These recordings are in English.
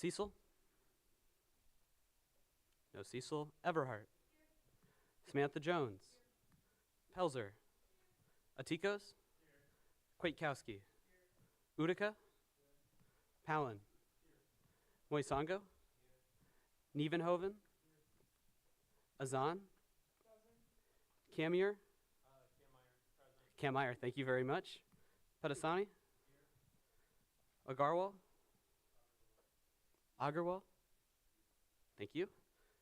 Cecil? No Cecil. Everhart? Samantha Jones? Pelzer? Atikos? Kwiatkowski? Utica? Palin? Moisango? Nievenhoven? Azan? Kamier? Kamier, thank you very much. Pedasani? Agarwal? Agarwal? Thank you.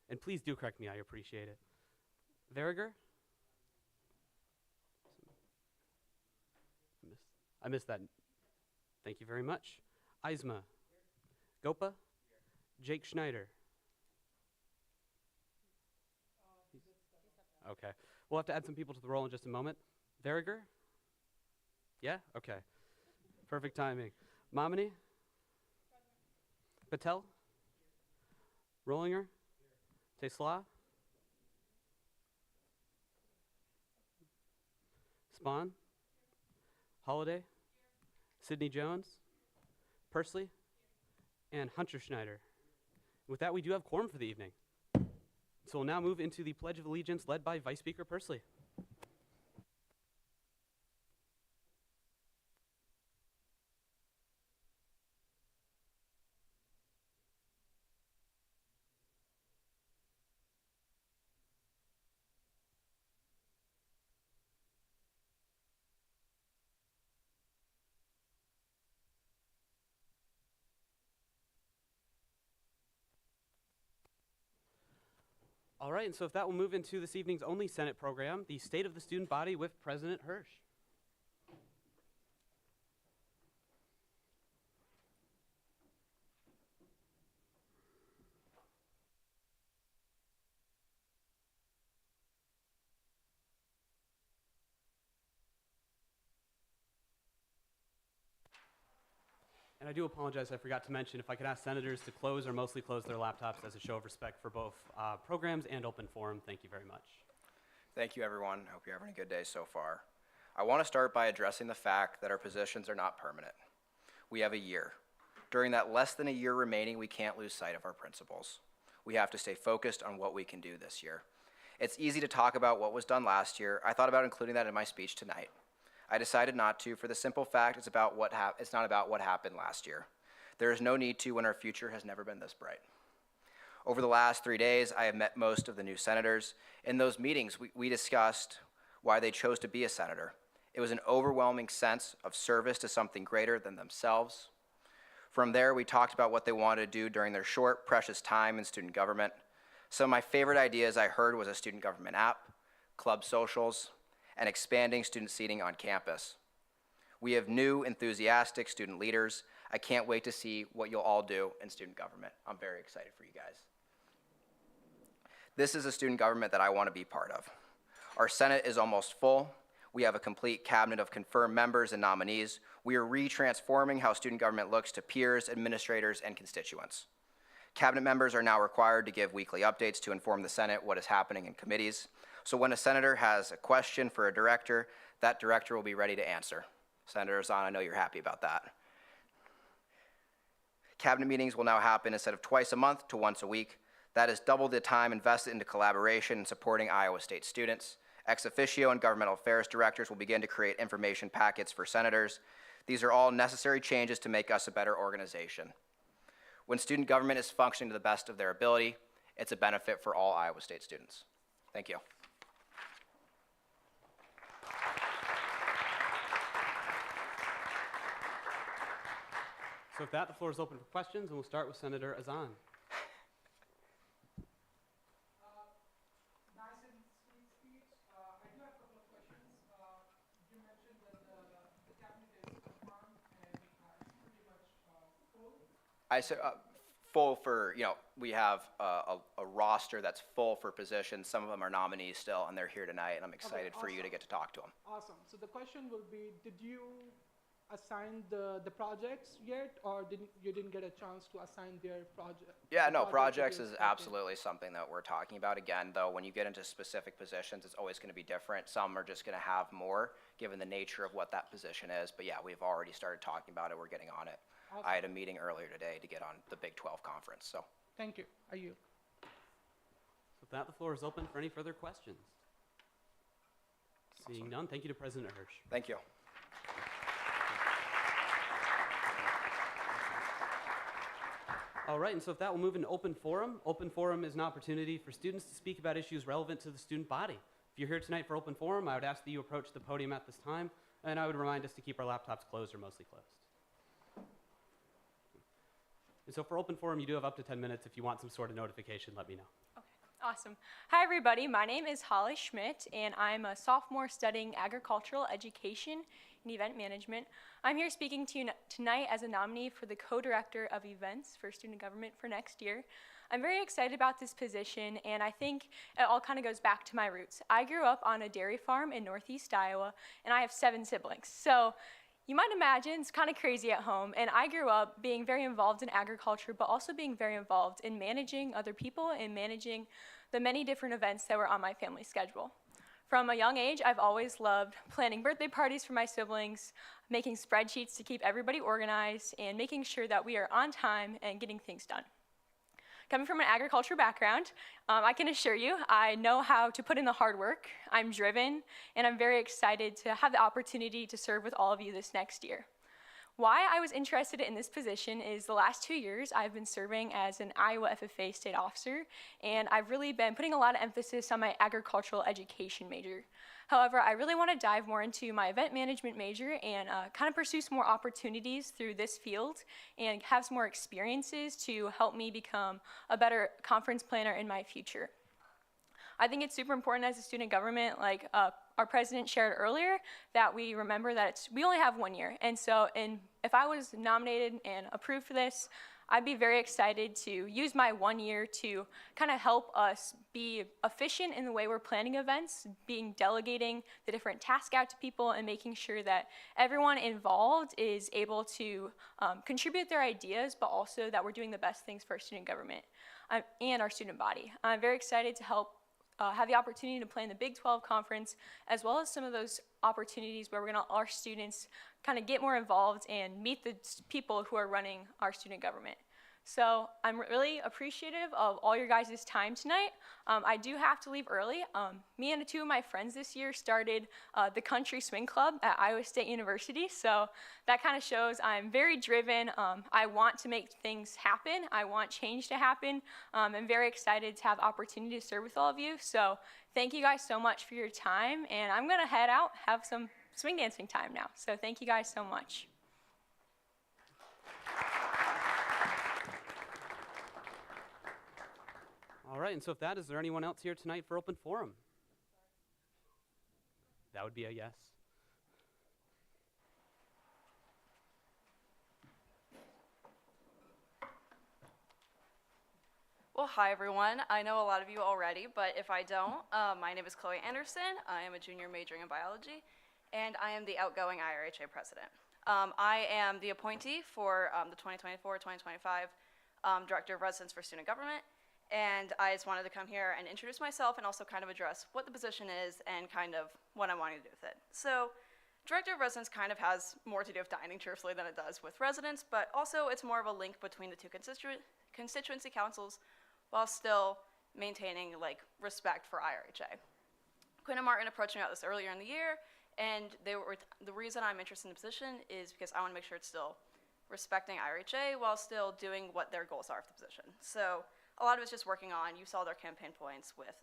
And please do correct me, I appreciate it. Veriger? I missed that. Thank you very much. Eisma? Gopa? Jake Schneider? Okay. We'll have to add some people to the roll in just a moment. Veriger? Yeah? Okay. Perfect timing. Mamani? Patel? Rollinger? Tesla? Spahn? Holiday? Sidney Jones? Pursley? And Hunter Schneider. With that, we do have quorum for the evening. So we'll now move into the Pledge of Allegiance led by Vice Speaker Pursley. All right, and so if that will move into this evening's only Senate program, the State of the Student Body with President Hirsch. And I do apologize, I forgot to mention, if I could ask senators to close or mostly close their laptops as a show of respect for both programs and open forum. Thank you very much. Thank you, everyone. I hope you're having a good day so far. I want to start by addressing the fact that our positions are not permanent. We have a year. During that less than a year remaining, we can't lose sight of our principles. We have to stay focused on what we can do this year. It's easy to talk about what was done last year. I thought about including that in my speech tonight. I decided not to for the simple fact it's not about what happened last year. There is no need to when our future has never been this bright. Over the last 3 days, I have met most of the new senators. In those meetings, we discussed why they chose to be a senator. It was an overwhelming sense of service to something greater than themselves. From there, we talked about what they wanted to do during their short, precious time in student government. Some of my favorite ideas I heard was a student government app, club socials, and expanding student seating on campus. We have new, enthusiastic student leaders. I can't wait to see what you'll all do in student government. I'm very excited for you guys. This is a student government that I want to be part of. Our Senate is almost full. We have a complete cabinet of confirmed members and nominees. We are retransforming how student government looks to peers, administrators, and constituents. Cabinet members are now required to give weekly updates to inform the Senate what is happening in committees. So when a senator has a question for a director, that director will be ready to answer. Senator Azan, I know you're happy about that. Cabinet meetings will now happen instead of twice a month to once a week. That is double the time invested into collaboration and supporting Iowa State students. Ex officio and governmental affairs directors will begin to create information packets for senators. These are all necessary changes to make us a better organization. When student government is functioning to the best of their ability, it's a benefit for all Iowa State students. Thank you. So with that, the floor is open for questions, and we'll start with Senator Azan. Nice and sweet speech. I do have a couple of questions. You mentioned that the cabinet is confirmed and it's pretty much full. I said full for, we have a roster that's full for positions. Some of them are nominees still, and they're here tonight, and I'm excited for you to get to talk to them. Awesome. So the question will be, did you assign the projects yet, or you didn't get a chance to assign their project? Yeah, no, projects is absolutely something that we're talking about. Again, though, when you get into specific positions, it's always going to be different. Some are just going to have more, given the nature of what that position is. But yeah, we've already started talking about it. We're getting on it. I had a meeting earlier today to get on the Big 12 conference, so. Thank you. I yield. So with that, the floor is open for any further questions. Seeing none, thank you to President Hirsch. Thank you. All right, and so if that, we'll move into open forum. Open forum is an opportunity for students to speak about issues relevant to the student body. If you're here tonight for open forum, I would ask that you approach the podium at this time, and I would remind us to keep our laptops closed or mostly closed. And so for open forum, you do have up to 10 minutes. If you want some sort of notification, let me know. Okay, awesome. Hi, everybody. My name is Holly Schmidt, and I'm a sophomore studying agricultural education and event management. I'm here speaking to you tonight as a nominee for the co-director of events for student government for next year. I'm very excited about this position, and I think it all kind of goes back to my roots. I grew up on a dairy farm in Northeast Iowa, and I have 7 siblings. So you might imagine it's kind of crazy at home, and I grew up being very involved in agriculture, but also being very involved in managing other people and managing the many different events that were on my family schedule. From a young age, I've always loved planning birthday parties for my siblings, making spreadsheets to keep everybody organized, and making sure that we are on time and getting things done. Coming from an agriculture background, I can assure you I know how to put in the hard work. I'm driven, and I'm very excited to have the opportunity to serve with all of you this next year. Why I was interested in this position is the last 2 years I've been serving as an Iowa FFA state officer, and I've really been putting a lot of emphasis on my agricultural education major. However, I really want to dive more into my event management major and kind of pursue some more opportunities through this field and have some more experiences to help me become a better conference planner in my future. I think it's super important as a student government, like our president shared earlier, that we remember that we only have 1 year. And so if I was nominated and approved for this, I'd be very excited to use my 1 year to kind of help us be efficient in the way we're planning events, delegating the different tasks out to people, and making sure that everyone involved is able to contribute their ideas, but also that we're doing the best things for our student government and our student body. I'm very excited to help have the opportunity to plan the Big 12 conference, as well as some of those opportunities where our students kind of get more involved and meet the people who are running our student government. So I'm really appreciative of all your guys' time tonight. I do have to leave early. Me and 2 of my friends this year started the Country Swing Club at Iowa State University, so that kind of shows I'm very driven. I want to make things happen. I want change to happen. I'm very excited to have opportunity to serve with all of you. So thank you guys so much for your time, and I'm gonna head out, have some swing dancing time now. So thank you guys so much. All right, and so if that, is there anyone else here tonight for open forum? That would be a yes. Well, hi everyone. I know a lot of you already, but if I don't, my name is Chloe Anderson. I am a junior majoring in biology, and I am the outgoing IRHA president. I am the appointee for the 2024-2025 Director of Residence for Student Government, and I just wanted to come here and introduce myself and also kind of address what the position is and kind of what I'm wanting to do with it. So, Director of Residence kind of has more to do with dining, truthfully, than it does with residence, but also it's more of a link between the 2 constituency councils while still maintaining respect for IRHA. Quinn and Martin approached me about this earlier in the year, and the reason I'm interested in the position is because I want to make sure it's still respecting IRHA while still doing what their goals are for the position. So a lot of it's just working on, you saw their campaign points with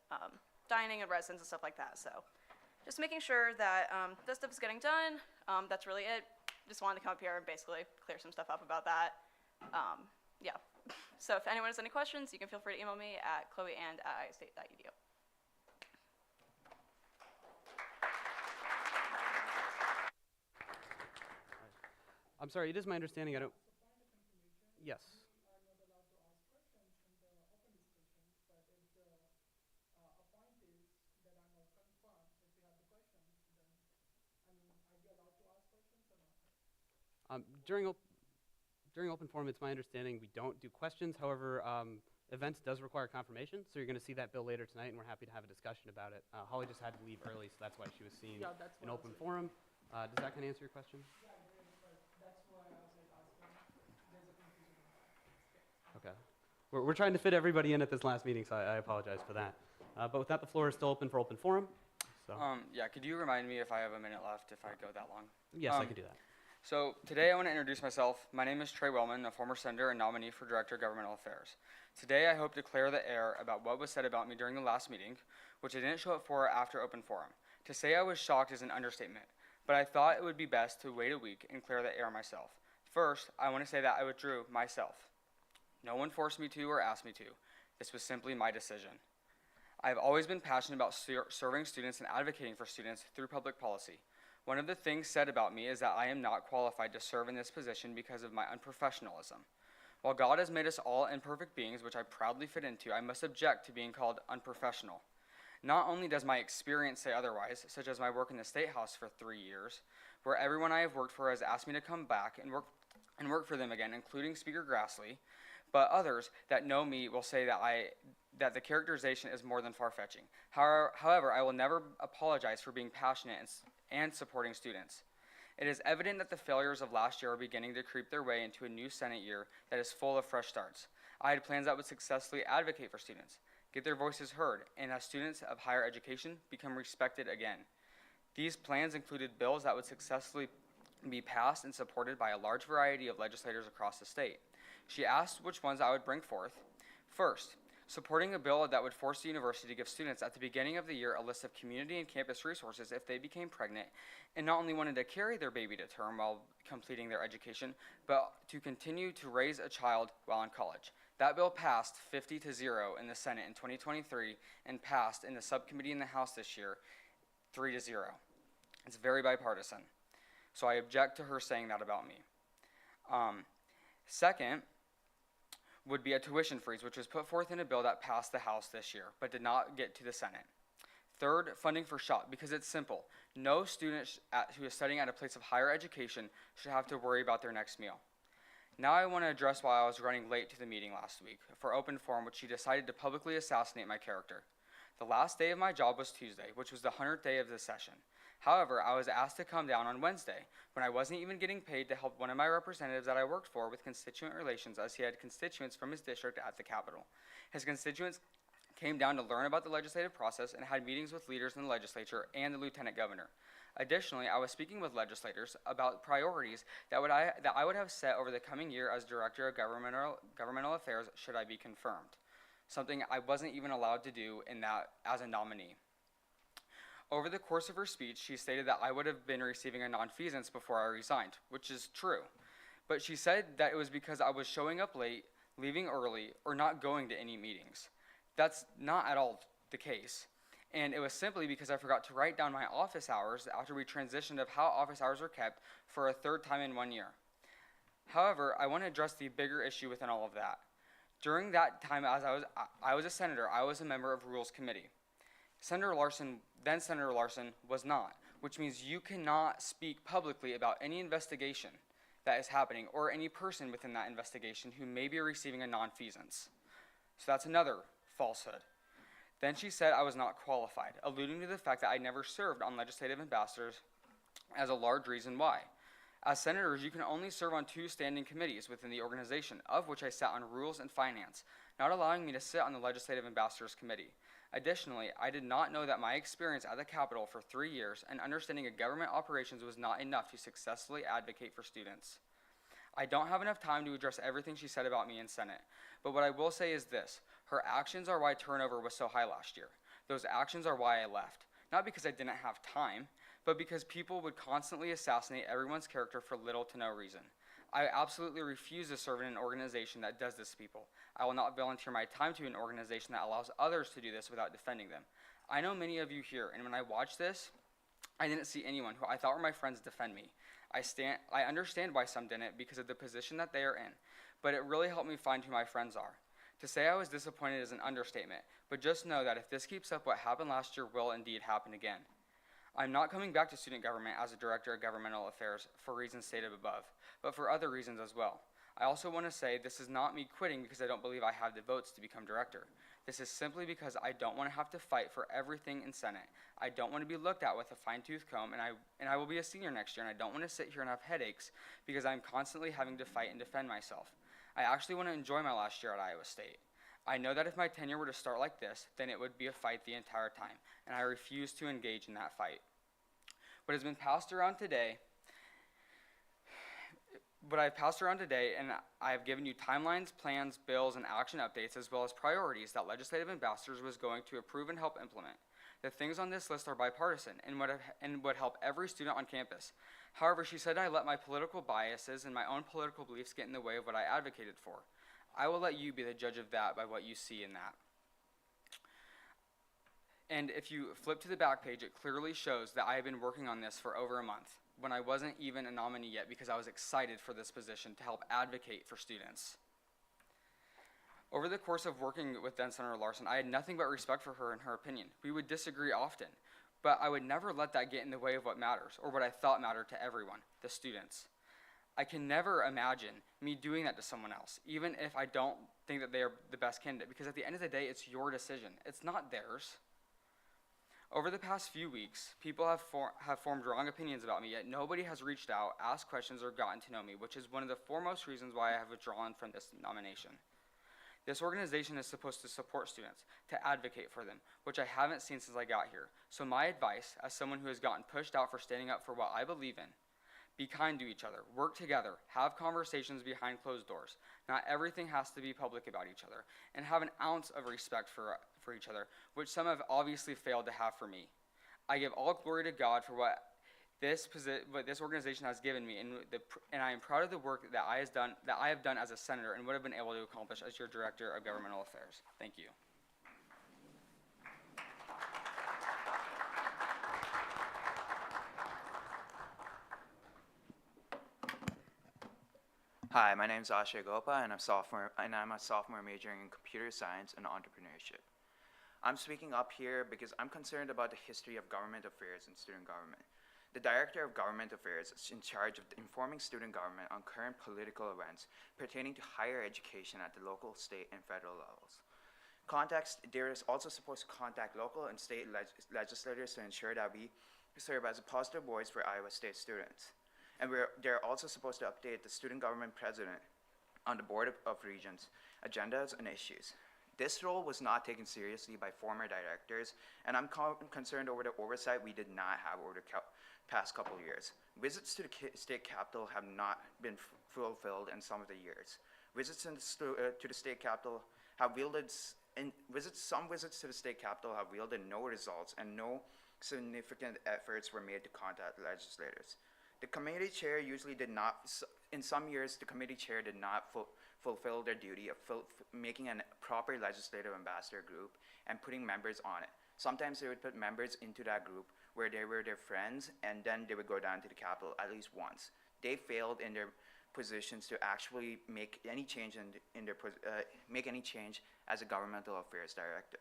dining and residence and stuff like that. So just making sure that this stuff is getting done. That's really it. Just wanted to come up here and basically clear some stuff up about that. Yeah. So if anyone has any questions, you can feel free to email me at chloe@iostate.edu. I'm sorry, it is my understanding I don't... Yes. Are not allowed to ask questions in the open discussion, but if the appointees that are not confirmed, if you have the questions, then, are you allowed to ask questions or not? During open forum, it's my understanding we don't do questions. However, events does require confirmation, so you're going to see that bill later tonight, and we're happy to have a discussion about it. Holly just had to leave early, so that's why she was seen Yeah, that's in what I open was forum. Does that kind of answer your question? Yeah, I did, but that's why I was asking. We're trying to fit everybody in at this last meeting, so I apologize for that. But with that, the floor is still open for open forum. So Yeah, could you remind me if I have a minute left if I go that long? yes, I can do that. So today I want to introduce myself. My name is Trey Wellman, a former senator and nominee for Director of Governmental Affairs. Today I hope to clear the air about what was said about me during the last meeting, which I didn't show up for after open forum. To say I was shocked is an understatement, but I thought it would be best to wait a week and clear the air myself. First, I want to say that I withdrew myself. No one forced me to or asked me to. This was simply my decision. I've always been passionate about serving students and advocating for students through public policy. One of the things said about me is that I am not qualified to serve in this position because of my unprofessionalism. While God has made us all imperfect beings, which I proudly fit into, I must object to being called unprofessional. Not only does my experience say otherwise, such as my work in the State House for 3 years, where everyone I have worked for has asked me to come back and work for them again, including Speaker Grassley, but others that know me will say that the characterization is more than far-fetching. However, I will never apologize for being passionate and supporting students. It is evident that the failures of last year are beginning to creep their way into a new Senate year that is full of fresh starts. I had plans that would successfully advocate for students, get their voices heard, and as students of higher education become respected again. These plans included bills that would successfully be passed and supported by a large variety of legislators across the state. She asked which ones I would bring forth. First, supporting a bill that would force the university to give students at the beginning of the year a list of community and campus resources if they became pregnant and not only wanted to carry their baby to term while completing their education, but to continue to raise a child while in college. That bill passed 50-0 in the Senate in 2023 and passed in the subcommittee in the House this year 3-0. It's very bipartisan. So I object to her saying that about me. Second would be a tuition freeze, which was put forth in a bill that passed the House this year, but did not get to the Senate. Third, funding for SHOP, because it's simple. No student who is studying at a place of higher education should have to worry about their next meal. Now I want to address why I was running late to the meeting last week for open forum, which she decided to publicly assassinate my character. The last day of my job was Tuesday, which was the 100th day of the session. However, I was asked to come down on Wednesday, when I wasn't even getting paid to help one of my representatives that I worked for with constituent relations, as he had constituents from his district at the Capitol. His constituents came down to learn about the legislative process and had meetings with leaders in the legislature and the lieutenant governor. Additionally, I was speaking with legislators about priorities that I would have set over the coming year as Director of Governmental Affairs should I be confirmed, something I wasn't even allowed to do in that as a nominee. Over the course of her speech, she stated that I would have been receiving a nonfeasance before I resigned, which is true. But she said that it was because I was showing up late, leaving early, or not going to any meetings. That's not at all the case. And it was simply because I forgot to write down my office hours after we transitioned of how office hours were kept for a third time in 1 year. However, I want to address the bigger issue within all of that. During that time, as I was a senator, I was a member of Rules Committee. Then Senator Larson was not, which means you cannot speak publicly about any investigation that is happening or any person within that investigation who may be receiving a nonfeasance. So that's another falsehood. Then she said I was not qualified, alluding to the fact that I never served on legislative ambassadors as a large reason why. As senators, you can only serve on 2 standing committees within the organization, of which I sat on Rules and Finance, not allowing me to sit on the Legislative Ambassadors Committee. Additionally, I did not know that my experience at the Capitol for 3 years and understanding of government operations was not enough to successfully advocate for students. I don't have enough time to address everything she said about me in Senate, but what I will say is this: her actions are why turnover was so high last year. Those actions are why I left. Not because I didn't have time, but because people would constantly assassinate everyone's character for little to no reason. I absolutely refuse to serve in an organization that does this to people. I will not volunteer my time to an organization that allows others to do this without defending them. I know many of you here, and when I watched this, I didn't see anyone who I thought were my friends defend me. I understand why some didn't because of the position that they are in, but it really helped me find who my friends are. To say I was disappointed is an understatement, but just know that if this keeps up, what happened last year will indeed happen again. I'm not coming back to student government as a Director of Governmental Affairs for reasons stated above, but for other reasons as well. I also want to say this is not me quitting because I don't believe I have the votes to become director. This is simply because I don't want to have to fight for everything in Senate. I don't want to be looked at with a fine-tooth comb, and I will be a senior next year, and I don't want to sit here and have headaches because I'm constantly having to fight and defend myself. I actually want to enjoy my last year at Iowa State. I know that if my tenure were to start like this, then it would be a fight the entire time, and I refuse to engage in that fight. What has been passed around today, and I have given you timelines, plans, bills, and action updates, as well as priorities that legislative ambassadors was going to approve and help implement. The things on this list are bipartisan and would help every student on campus. However, she said I let my political biases and my own political beliefs get in the way of what I advocated for. I will let you be the judge of that by what you see in that. And if you flip to the back page, it clearly shows that I have been working on this for over a month, when I wasn't even a nominee yet, because I was excited for this position to help advocate for students. Over the course of working with then Senator Larson, I had nothing but respect for her and her opinion. We would disagree often, but I would never let that get in the way of what matters, or what I thought mattered to everyone, the students. I can never imagine me doing that to someone else, even if I don't think that they are the best candidate, because at the end of the day, it's your decision. It's not theirs. Over the past few weeks, people have formed wrong opinions about me, yet nobody has reached out, asked questions, or gotten to know me, which is one of the foremost reasons why I have withdrawn from this nomination. This organization is supposed to support students, to advocate for them, which I haven't seen since I got here. So my advice, as someone who has gotten pushed out for standing up for what I believe in, be kind to each other, work together, have conversations behind closed doors. Not everything has to be public about each other, and have an ounce of respect for each other, which some have obviously failed to have for me. I give all glory to God for what this organization has given me, and I am proud of the work that I have done as a senator and would have been able to accomplish as your Director of Governmental Affairs. Thank you. Hi, my name is Ashay Gopa, and I'm a sophomore majoring in computer science and entrepreneurship. I'm speaking up here because I'm concerned about the history of government affairs and student government. The Director of Government Affairs is in charge of informing student government on current political events pertaining to higher education at the local, state, and federal levels. There is also supposed to contact local and state legislators to ensure that we serve as a positive voice for Iowa State students. And they're also supposed to update the student government president on the Board of Regents, agendas, and issues. This role was not taken seriously by former directors, and I'm concerned over the oversight we did not have over the past couple of years. Visits to the state capitol have not been fulfilled in some of the years. Visits to the state capitol have yielded, some visits to the state capitol have yielded no results, and no significant efforts were made to contact legislators. The committee chair usually did not, in some years, the committee chair did not fulfill their duty of making a proper legislative ambassador group and putting members on it. Sometimes they would put members into that group where they were their friends, and then they would go down to the Capitol at least once. They failed in their positions to actually make any change make any change as a governmental affairs director.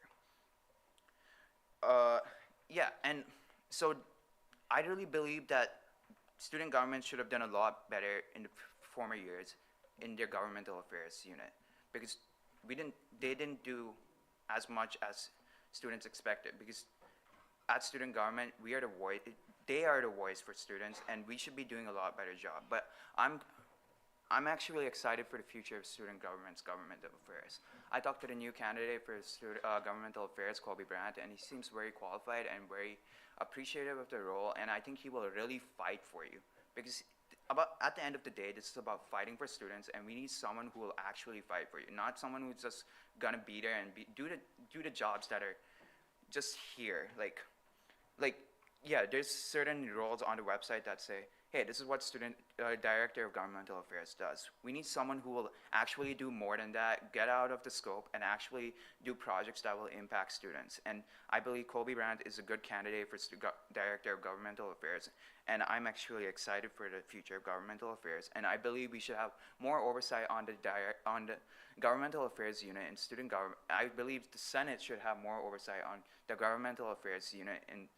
Yeah, and so I really believe that student government should have done a lot better in the former years in their governmental affairs unit, because they didn't do as much as students expected, because at student government, they are the voice for students, and we should be doing a lot better job. But I'm actually excited for the future of student government's governmental affairs. I talked to the new candidate for governmental affairs, Colby Brandt, and he seems very qualified and very appreciative of the role, and I think he will really fight for you, because at the end of the day, this is about fighting for students, and we need someone who will actually fight for you, not someone who's just gonna be there and do the jobs that are just here. Yeah, there's certain roles on the website that say, hey, this is what student director of governmental affairs does. We need someone who will actually do more than that, get out of the scope, and actually do projects that will impact students. And I believe Colby Brandt is a good candidate for director of governmental affairs, and I'm actually excited for the future of governmental affairs. And I believe we should have more oversight on the governmental affairs unit in student government. I believe the Senate should have more oversight on the governmental affairs unit in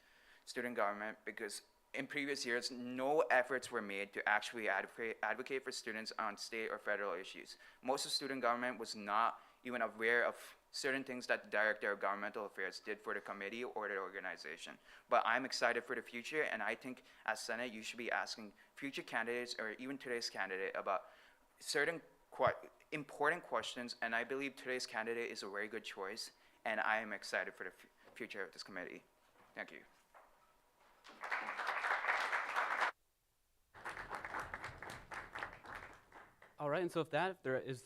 student government, because in previous years, no efforts were made to actually advocate for students on state or federal issues. Most of student government was not even aware of certain things that the Director of Governmental Affairs did for the committee or the organization. But I'm excited for the future, and I think as Senate, you should be asking future candidates or even today's candidate about certain quite important questions, and I believe today's candidate is a very good choice, and I am excited for the future of this committee. Thank you. All right, and so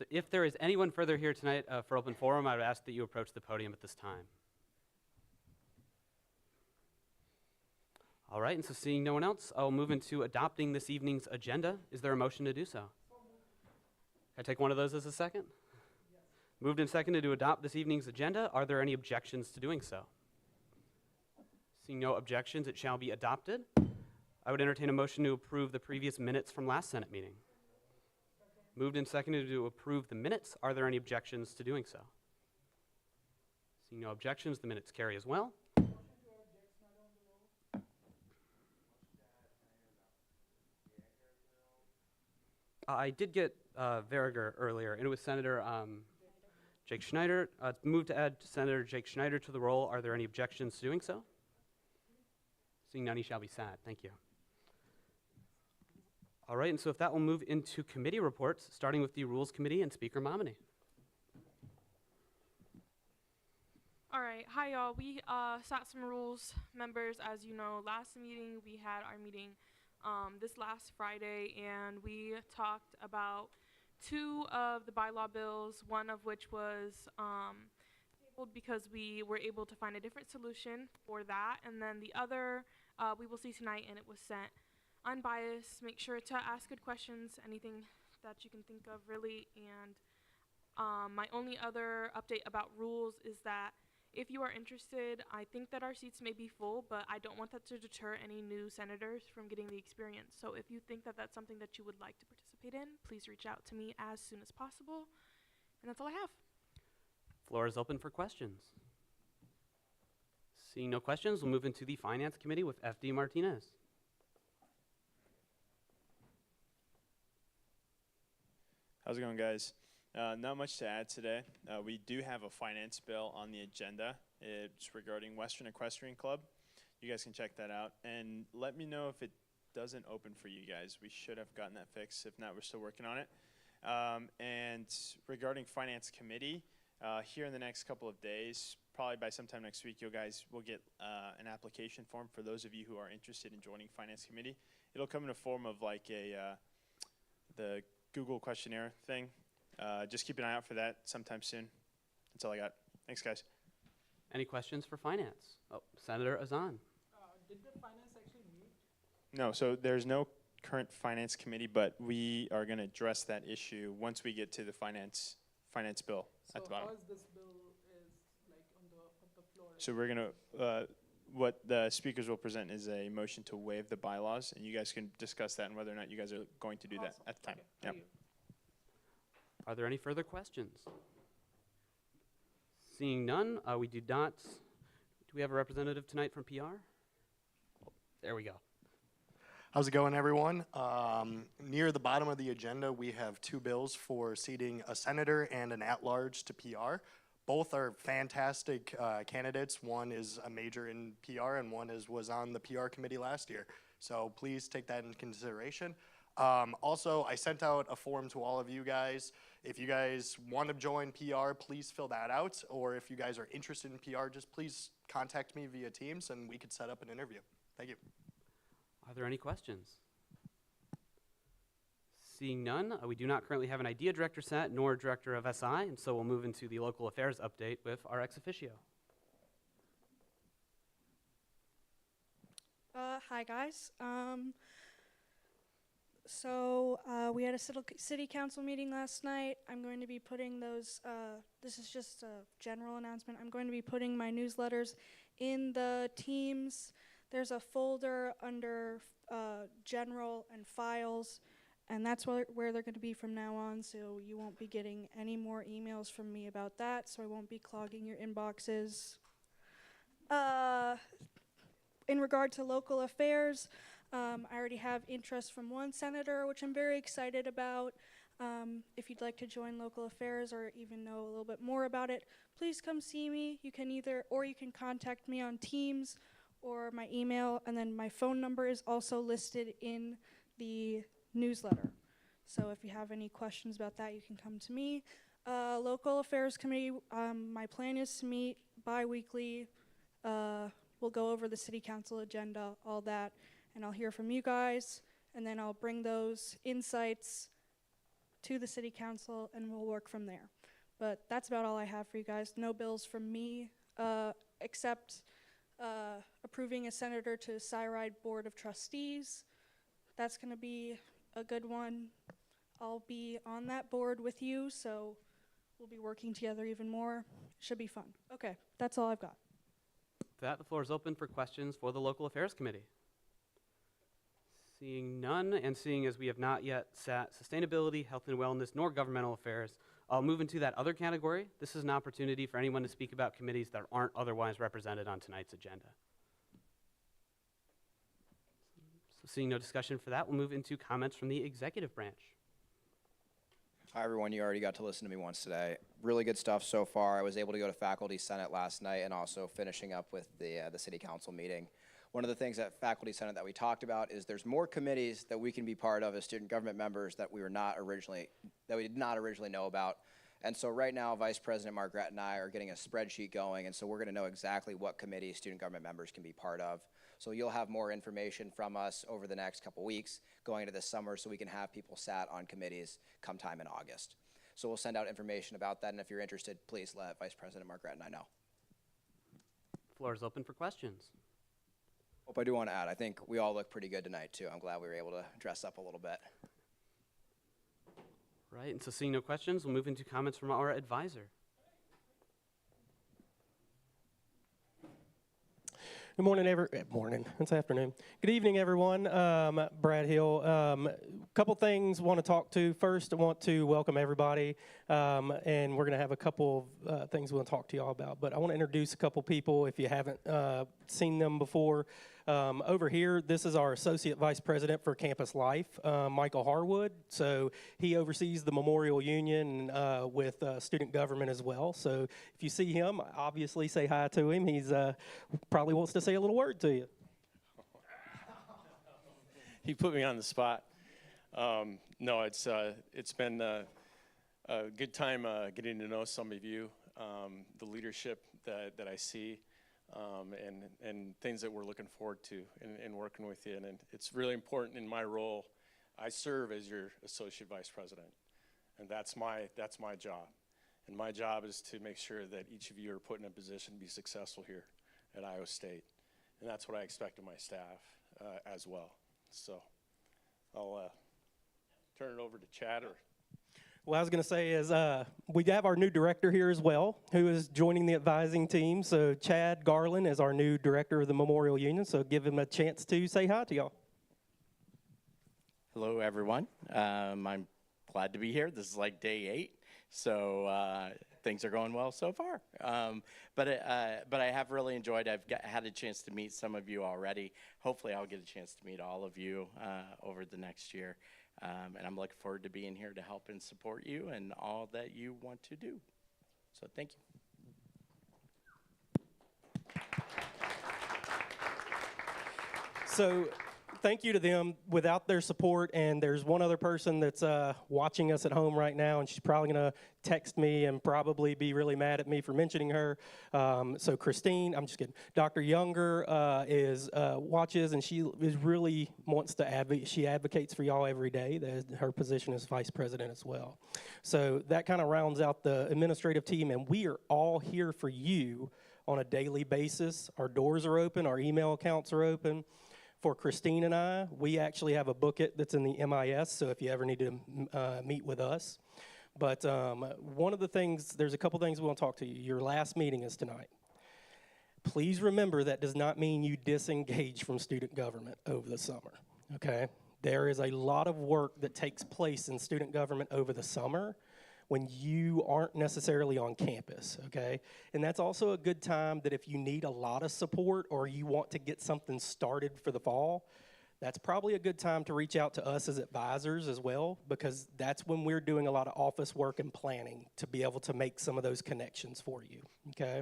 if there is anyone further here tonight for open forum, I would ask that you approach the podium at this time. All right, and so seeing no one else, I'll move into adopting this evening's agenda. Is there a motion to do so? Can I take one of those as a second? Yes. Moved and seconded to adopt this evening's agenda. Are there any objections to doing so? Seeing no objections, it shall be adopted. I would entertain a motion to approve the previous minutes from last Senate meeting. Moved and seconded to approve the minutes. Are there any objections to doing so? Seeing no objections, the minutes carry as well. I did get Verriger earlier, and it was Senator Jake Schneider. It's moved to add Senator Jake Schneider to the roll. Are there any objections to doing so? Seeing none, he shall be sad. Thank you. All right, and so if that will move into committee reports, starting with the Rules Committee and Speaker Momini. All right, hi y'all. We sat some rules members. As you know, last meeting we had our meeting this last Friday, and we talked about two of the bylaw bills, one of which was tabled because we were able to find a different solution for that, and then the other we will see tonight, and it was sent unbiased. Make sure to ask good questions, anything that you can think of, really. And my only other update about rules is that if you are interested, I think that our seats may be full, but I don't want that to deter any new senators from getting the experience. So if you think that that's something that you would like to participate in, please reach out to me as soon as possible. And that's all I have. Floor is open for questions. Seeing no questions, we'll move into the Finance Committee with FD Martinez. How's it going, guys? Not much to add today. We do have a finance bill on the agenda. It's regarding Western Equestrian Club. You guys can check that out. And let me know if it doesn't open for you guys. We should have gotten that fixed. If not, we're still working on it. And regarding Finance Committee, here in the next couple of days, probably by sometime next week, you guys will get an application form for those of you who are interested in joining Finance Committee. It'll come in a form of like the Google questionnaire thing. Just keep an eye out for that sometime soon. That's all I got. Thanks, guys. Any questions for Finance? Oh, Senator Azan. Did the finance actually meet? No, so there's no current Finance Committee, but we are going to address that issue once we get to the finance bill at the bottom. So how is this bill is like on the floor? So we're going to, what the speakers will present is a motion to waive the bylaws, and you guys can discuss that and whether or not you guys are going to do that at the time. Okay, Yep. thank you. Are there any further questions? Seeing none, we do not. Do we have a representative tonight from PR? Oh, there we go. How's it going, everyone? Near the bottom of the agenda, we have two bills for seating a senator and an at-large to PR. Both are fantastic candidates. One is a major in PR, and one was on the PR committee last year. So please take that into consideration. Also, I sent out a form to all of you guys. If you guys want to join PR, please fill that out. Or if you guys are interested in PR, just please contact me via Teams and we could set up an interview. Thank you. Are there any questions? Seeing none, we do not currently have an idea director set nor director of SI, and so we'll move into the local affairs update with our ex officio. Hi guys. So we had a city council meeting last night. I'm going to be putting those, this is just a general announcement. I'm going to be putting my newsletters in the Teams. There's a folder under general and files, and that's where they're going to be from now on, so you won't be getting any more emails from me about that, so I won't be clogging your inboxes. In regard to local affairs, I already have interest from one senator, which I'm very excited about. If you'd like to join local affairs or even know a little bit more about it, please come see me. You can you can contact me on Teams or my email, and then my phone number is also listed in the newsletter. So if you have any questions about that, you can come to me. Local Affairs Committee, my plan is to meet bi-weekly. We'll go over the city council agenda, all that, and I'll hear from you guys, and then I'll bring those insights to the city council, and we'll work from there. But that's about all I have for you guys. No bills from me, except approving a senator to Cyride Board of Trustees. That's gonna be a good one. I'll be on that board with you, so we'll be working together even more. Should be fun. Okay, that's all I've got. With that, the floor is open for questions for the Local Affairs Committee. Seeing none, and seeing as we have not yet sat sustainability, health and wellness, nor governmental affairs, I'll move into that other category. This is an opportunity for anyone to speak about committees that aren't otherwise represented on tonight's agenda. So seeing no discussion for that, we'll move into comments from the executive branch. Hi, everyone. You already got to listen to me once today. Really good stuff so far. I was able to go to Faculty Senate last night and also finishing up with the City Council meeting. One of the things at Faculty Senate that we talked about is there's more committees that we can be part of as student government members that we did not originally know about. And so right now, Vice President Margaret and I are getting a spreadsheet going, and so we're going to know exactly what committees student government members can be part of. So you'll have more information from us over the next couple weeks going into this summer so we can have people sat on committees come time in August. So we'll send out information about that, and if you're interested, please let Vice President Margaret and I know. Floor is open for questions. Hope I do want to add, I think we all look pretty good tonight too. I'm glad we were able to dress up a little bit. Right, and so seeing no questions, we'll move into comments from our advisor. Good morning, morning. It's afternoon. Good evening, everyone. Brad Hill. Couple things want to talk to. First, I want to welcome everybody, and we're going to have a couple of things we want to talk to y'all about. But I want to introduce a couple people if you haven't seen them before. Over here, this is our Associate Vice President for Campus Life, Michael Harwood. So he oversees the Memorial Union with student government as well. So if you see him, obviously say hi to him. He's probably wants to say a little word to you. He put me on the spot. No, it's been a good time getting to know some of you, the leadership that I see. And things that we're looking forward to in working with you. And it's really important in my role. I serve as your Associate Vice President, and that's my job. And my job is to make sure that each of you are put in a position to be successful here at Iowa State. And that's what I expect of my staff as well. So I'll turn it over to Chad. What I was going to say is we have our new director here as well, who is joining the advising team. So Chad Garland is our new director of the Memorial Union. So give him a chance to say hi to y'all. Hello, everyone. I'm glad to be here. This is like day 8, so things are going well so far. But I have really enjoyed. I've had a chance to meet some of you already. Hopefully, I'll get a chance to meet all of you over the next year. And I'm looking forward to being here to help and support you and all that you want to do. So thank you. So thank you to them. Without their support, and there's one other person that's watching us at home right now, and she's probably going to text me and probably be really mad at me for mentioning her. So Christine, I'm just kidding. Dr. Younger watches, and she is really wants to advocate. She advocates for y'all every day. Her position is vice president as well. So that kind of rounds out the administrative team, and we are all here for you on a daily basis. Our doors are open. Our email accounts are open. For Christine and I, we actually have a booklet that's in the MIS, so if you ever need to meet with us. But one of the things, there's a couple things we want to talk to you. Your last meeting is tonight. Please remember that does not mean you disengage from student government over the summer, okay? There is a lot of work that takes place in student government over the summer when you aren't necessarily on campus, okay? And that's also a good time that if you need a lot of support or you want to get something started for the fall, that's probably a good time to reach out to us as advisors as well, because that's when we're doing a lot of office work and planning to be able to make some of those connections for you, okay?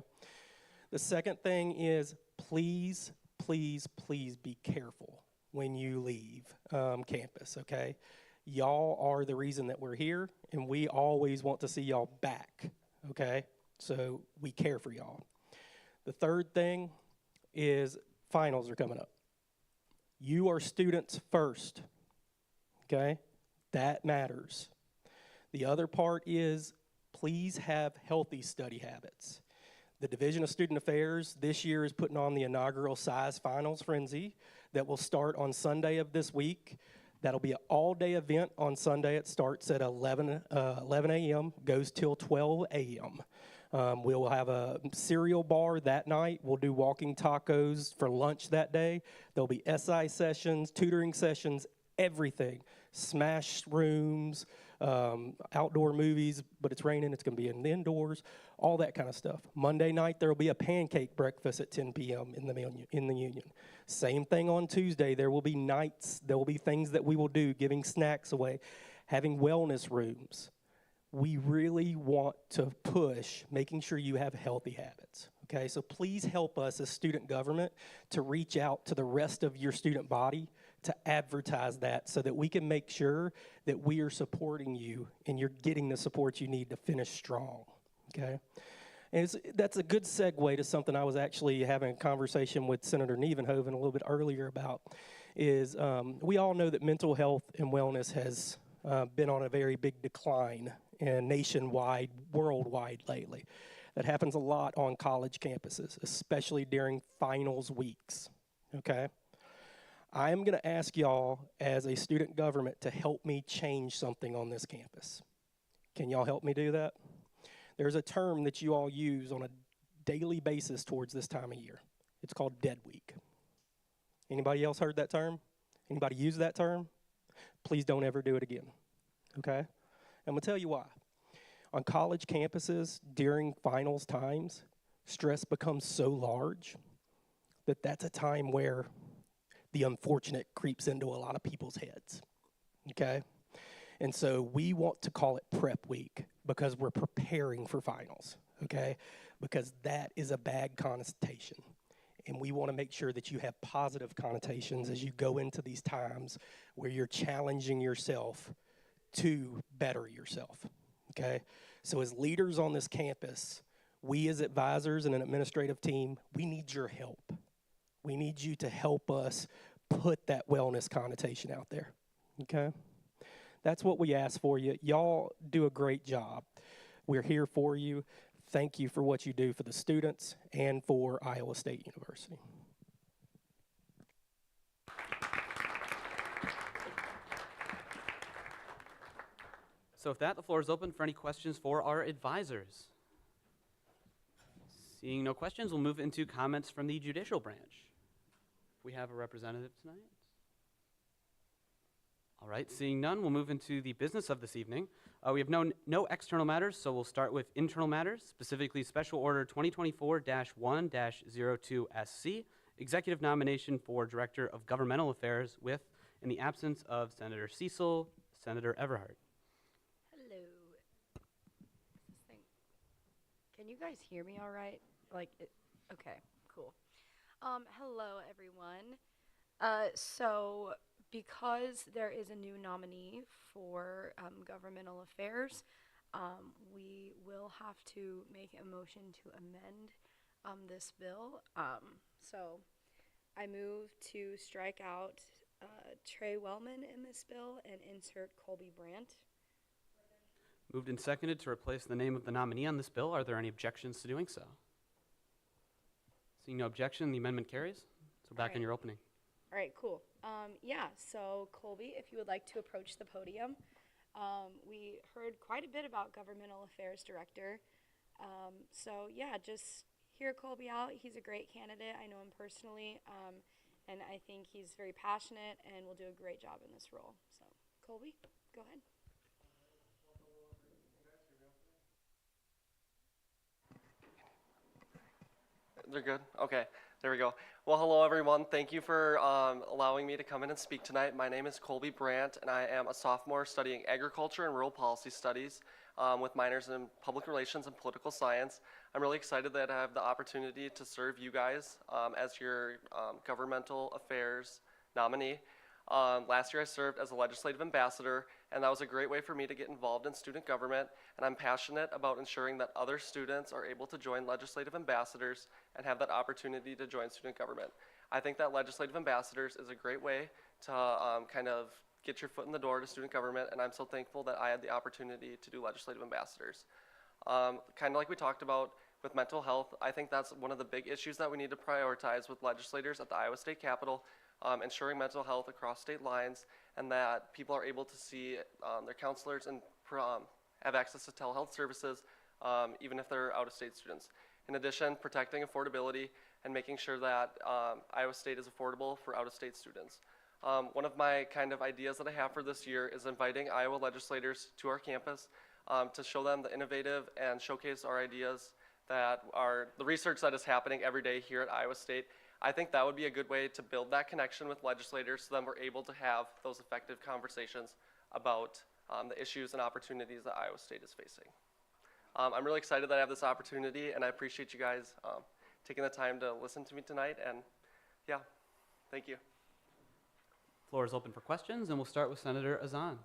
The second thing is please, please, please be careful when you leave campus, okay? Y'all are the reason that we're here, and we always want to see y'all back, okay? So we care for y'all. The third thing is finals are coming up. You are students first, okay? That matters. The other part is please have healthy study habits. The Division of Student Affairs this year is putting on the inaugural Size Finals Frenzy that will start on Sunday of this week. That'll be an all-day event on Sunday. It starts at 11 a.m., goes till 12 a.m. We'll have a cereal bar that night. We'll do walking tacos for lunch that day. There'll be SI sessions, tutoring sessions, everything. Smash rooms, outdoor movies, but it's raining, it's gonna be in the indoors, all that kind of stuff. Monday night, there'll be a pancake breakfast at 10 p.m. in the Union. Same thing on Tuesday, there will be nights, there will be things that we will do, giving snacks away, having wellness rooms. We really want to push making sure you have healthy habits, okay? So please help us as student government to reach out to the rest of your student body to advertise that so that we can make sure that we are supporting you and you're getting the support you need to finish strong, okay? And that's a good segue to something I was actually having a conversation with Senator Nevenhoven a little bit earlier about, is we all know that mental health and wellness has been on a very big decline and nationwide, worldwide lately. That happens a lot on college campuses, especially during finals weeks, okay? I am gonna ask y'all as a student government to help me change something on this campus. Can y'all help me do that? There's a term that you all use on a daily basis towards this time of year. It's called Dead Week. Anybody else heard that term? Anybody use that term? Please don't ever do it again, okay? I'm gonna tell you why. On college campuses during finals times, stress becomes so large that that's a time where the unfortunate creeps into a lot of people's heads, okay? And so we want to call it prep week because we're preparing for finals, okay? Because that is a bad connotation. And we want to make sure that you have positive connotations as you go into these times where you're challenging yourself to better yourself, okay? So as leaders on this campus, we as advisors and an administrative team, we need your help. We need you to help us put that wellness connotation out there, okay? That's what we ask for you. Y'all do a great job. We're here for you. Thank you for what you do for the students and for Iowa State University. So with that, the floor is open for any questions for our advisors. Seeing no questions, we'll move into comments from the judicial branch. We have a representative tonight. All right, seeing none, we'll move into the business of this evening. We have no external matters, so we'll start with internal matters, specifically Special Order 2024-1-02SC, Executive Nomination for Director of Governmental Affairs with, in the absence of Senator Cecil, Senator Everhart. Hello. This thing. Can you guys hear me all right? Okay, cool. Hello, everyone. So because there is a new nominee for governmental affairs, we will have to make a motion to amend this bill. So I move to strike out Trey Wellman in this bill and insert Colby Brandt. Moved and seconded to replace the name of the nominee on this bill. Are there any objections to doing so? Seeing no objection, the amendment carries. So back in your opening. All right, cool. Yeah, so Colby, if you would like to approach the podium. We heard quite a bit about Governmental Affairs Director. So yeah, just hear Colby out. He's a great candidate. I know him personally, and I think he's very passionate and will do a great job in this role. So Colby, go ahead. They're good? Okay, there we go. Well, hello everyone. Thank you for allowing me to come in and speak tonight. My name is Colby Brandt, and I am a sophomore studying agriculture and rural policy studies with minors in public relations and political science. I'm really excited that I have the opportunity to serve you guys as your governmental affairs nominee. Last year I served as a legislative ambassador and that was a great way for me to get involved in student government, and I'm passionate about ensuring that other students are able to join legislative ambassadors and have that opportunity to join student government. I think that legislative ambassadors is a great way to kind of get your foot in the door to student government, and I'm so thankful that I had the opportunity to do legislative ambassadors. Kind of like we talked about with mental health, I think that's one of the big issues that we need to prioritize with legislators at the Iowa State Capitol, ensuring mental health across state lines, and that people are able to see their counselors and have access to telehealth services, even if they're out-of-state students. In addition, protecting affordability and making sure that Iowa State is affordable for out-of-state students. One of my kind of ideas that I have for this year is inviting Iowa legislators to our campus to show them the innovative and showcase our ideas that are the research that is happening every day here at Iowa State. I think that would be a good way to build that connection with legislators so then we're able to have those effective conversations about the issues and opportunities that Iowa State is facing. I'm really excited that I have this opportunity, and I appreciate you guys taking the time to listen to me tonight, and yeah, thank you. Floor is open for questions, and we'll start with Senator Azan.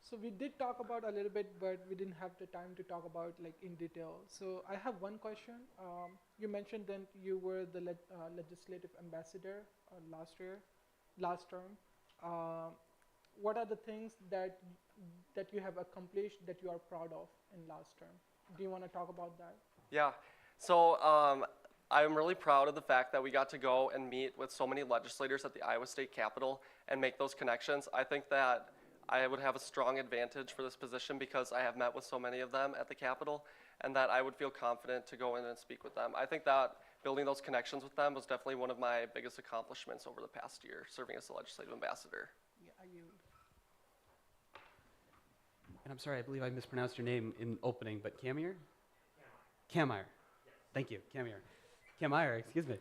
So we did talk about a little bit, but we didn't have the time to talk about like in detail. So I have one question. You mentioned that you were the legislative ambassador last term. What are the things that you have accomplished that you are proud of in last term? Do you want to talk about that? Yeah, so I'm really proud of the fact that we got to go and meet with so many legislators at the Iowa State Capitol and make those connections. I think that I would have a strong advantage for this position because I have met with so many of them at the Capitol, and that I would feel confident to go in and speak with them. I think that building those connections with them was definitely one of my biggest accomplishments over the past year, serving as a legislative ambassador. Yeah, I yield. And I'm sorry, I believe I mispronounced your name in opening, but Camire? Camire. Yes. Thank you, Camire. Camire, excuse me.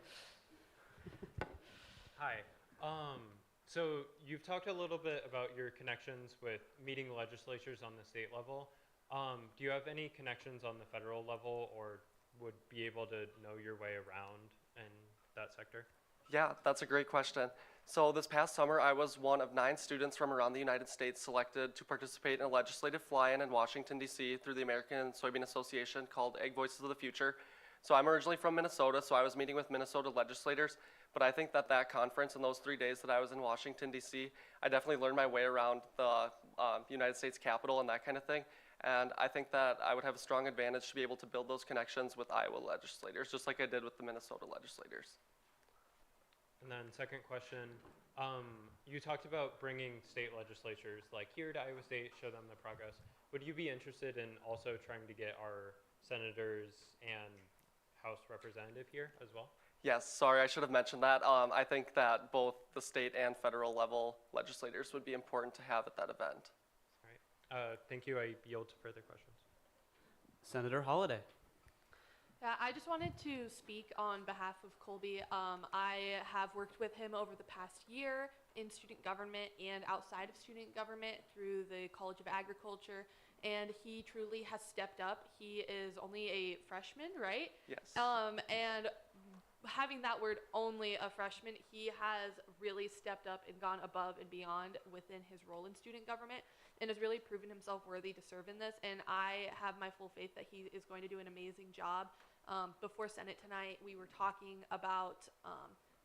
Hi. So you've talked a little bit about your connections with meeting legislatures on the state level. Do you have any connections on the federal level or would be able to know your way around in that sector? Yeah, that's a great question. So this past summer, I was one of 9 students from around the United States selected to participate in a legislative fly-in in Washington, D.C. through the American Soybean Association called Ag Voices of the Future. So I'm originally from Minnesota, so I was meeting with Minnesota legislators, but I think that that conference and those 3 days that I was in Washington, D.C., I definitely learned my way around the United States Capitol and that kind of thing. And I think that I would have a strong advantage to be able to build those connections with Iowa legislators, just like I did with the Minnesota legislators. And then second question, you talked about bringing state legislatures like here to Iowa State, show them the progress. Would you be interested in also trying to get our senators and House representative here as well? Yes, sorry, I should have mentioned that. I think that both the state and federal level legislators would be important to have at that event. All right. Thank you. I yield to further questions. Senator Holliday. Yeah, I just wanted to speak on behalf of Colby. I have worked with him over the past year in student government and outside of student government through the College of Agriculture, and he truly has stepped up. He is only a freshman, right? Yes. And having that word only a freshman, he has really stepped up and gone above and beyond within his role in student government and has really proven himself worthy to serve in this. And I have my full faith that he is going to do an amazing job. Before Senate tonight, we were talking about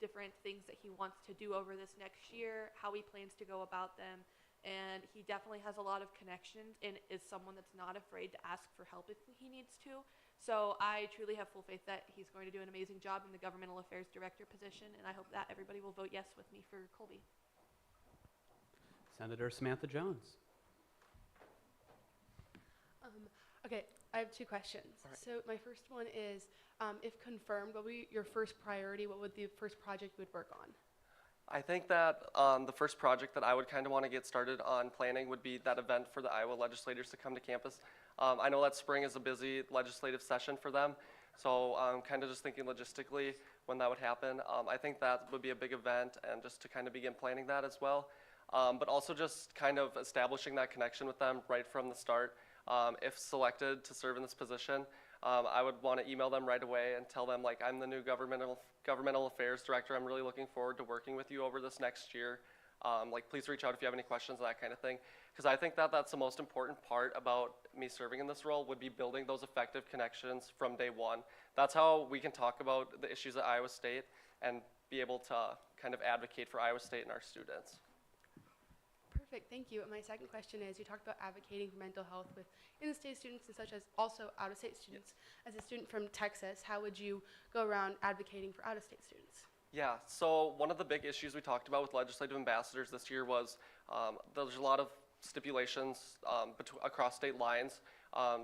different things that he wants to do over this next year, how he plans to go about them. And he definitely has a lot of connections and is someone that's not afraid to ask for help if he needs to. So I truly have full faith that he's going to do an amazing job in the Governmental Affairs Director position, and I hope that everybody will vote yes with me for Colby. Senator Samantha Jones. Okay, I have 2 questions. All right. So my first one is, if confirmed, what would be your first priority? What would the first project you would work on? I think that the first project that I would kind of want to get started on planning would be that event for the Iowa legislators to come to campus. I know that spring is a busy legislative session for them, so I'm kind of just thinking logistically when that would happen. I think that would be a big event, and just to kind of begin planning that as well. But also just kind of establishing that connection with them right from the start. If selected to serve in this position, I would want to email them right away and tell them, like, I'm the new governmental affairs director. I'm really looking forward to working with you over this next year. Like, please reach out if you have any questions, that kind of thing. Because I think that that's the most important part about me serving in this role, would be building those effective connections from day one. That's how we can talk about the issues at Iowa State and be able to kind of advocate for Iowa State and our students. Perfect, thank you. And my second question is, you talked about advocating for mental health with in-state students and such as also out-of-state students. As a student from Texas, how would you go around advocating for out-of-state students? Yeah, so one of the big issues we talked about with legislative ambassadors this year was there's a lot of stipulations across state lines.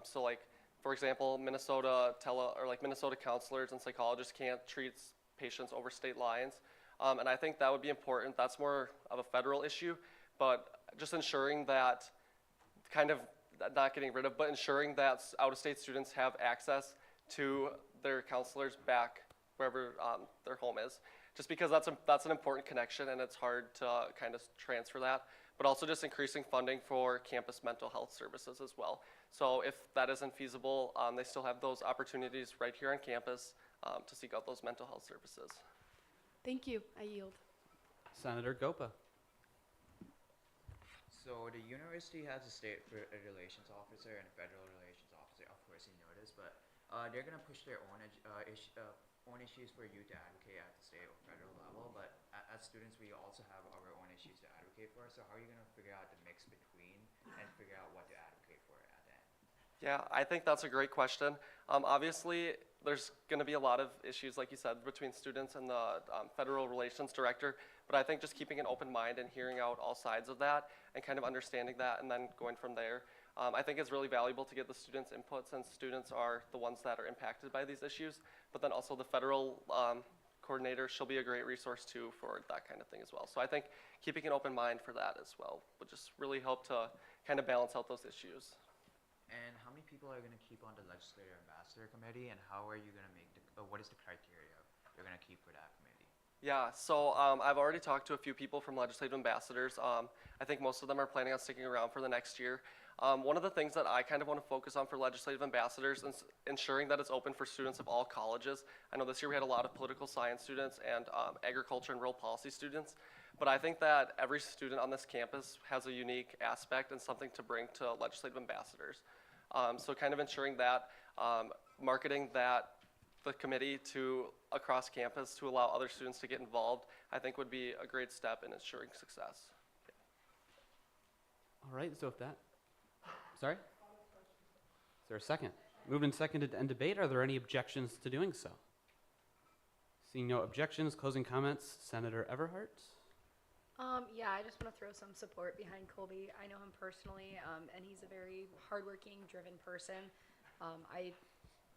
So like, for example, Minnesota counselors and psychologists can't treat patients over state lines. And I think that would be important. That's more of a federal issue, but just ensuring that, kind of not getting rid of, but ensuring that out-of-state students have access to their counselors back wherever their home is. Just because that's an important connection, and it's hard to kind of transfer that. But also just increasing funding for campus mental health services as well. So if that isn't feasible, they still have those opportunities right here on campus to seek out those mental health services. Thank you, I yield. Senator Gopa. So the university has a state relations officer and a federal relations officer. Of course, you know this, but they're gonna push their own own issues for you to advocate at the state or federal level. But as students, we also have our own issues to advocate for. So how are you gonna figure out the mix between and figure out what to advocate for at the end? Yeah, I think that's a great question. Obviously, there's going to be a lot of issues, like you said, between students and the federal relations director, but I think just keeping an open mind and hearing out all sides of that and kind of understanding that and then going from there, I think it's really valuable to get the students' input, since students are the ones that are impacted by these issues, but then also the federal coordinator, she'll be a great resource too for that kind of thing as well. So I think keeping an open mind for that as well would just really help to kind of balance out those issues. And how many people are going to keep on the legislative ambassador committee, and how are you going to make what is the criteria you're going to keep for that committee? Yeah, so I've already talked to a few people from legislative ambassadors. I think most of them are planning on sticking around for the next year. One of the things that I kind of want to focus on for legislative ambassadors is ensuring that it's open for students of all colleges. I know this year we had a lot of political science students and agriculture and rural policy students, but I think that every student on this campus has a unique aspect and something to bring to legislative ambassadors. So kind of ensuring that, marketing that the committee to across campus to allow other students to get involved, I think would be a great step in ensuring success. All right, so if that, sorry? Is there a second? Moved and seconded to end debate. Are there any objections to doing so? Seeing no objections, closing comments, Senator Everhart. Yeah, I just want to throw some support behind Colby. I know him personally, and he's a very hardworking, driven person. I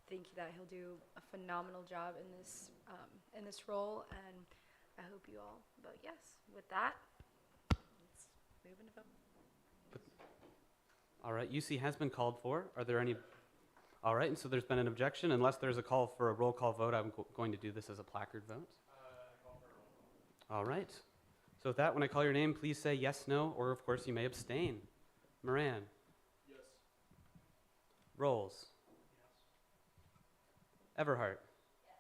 think that he'll do a phenomenal job in this role, and I hope you all vote yes. With that, let's move into vote. All right, UC has been called for. Are there any? All right, and so there's been an objection. Unless there's a call for a roll call vote, I'm going to do this as a placard vote. All right. So with that, when I call your name, please say yes, no, or of course you may abstain. Moran. Yes. Rolls. Yes. Everhart. Yes.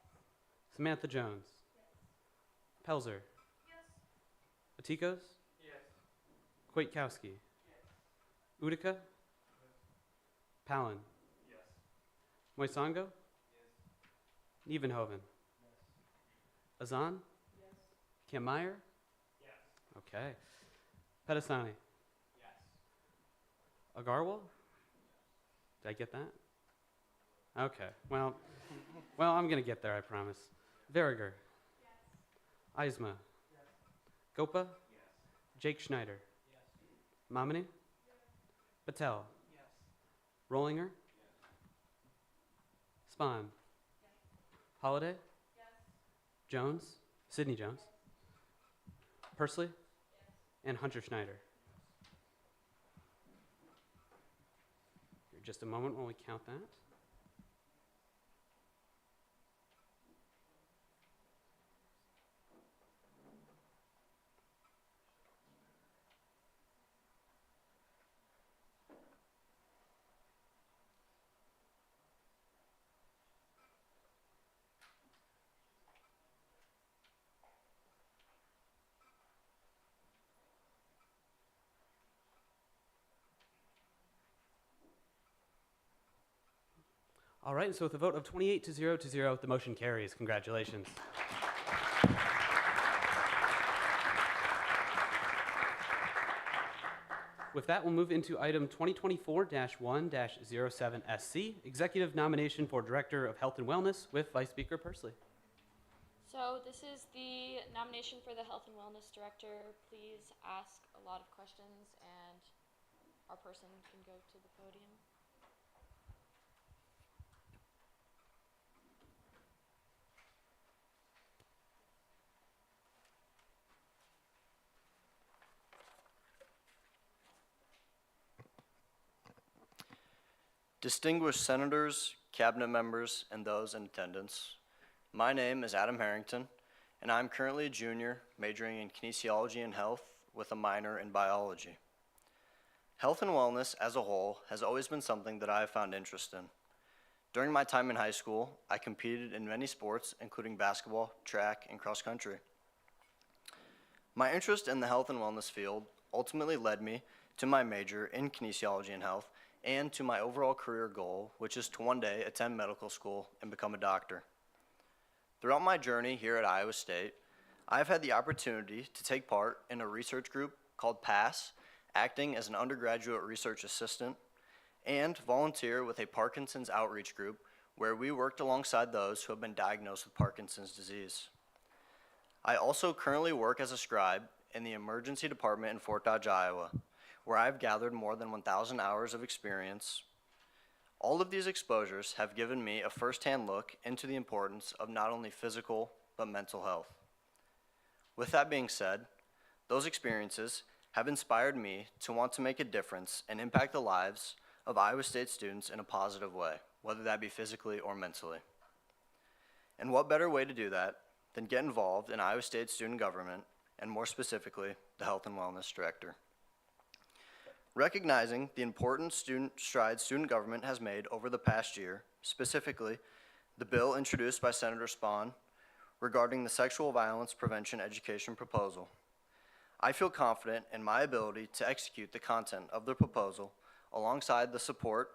Samantha Jones. Yes. Pelzer. Yes. Atikos. Yes. Kwiatkowski. Yes. Utica. Yes. Palin. Yes. Moisango. Yes. Nievenhoven. Yes. Azan. Yes. Kim Meyer. Okay. Pedasani. Yes. Agarwal? Did I get that? Okay. Well, I'm going to get there, I promise. Veriger. Yes. Eisma. Yes. Gopa. Yes. Jake Schneider. Yes. Mamani. Yes. Patel. Yes. Rollinger. Yes. Spahn. Yes. Holiday. Yes. Jones. Sidney Jones. Persley. And Hunter Schneider. Here, just a moment while we count that. All right, so with a vote of 28 to 0, the motion carries. Congratulations. With that, we'll move into item 2024-1-07SC, Executive Nomination for Director of Health and Wellness with Vice Speaker Persley. So this is the nomination for the Health and Wellness Director. Please ask a lot of questions and our person can go to the podium. Distinguished senators, cabinet members, and those in attendance, my name is Adam Harrington, and I'm currently a junior majoring in kinesiology and health with a minor in biology. Health and wellness as a whole has always been something that I have found interest in. During my time in high school, I competed in many sports, including basketball, track, and cross country. My interest in the health and wellness field ultimately led me to my major in kinesiology and health and to my overall career goal, which is to one day attend medical school and become a doctor. Throughout my journey here at Iowa State, I've had the opportunity to take part in a research group called PASS, acting as an undergraduate research assistant, and volunteer with a Parkinson's outreach group where we worked alongside those who have been diagnosed with Parkinson's disease. I also currently work as a scribe in the emergency department in Fort Dodge, Iowa, where I've gathered more than 1,000 hours of experience. All of these exposures have given me a firsthand look into the importance of not only physical, but mental health. With that being said, those experiences have inspired me to want to make a difference and impact the lives of Iowa State students in a positive way, whether that be physically or mentally. And what better way to do that than get involved in Iowa State student government, and more specifically, the Health and Wellness Director. Recognizing the important strides student government has made over the past year, specifically the bill introduced by Senator Spahn regarding the sexual violence prevention education proposal, I feel confident in my ability to execute the content of the proposal alongside the support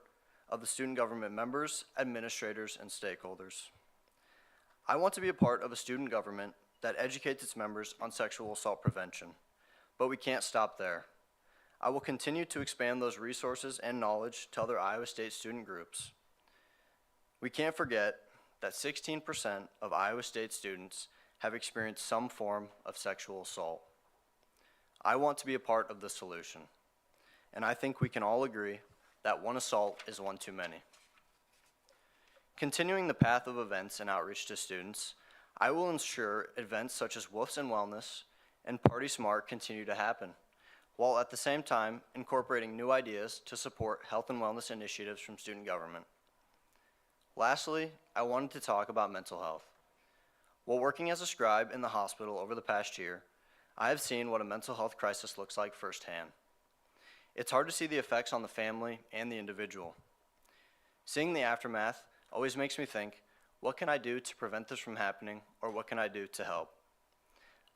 of the student government members, administrators, and stakeholders. I want to be a part of a student government that educates its members on sexual assault prevention, but we can't stop there. I will continue to expand those resources and knowledge to other Iowa State student groups. We can't forget that 16% of Iowa State students have experienced some form of sexual assault. I want to be a part of the solution, and I think we can all agree that one assault is one too many. Continuing the path of events and outreach to students, I will ensure events such as Wolf's and Wellness and Party Smart continue to happen, while at the same time incorporating new ideas to support health and wellness initiatives from student government. Lastly, I wanted to talk about mental health. While working as a scribe in the hospital over the past year, I have seen what a mental health crisis looks like firsthand. It's hard to see the effects on the family and the individual. Seeing the aftermath always makes me think, what can I do to prevent this from happening, or what can I do to help?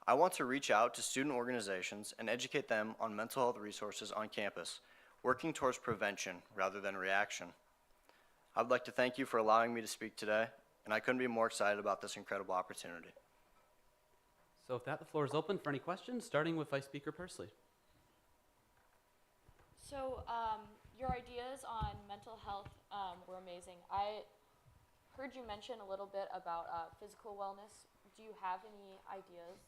I want to reach out to student organizations and educate them on mental health resources on campus, working towards prevention rather than reaction. I'd like to thank you for allowing me to speak today, and I couldn't be more excited about this incredible opportunity. So with that, the floor is open for any questions, starting with Vice Speaker Persley. So your ideas on mental health were amazing. I heard you mention a little bit about physical wellness. Do you have any ideas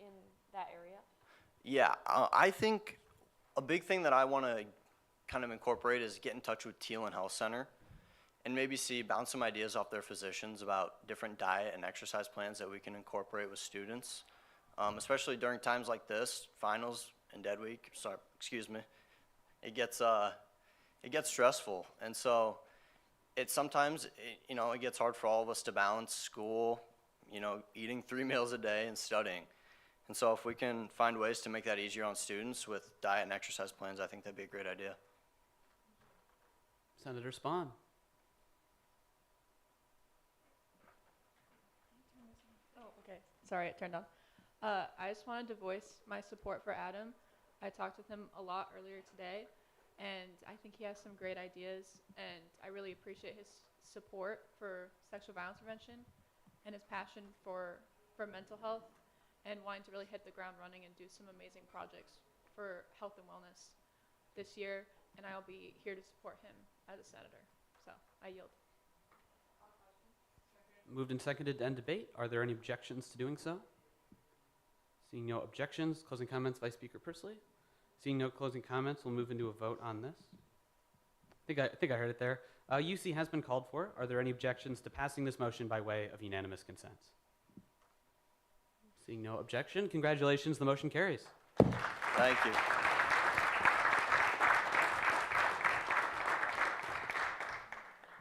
in that area? Yeah, I think a big thing that I want to kind of incorporate is get in touch with Thielen Health Center and maybe bounce some ideas off their physicians about different diet and exercise plans that we can incorporate with students, especially during times like this, finals and dead week. Sorry, excuse me. It gets stressful, and so it gets hard for all of us to balance school, eating 3 meals a day and studying. And so if we can find ways to make that easier on students with diet and exercise plans, I think that'd be a great idea. Senator Spahn. Oh, okay. Sorry, it turned on. I just wanted to voice my support for Adam. I talked with him a lot earlier today, and I think he has some great ideas, and I really appreciate his support for sexual violence prevention and his passion for mental health and wanting to really hit the ground running and do some amazing projects for health and wellness this year, and I'll be here to support him as a senator. So I yield. Moved and seconded to end debate. Are there any objections to doing so? Seeing no objections, closing comments, Vice Speaker Pursley. Seeing no closing comments, we'll move into a vote on this. I think I heard it there. UC has been called for. Are there any objections to passing this motion by way of unanimous consent? Seeing no objection, congratulations, the motion carries. Thank you.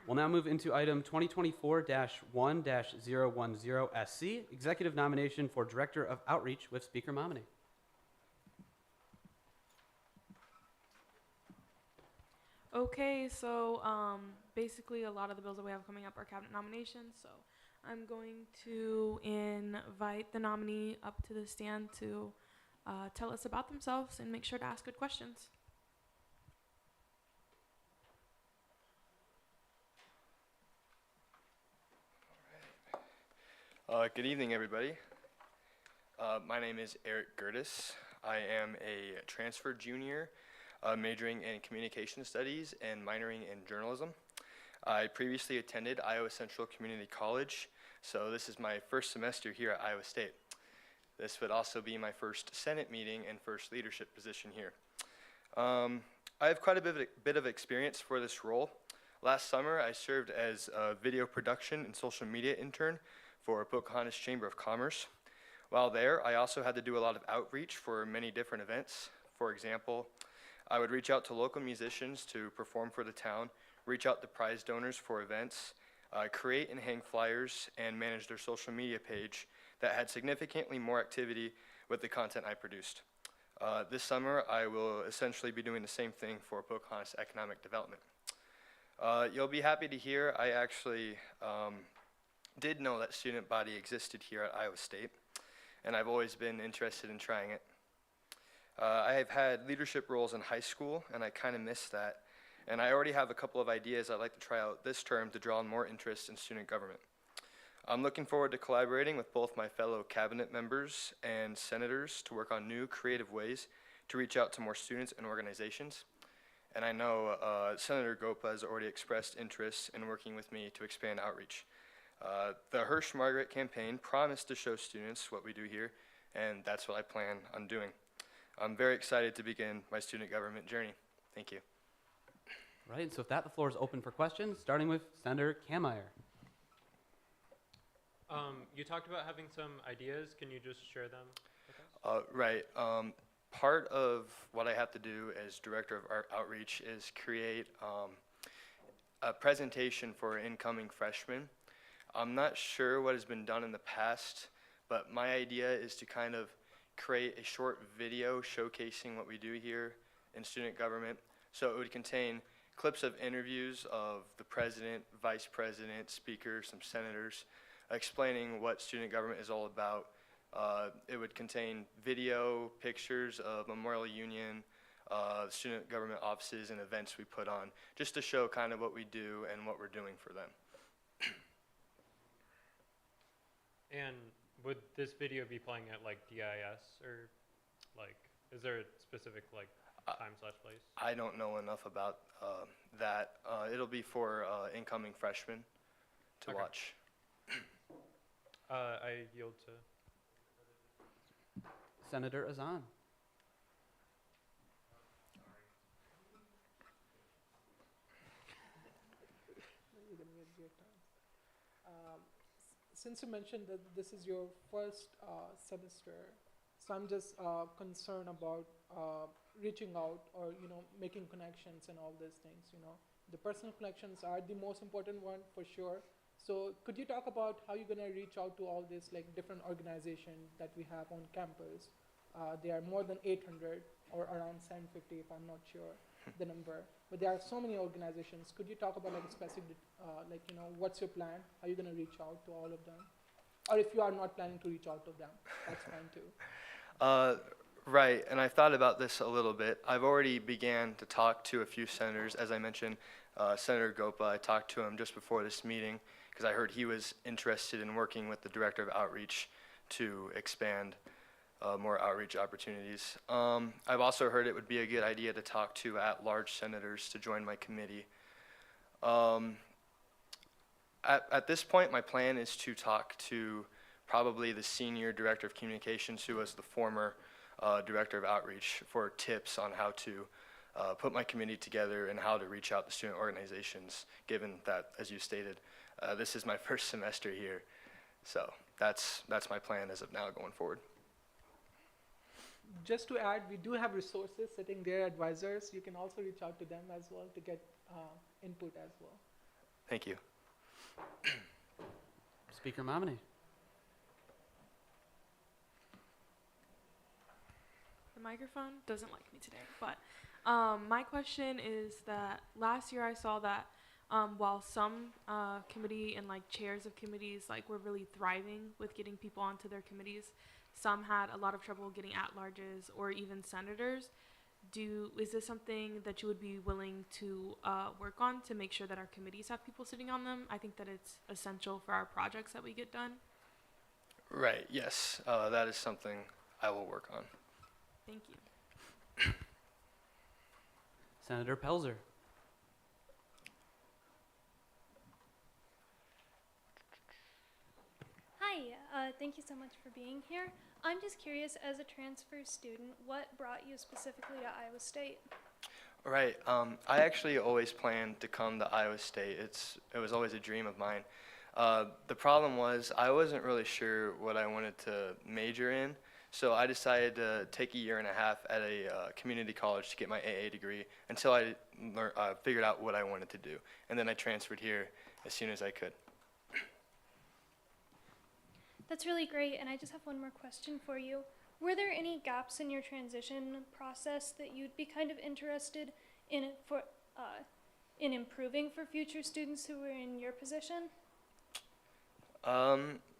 We'll now move into item 2024-1-010SC, executive nomination for Director of Outreach with Speaker Momini. Okay, so basically a lot of the bills that we have coming up are cabinet nominations, so I'm going to invite the nominee up to the stand to tell us about themselves and make sure to ask good questions. Good evening, everybody. My name is Eric Gertis. I am a transfer junior majoring in communication studies and minoring in journalism. I previously attended Iowa Central Community College, so this is my first semester here at Iowa State. This would also be my first Senate meeting and first leadership position here. I have quite a bit of experience for this role. Last summer, I served as a video production and social media intern for Pocahontas Chamber of Commerce. While there, I also had to do a lot of outreach for many different events. For example, I would reach out to local musicians to perform for the town, reach out to prize donors for events, create and hang flyers, and manage their social media page that had significantly more activity with the content I produced. This summer, I will essentially be doing the same thing for Pocahontas Economic Development. You'll be happy to hear I actually did know that student body existed here at Iowa State, and I've always been interested in trying it. I have had leadership roles in high school, and I kind of missed that. And I already have a couple of ideas I'd like to try out this term to draw more interest in student government. I'm looking forward to collaborating with both my fellow cabinet members and senators to work on new creative ways to reach out to more students and organizations. And I know Senator Gopa has already expressed interest in working with me to expand outreach. The Hirsch Margaret campaign promised to show students what we do here, and that's what I plan on doing. I'm very excited to begin my student government journey. Thank you. Right, so with that, the floor is open for questions, starting with Senator Kammeier. You talked about having some ideas. Can you just share them with us? Right. Part of what I have to do as Director of Outreach is create a presentation for incoming freshmen. I'm not sure what has been done in the past, but my idea is to kind of create a short video showcasing what we do here in student government. So it would contain clips of interviews of the president, vice president, speakers, some senators, explaining what student government is all about. It would contain video, pictures of Memorial Union, student government offices and events we put on, just to show kind of what we do and what we're doing for them. And would this video be playing at like DIS or like, is there a specific like time/place? I don't know enough about that. It'll be for incoming freshmen to watch. I yield to Senator Azan. Since you mentioned that this is your first semester, so I'm just concerned about reaching out or making connections and all these things. The personal connections are the most important one for sure. So could you talk about how you're gonna reach out to all these like different organizations that we have on campus? There are more than 800 or around 750 if I'm not sure the number, but there are so many organizations. Could you talk about like specific, what's your plan? How are you gonna reach out to all of them? Or if you are not planning to reach out to them, that's fine too. Right, and I've thought about this a little bit. I've already began to talk to a few senators. As I mentioned, Senator Gopa, I talked to him just before this meeting because I heard he was interested in working with the Director of Outreach to expand more outreach opportunities. I've also heard it would be a good idea to talk to at-large senators to join my committee. At this point, my plan is to talk to probably the Senior Director of Communications, who was the former Director of Outreach, for tips on how to put my committee together and how to reach out to student organizations, given that, as you stated, this is my first semester here. So that's my plan as of now going forward. Just to add, we do have resources sitting there, advisors. You can also reach out to them as well to get input as well. Thank you. Speaker Momini. The microphone doesn't like me today, but my question is that last year I saw that while some committee and like chairs of committees like were really thriving with getting people onto their committees, some had a lot of trouble getting at-larges or even senators. Is this something that you would be willing to work on to make sure that our committees have people sitting on them? I think that it's essential for our projects that we get done. Right, yes, that is something I will work on. Thank you. Senator Pelzer. Hi, thank you so much for being here. I'm just curious, as a transfer student, what brought you specifically to Iowa State? Right, I actually always planned to come to Iowa State. It was always a dream of mine. The problem was I wasn't really sure what I wanted to major in, so I decided to take a year and a half at a community college to get my AA degree until I figured out what I wanted to do. And then I transferred here as soon as I could. That's really great, and I just have one more question for you. Were there any gaps in your transition process that you'd be kind of interested in in improving for future students who were in your position?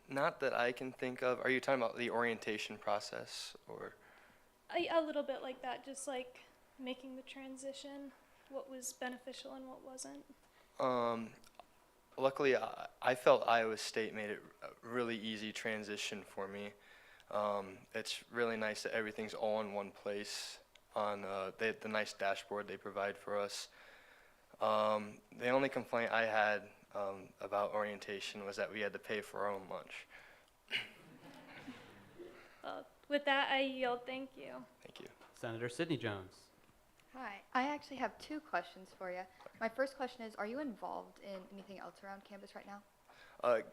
Not that I can think of. Are you talking about the orientation process, or? A little bit like that, just like making the transition, what was beneficial and what wasn't. Luckily, I felt Iowa State made it a really easy transition for me. It's really nice that everything's all in one place on the nice dashboard they provide for us. The only complaint I had about orientation was that we had to pay for our own lunch. With that, I yield. Thank you. Thank you. Senator Sidney Jones. Hi, I actually have two questions for you. My first question is, are you involved in anything else around campus right now?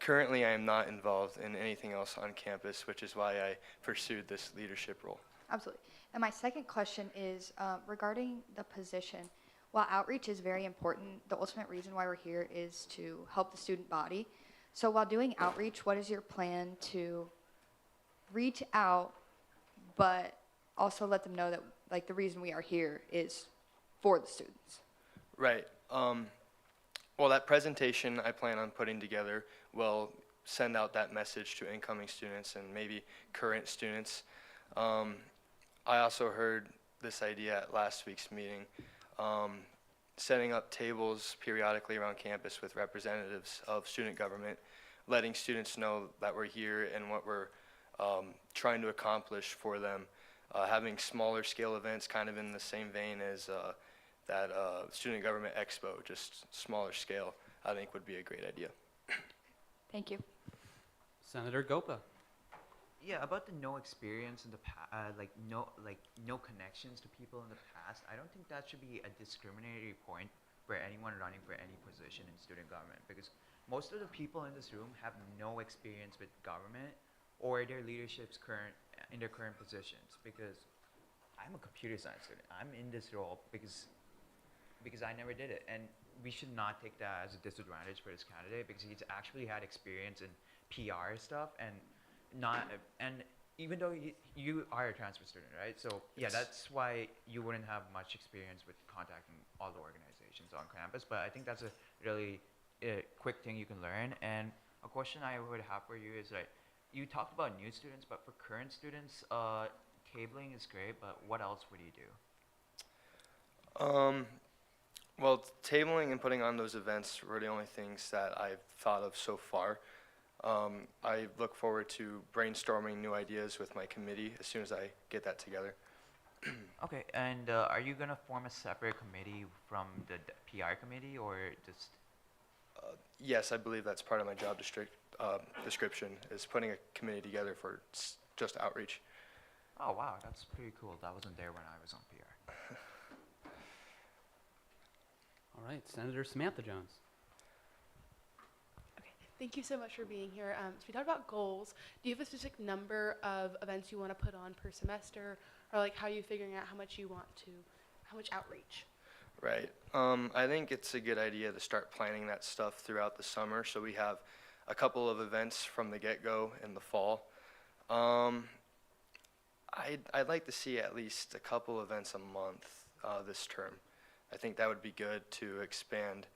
Currently, I am not involved in anything else on campus, which is why I pursued this leadership role. Absolutely. And my second question is regarding the position. While outreach is very important, the ultimate reason why we're here is to help the student body. So while doing outreach, what is your plan to reach out, but also let them know that like the reason we are here is for the students? Right. Well, that presentation I plan on putting together will send out that message to incoming students and maybe current students. I also heard this idea at last week's meeting, setting up tables periodically around campus with representatives of student government, letting students know that we're here and what we're trying to accomplish for them. Having smaller scale events kind of in the same vein as that Student Government Expo, just smaller scale, I think would be a great idea. Thank you. Senator Gopa. Yeah, about the no experience in the past, no connections to people in the past. I don't think that should be a discriminatory point for anyone running for any position in student government, because most of the people in this room have no experience with government or their leadership's in their current positions. Because I'm a computer science student, I'm in this role because I never did it, and we should not take that as a disadvantage for this candidate, because he's actually had experience in PR stuff and even though you are a transfer student, right? So yeah, that's why you wouldn't have much experience with contacting all the organizations on campus. But I think that's a really quick thing you can learn. And a question I would have for you is, like, you talked about new students, but for current students, cabling is great, but what else would you do? Well, tabling and putting on those events were the only things that I've thought of so far. I look forward to brainstorming new ideas with my committee as soon as I get that together. Okay, and are you gonna form a separate committee from the PR committee, or just? Yes, I believe that's part of my job description, is putting a committee together for just outreach. Oh wow, that's pretty cool. That wasn't there when I was on PR. All right, Senator Samantha Jones. Okay, thank you so much for being here. So we talked about goals. Do you have a specific number of events you want to put on per semester, or like how are you figuring out how much outreach? Right. I think it's a good idea to start planning that stuff throughout the summer, so we have a couple of events from the get-go in the fall. I'd like to see at least a couple events a month this term. I think that would be good to expand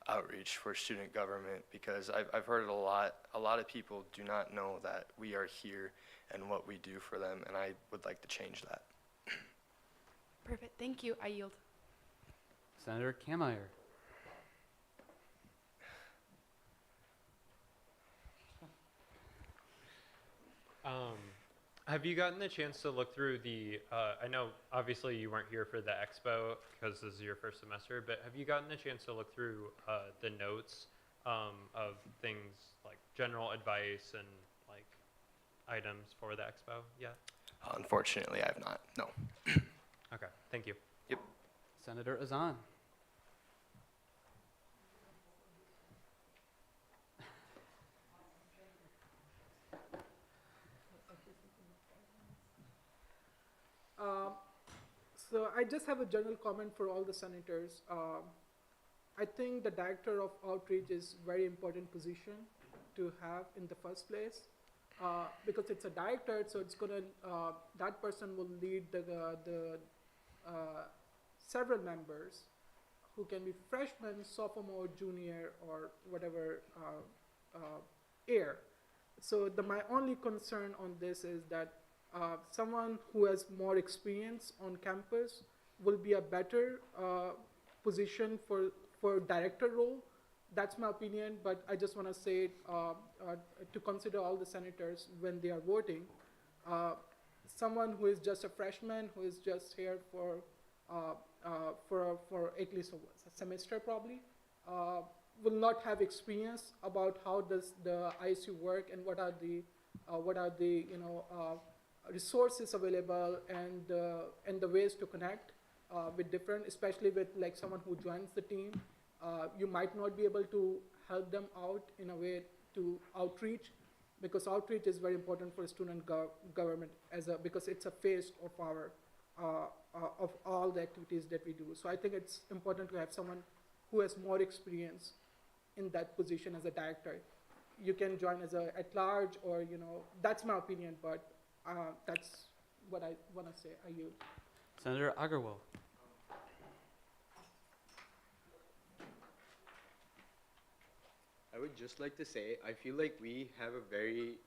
outreach for student government, because I've heard it a lot. A lot of people do not know that we are here and what we do for them, and I would like to change that. Perfect. Thank you. I yield. Senator Kameyer. Have you gotten the chance to look through the, I know obviously you weren't here for the expo because this is your first semester, but have you gotten the chance to look through the notes of things like general advice and like items for the expo yet? Unfortunately, I have not, no. Okay, thank you. Yep. Senator Azan. So I just have a general comment for all the senators. I think the director of outreach is very important position to have in the first place, because it's a director, so it's gonna that person will lead the several members who can be freshman, sophomore, junior, or whatever year. So my only concern on this is that someone who has more experience on campus will be a better position for director role. That's my opinion, but I just want to say to consider all the senators when they are voting. Someone who is just a freshman, who is just here for at least a semester probably, will not have experience about how does the ISU work and what are the resources available and the ways to connect with different, especially with like someone who joins the team. You might not be able to help them out in a way to outreach, because outreach is very important for student government because it's a face of our of all the activities that we do. So I think it's important to have someone who has more experience in that position as a director. You can join as a at large, or that's my opinion, but that's what I want to say. I yield. Senator Agarwal. I would just like to say, I feel like we have a very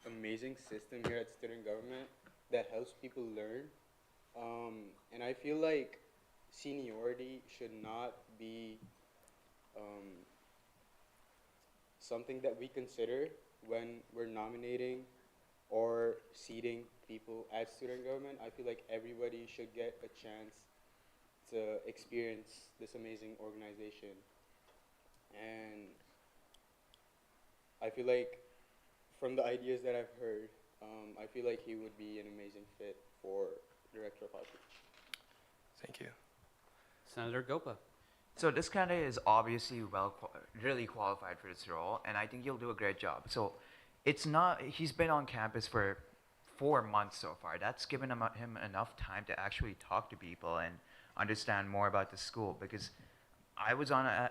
amazing system here at student government that helps people learn. And I feel like seniority should not be something that we consider when we're nominating or seating people at student government. I feel like everybody should get a chance to experience this amazing organization. And I feel like from the ideas that I've heard, I feel like he would be an amazing fit for Director of Outreach. Thank you. Senator Gopa. So this candidate is obviously really qualified for this role, and I think he'll do a great job. So it's not, he's been on campus for 4 months so far. That's given him enough time to actually talk to people and understand more about the school, because I was on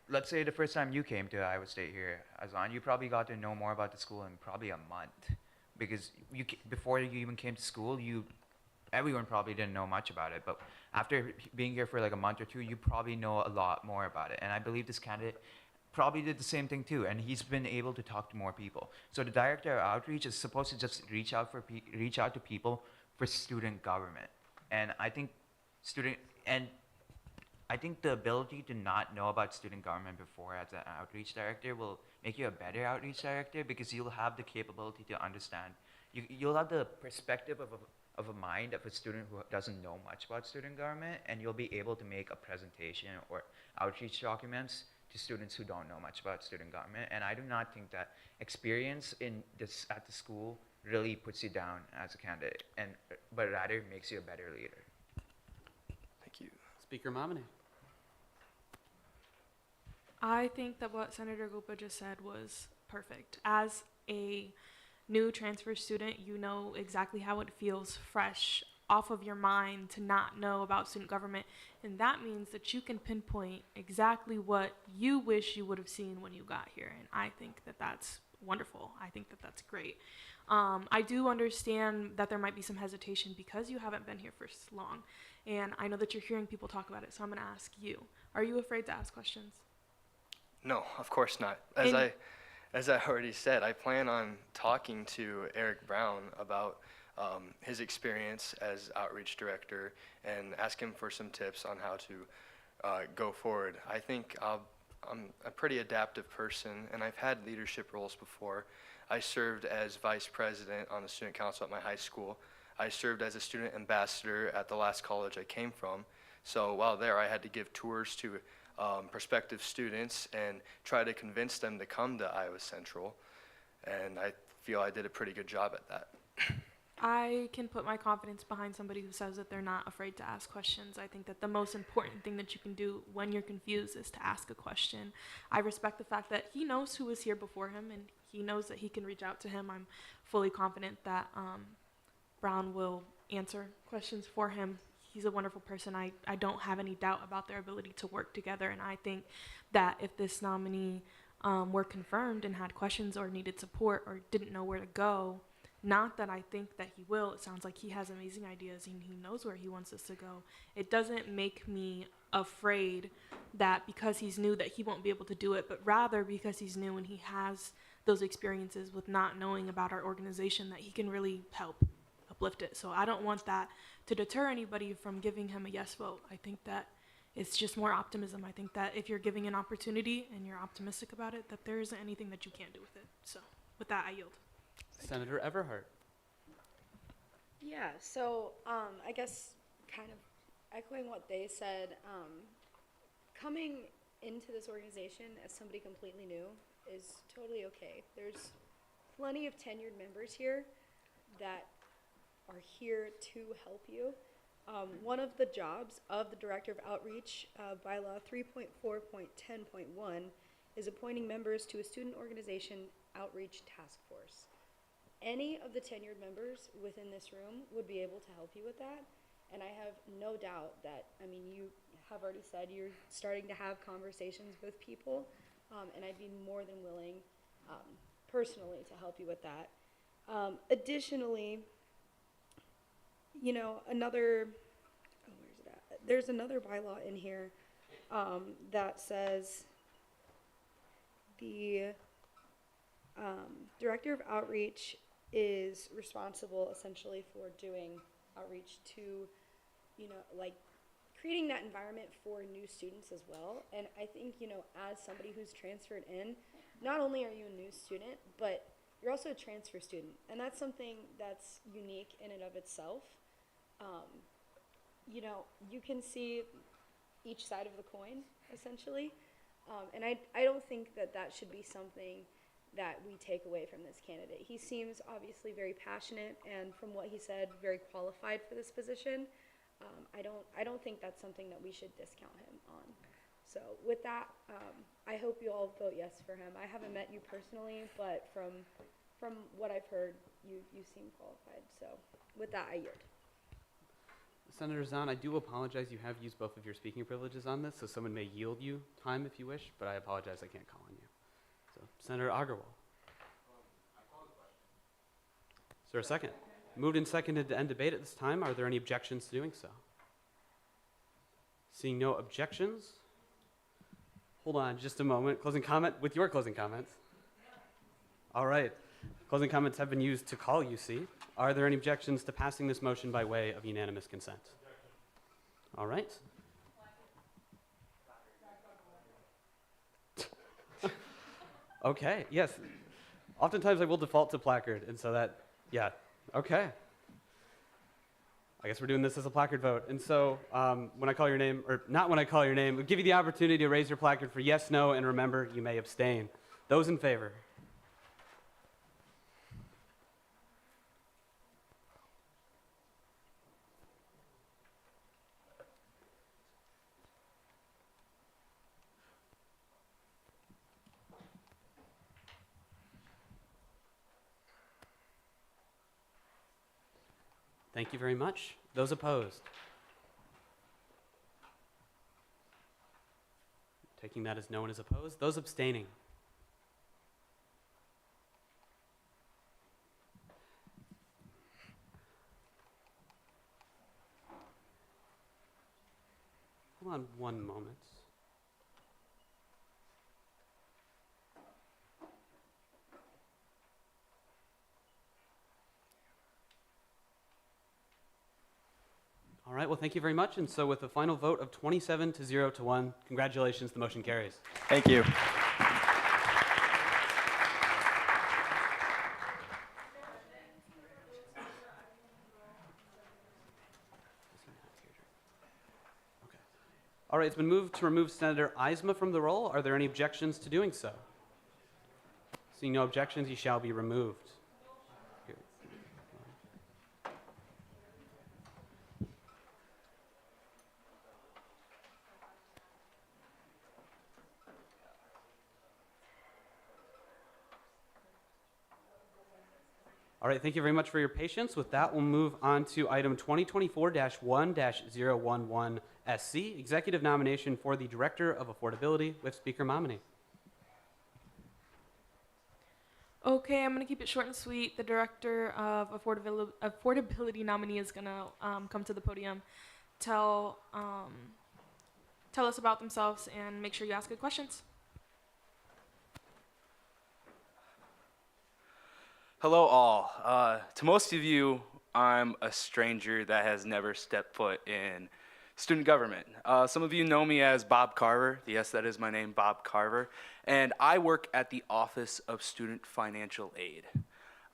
let's say the first time you came to Iowa State here, Azan, you probably got to know more about the school in probably a month, because before you even came to school, everyone probably didn't know much about it, but after being here for like a month or two, you probably know a lot more about it. And I believe this candidate probably did the same thing too, and he's been able to talk to more people. So the director of outreach is supposed to just reach out to people, for student government. And I think the ability to not know about student government before as an outreach director will make you a better outreach director, because you'll have the capability to understand. You'll have the perspective of a mind of a student who doesn't know much about student government, and you'll be able to make a presentation or outreach documents to students who don't know much about student government. And I do not think that experience at the school really puts you down as a candidate, but rather makes you a better leader. Thank you. Speaker Momini. I think that what Senator Gopa just said was perfect. As a new transfer student, you know exactly how it feels fresh off of your mind to not know about student government. And that means that you can pinpoint exactly what you wish you would have seen when you got here. And I think that that's wonderful. I think that that's great. I do understand that there might be some hesitation because you haven't been here for so long. And I know that you're hearing people talk about it. So I'm going to ask you, are you afraid to ask questions? No, of course not. As I already said, I plan on talking to Eric Brown about his experience as outreach director and ask him for some tips on how to go forward. I think I'm a pretty adaptive person, and I've had leadership roles before. I served as vice president on the student council at my high school. I served as a student ambassador at the last college I came from. So while there, I had to give tours to prospective students and try to convince them to come to Iowa Central. And I feel I did a pretty good job at that. I can put my confidence behind somebody who says that they're not afraid to ask questions. I think that the most important thing that you can do when you're confused is to ask a question. I respect the fact that he knows who was here before him, and he knows that he can reach out to him. I'm fully confident that Brown will answer questions for him. He's a wonderful person. I don't have any doubt about their ability to work together, and I think that if this nominee were confirmed and had questions or needed support or didn't know where to go, not that I think that he will. It sounds like he has amazing ideas and he knows where he wants us to go. It doesn't make me afraid that because he's new that he won't be able to do it, but rather because he's new and he has those experiences with not knowing about our organization that he can really help uplift it. So I don't want that to deter anybody from giving him a yes vote. I think that it's just more optimism. I think that if you're giving an opportunity and you're optimistic about it, that there isn't anything that you can't do with it. So with that, I yield. Senator Everhart. Yeah, so I guess kind of echoing what they said, coming into this organization as somebody completely new is totally okay. There's plenty of tenured members here that are here to help you. One of the jobs of the Director of Outreach, bylaw 3.4.10.1, is appointing members to a student organization outreach task force. Any of the tenured members within this room would be able to help you with that. And I have no doubt that, you have already said you're starting to have conversations with people, and I'd be more than willing, personally, to help you with that. Additionally, there's another bylaw in here that says the Director of Outreach is responsible essentially for doing outreach to, creating that environment for new students as well. And I think, as somebody who's transferred in, not only are you a new student, but you're also a transfer student. And that's something that's unique in and of itself. You can see each side of the coin, essentially. And I don't think that that should be something that we take away from this candidate. He seems obviously very passionate, and from what he said, very qualified for this position. I don't think that's something that we should discount him on. So with that, I hope you all vote yes for him. I haven't met you personally, but from what I've heard, you seem qualified. So with that, I yield. Senator Zahn, I do apologize. You have used both of your speaking privileges on this, so someone may yield you time if you wish, but I apologize. I can't call on you. So, Senator Agarwal. Is there a second? Moved and seconded to end debate at this time. Are there any objections to doing so? Seeing no objections, hold on just a moment. Closing comment with your closing comments. All right. Closing comments have been used to call UC. Are there any objections to passing this motion by way of unanimous consent? All right. Okay, yes. Oftentimes I will default to placard, and so that, yeah, okay. I guess we're doing this as a placard vote. And so when I call your name, or not when I call your name, we'll give you the opportunity to raise your placard for yes, no, and remember, you may abstain. Those in favor? Thank you very much. Those opposed? Taking that as no one is opposed. Those abstaining? Hold on one moment. All right, well, thank you very much. And so with a final vote of 27 to 0 to 1, congratulations, the motion carries. Thank you. All right, it's been moved to remove Senator Eisma from the roll. Are there any objections to doing so? Seeing no objections, he shall be removed. All right, thank you very much for your patience. With that, we'll move on to item 2024-1-011SC, executive nomination for the Director of Affordability with Speaker Momini. Okay, I'm going to keep it short and sweet. The Director of Affordability nominee is going to come to the podium, tell us about themselves, and make sure you ask good questions. Hello all. To most of you, I'm a stranger that has never stepped foot in student government. Some of you know me as Bob Carver. Yes, that is my name, Bob Carver. And I work at the Office of Student Financial Aid.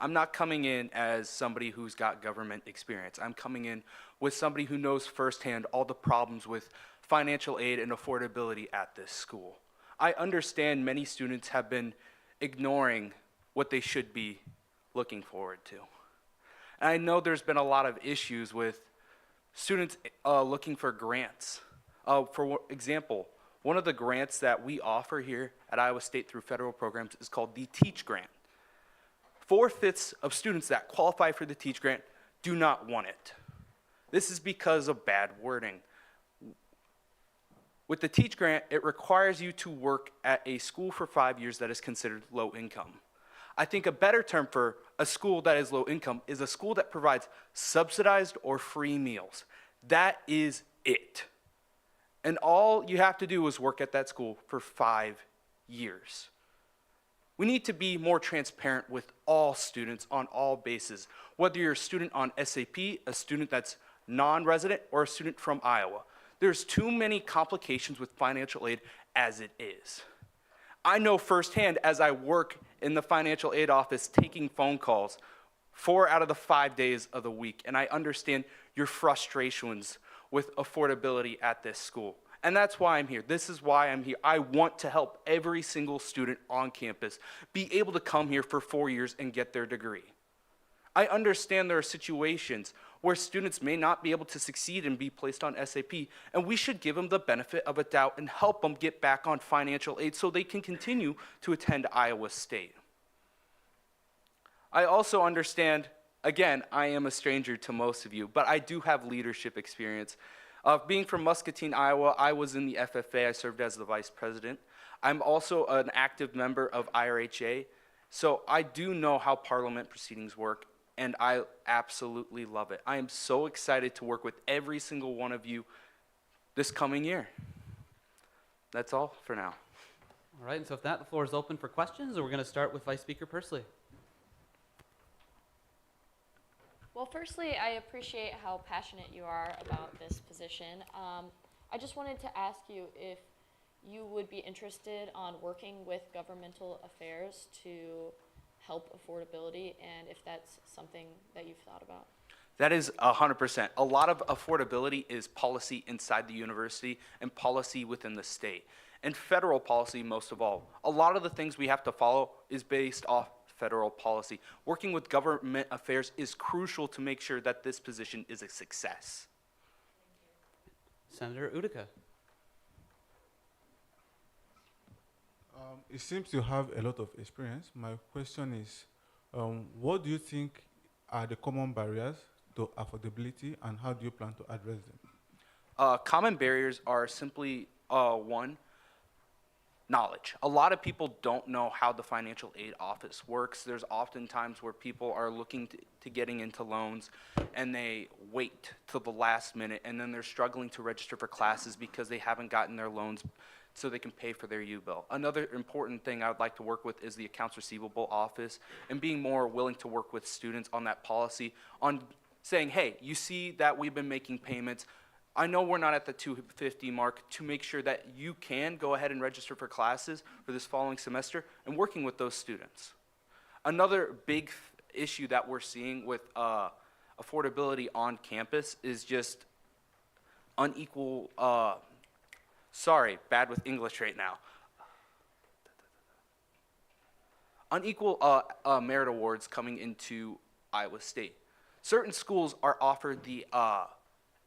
I'm not coming in as somebody who's got government experience. I'm coming in with somebody who knows firsthand all the problems with financial aid and affordability at this school. I understand many students have been ignoring what they should be looking forward to. And I know there's been a lot of issues with students looking for grants. For example, one of the grants that we offer here at Iowa State through federal programs is called the Teach Grant. 4/5 of students that qualify for the Teach Grant do not want it. This is because of bad wording. With the Teach Grant, it requires you to work at a school for 5 years that is considered low income. I think a better term for a school that is low income is a school that provides subsidized or free meals. That is it. And all you have to do is work at that school for 5 years. We need to be more transparent with all students on all bases, whether you're a student on SAP, a student that's non-resident, or a student from Iowa. There's too many complications with financial aid as it is. I know firsthand as I work in the financial aid office taking phone calls 4 out of the 5 days of the week, and I understand your frustrations with affordability at this school. And that's why I'm here. This is why I'm here. I want to help every single student on campus be able to come here for 4 years and get their degree. I understand there are situations where students may not be able to succeed and be placed on SAP, and we should give them the benefit of a doubt and help them get back on financial aid so they can continue to attend Iowa State. I also understand, again, I am a stranger to most of you, but I do have leadership experience. Being from Muscatine, Iowa, I was in the FFA. I served as the vice president. I'm also an active member of IRHA, so I do know how parliament proceedings work, and I absolutely love it. I am so excited to work with every single one of you this coming year. That's all for now. All right, and so with that, the floor is open for questions, and we're going to start with Vice Speaker Persley. Well, firstly, I appreciate how passionate you are about this position. I just wanted to ask you if you would be interested on working with governmental affairs to help affordability, and if that's something that you've thought about. That is 100%. A lot of affordability is policy inside the university and policy within the state. And federal policy, most of all. A lot of the things we have to follow is based off federal policy. Working with government affairs is crucial to make sure that this position is a success. Senator Utica. It seems you have a lot of experience. My question is, what do you think are the common barriers to affordability, and how do you plan to address them? Common barriers are simply one, knowledge. A lot of people don't know how the financial aid office works. There's often times where people are looking to getting into loans and they wait till the last minute, and then they're struggling to register for classes because they haven't gotten their loans so they can pay for their U-bill. Another important thing I would like to work with is the accounts receivable office, and being more willing to work with students on that policy, on saying, hey, you see that we've been making payments. I know we're not at the 250 mark, to make sure that you can go ahead and register for classes for this following semester, and working with those students. Another big issue that we're seeing with affordability on campus is just unequal, sorry, bad with English right now. Unequal merit awards coming into Iowa State. Certain schools are offered the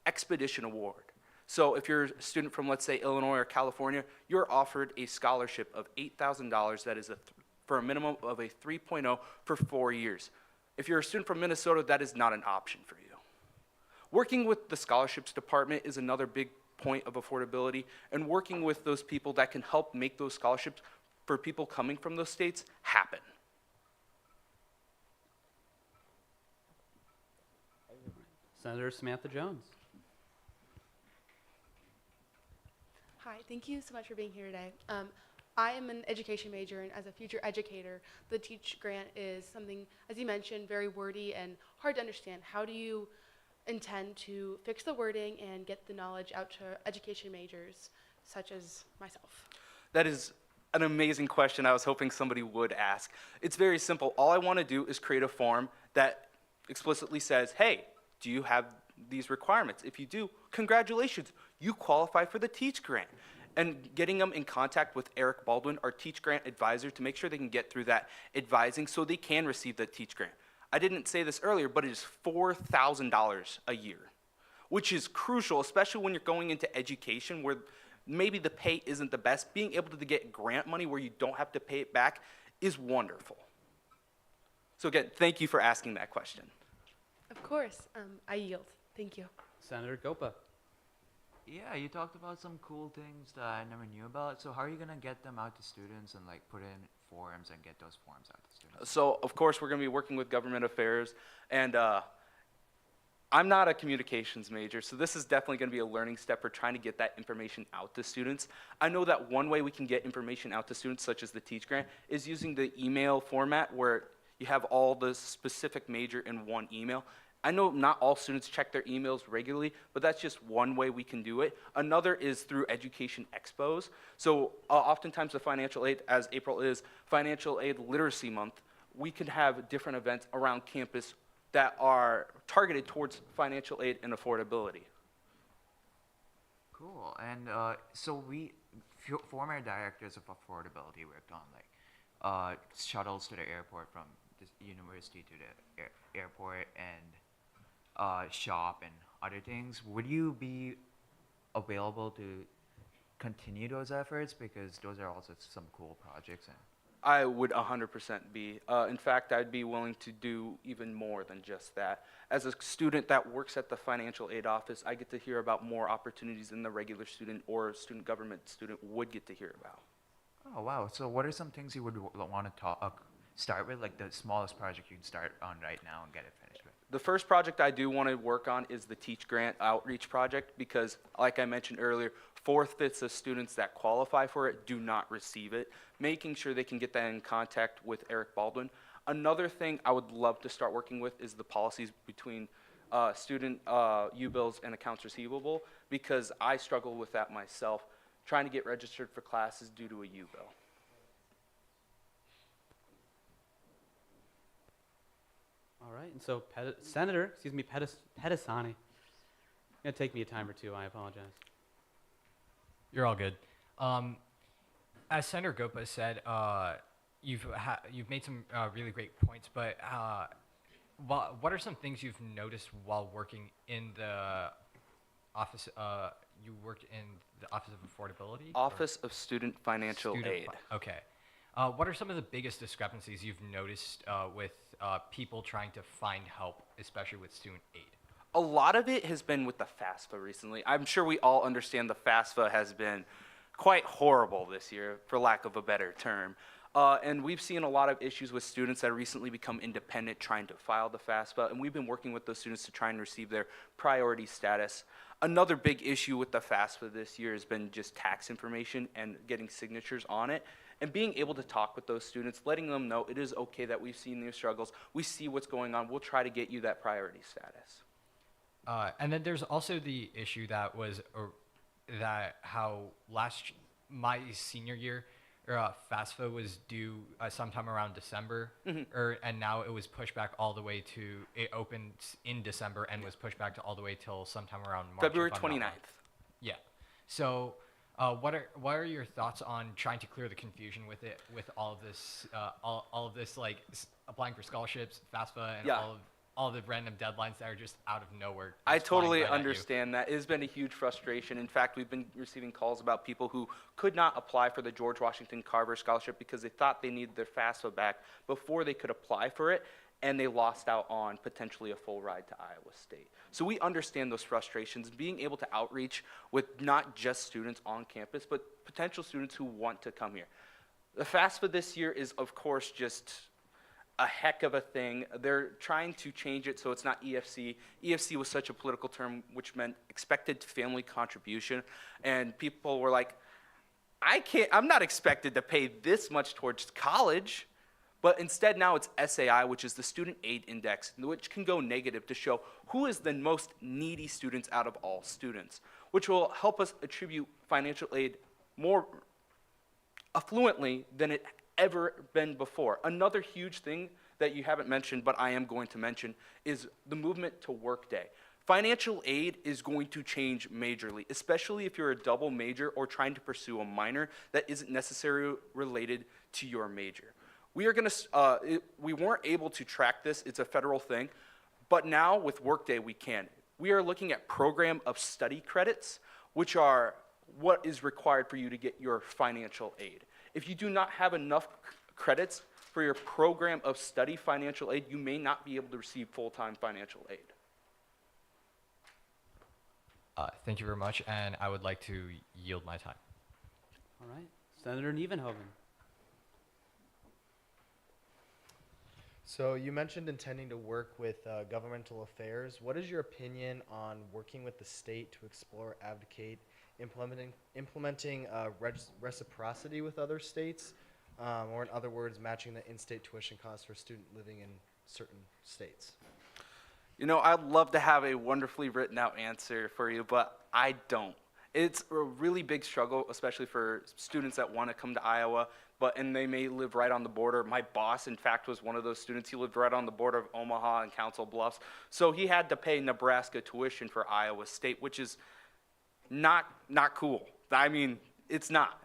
Expedition Award. So if you're a student from, let's say, Illinois or California, you're offered a scholarship of $8,000 that is for a minimum of a 3.0 for 4 years. If you're a student from Minnesota, that is not an option for you. Working with the scholarships department is another big point of affordability, and working with those people that can help make those scholarships for people coming from those states happen. Senator Samantha Jones. Hi, thank you so much for being here today. I am an education major, and as a future educator, the TEACH grant is something, as you mentioned, very wordy and hard to understand. How do you intend to fix the wording and get the knowledge out to education majors, such as myself? That is an amazing question I was hoping somebody would ask. It's very simple. All I want to do is create a form that explicitly says, hey, do you have these requirements? If you do, congratulations, you qualify for the TEACH grant. And getting them in contact with Eric Baldwin, our TEACH grant advisor, to make sure they can get through that advising so they can receive the TEACH grant. I didn't say this earlier, but it is $4,000 a year, which is crucial, especially when you're going into education where maybe the pay isn't the best. Being able to get grant money where you don't have to pay it back is wonderful. So again, thank you for asking that question. Of course, I yield. Thank you. Senator Gopa. Yeah, you talked about some cool things that I never knew about. So how are you gonna get them out to students and like put in forums and get those forums out to students? So of course we're gonna be working with government affairs, and I'm not a communications major, so this is definitely gonna be a learning step for trying to get that information out to students. I know that one way we can get information out to students, such as the TEACH grant, is using the email format where you have all the specific major in one email. I know not all students check their emails regularly, but that's just one way we can do it. Another is through education expos. So oftentimes the financial aid, as April is Financial Aid Literacy Month, we can have different events around campus that are targeted towards financial aid and affordability. Cool. And so we former directors of affordability worked on like shuttles to the airport from the university to the airport, and shop and other things. Would you be available to continue those efforts, because those are also some cool projects? And I would 100% be. In fact, I'd be willing to do even more than just that. As a student that works at the financial aid office, I get to hear about more opportunities than the regular student or student government student would get to hear about. oh wow, so what are some things you would want to start with, like the smallest project you can start on right now and get it finished with? The first project I do want to work on is the Teach Grant Outreach Project because, like I mentioned earlier, 4/5 of students that qualify for it do not receive it. Making sure they can get that in contact with Eric Baldwin. Another thing I would love to start working with is the policies between student U-bills and accounts receivable because I struggle with that myself, trying to get registered for classes due to a U-bill. All right, and so Senator, Pedisani. It's gonna take me a time or two. I apologize. You're all good. As Senator Gopa said, you've made some really great points, but what are some things you've noticed while working in the office? You worked in the Office of Affordability? Office of Student Financial Aid. Okay. What are some of the biggest discrepancies you've noticed with people trying to find help, especially with student aid? A lot of it has been with the FAFSA recently. I'm sure we all understand the FAFSA has been quite horrible this year, for lack of a better term. And we've seen a lot of issues with students that recently become independent trying to file the FAFSA, and we've been working with those students to try and receive their priority status. Another big issue with the FAFSA this year has been just tax information and getting signatures on it. And being able to talk with those students, letting them know it is okay that we've seen your struggles, we see what's going on, we'll try to get you that priority status. And then there's also the issue that was my senior year, FAFSA was due sometime around December, and now it was pushed back all the way to, it opened in December and was pushed back to all the way till sometime around March. February 29th. Yeah. So what are your thoughts on trying to clear the confusion with it, with all of this, all of this, like applying for scholarships, FAFSA, and all the random deadlines that are just out of nowhere? I totally understand that. It has been a huge frustration. In fact, we've been receiving calls about people who could not apply for the George Washington Carver Scholarship because they thought they needed their FAFSA back before they could apply for it, and they lost out on potentially a full ride to Iowa State. So we understand those frustrations. Being able to outreach with not just students on campus, but potential students who want to come here. The FAFSA this year is, of course, just a heck of a thing. They're trying to change it so it's not EFC. EFC was such a political term, which meant expected family contribution, and people were like, I'm not expected to pay this much towards college. But instead now it's SAI, which is the Student Aid Index, which can go negative to show who is the most needy students out of all students, which will help us attribute financial aid more affluently than it ever been before. Another huge thing that you haven't mentioned, but I am going to mention, is the movement to Workday. Financial aid is going to change majorly, especially if you're a double major or trying to pursue a minor that isn't necessarily related to your major. We weren't able to track this, it's a federal thing, but now with Workday we can. We are looking at program of study credits, which are what is required for you to get your financial aid. If you do not have enough credits for your program of study financial aid, you may not be able to receive full-time financial aid. Thank you very much, and I would like to yield my time. All right, Senator Nievenhoven. So you mentioned intending to work with governmental affairs. What is your opinion on working with the state to explore, advocate, implementing reciprocity with other states, or in other words, matching the in-state tuition costs for a student living in certain states? You know, I'd love to have a wonderfully written out answer for you, but I don't. It's a really big struggle, especially for students that want to come to Iowa, and they may live right on the border. My boss, in fact, was one of those students. He lived right on the border of Omaha and Council Bluffs. So he had to pay Nebraska tuition for Iowa State, which is not cool. I mean, it's not.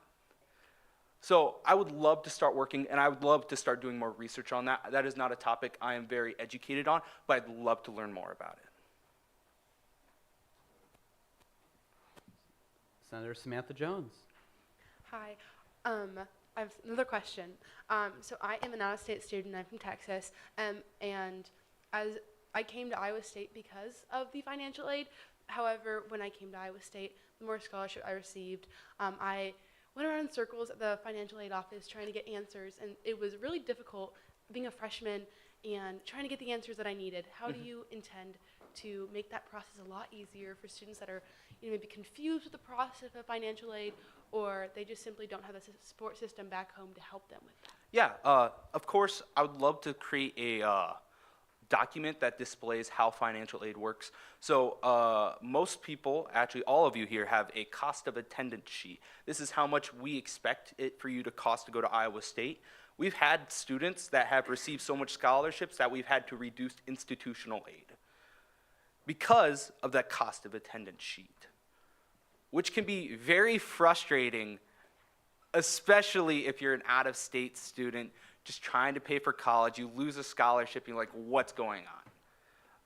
So I would love to start working, and I would love to start doing more research on that. That is not a topic I am very educated on, but I'd love to learn more about it. Senator Samantha Jones. Hi. I have another question. So I am an out-of-state student. I'm from Texas, and as I came to Iowa State because of the financial aid. However, when I came to Iowa State, the more scholarship I received, I went around in circles at the financial aid office trying to get answers, and it was really difficult being a freshman and trying to get the answers that I needed. How do you intend to make that process a lot easier for students that are, maybe confused with the process of financial aid, or they just simply don't have the support system back home to help them with that? Yeah, of course, I would love to create a document that displays how financial aid works. So most people, actually all of you here, have a cost of attendance sheet. This is how much we expect it for you to cost to go to Iowa State. We've had students that have received so much scholarships that we've had to reduce institutional aid because of that cost of attendance sheet, which can be very frustrating, especially if you're an out-of-state student just trying to pay for college. You lose a scholarship, you're like, what's going on?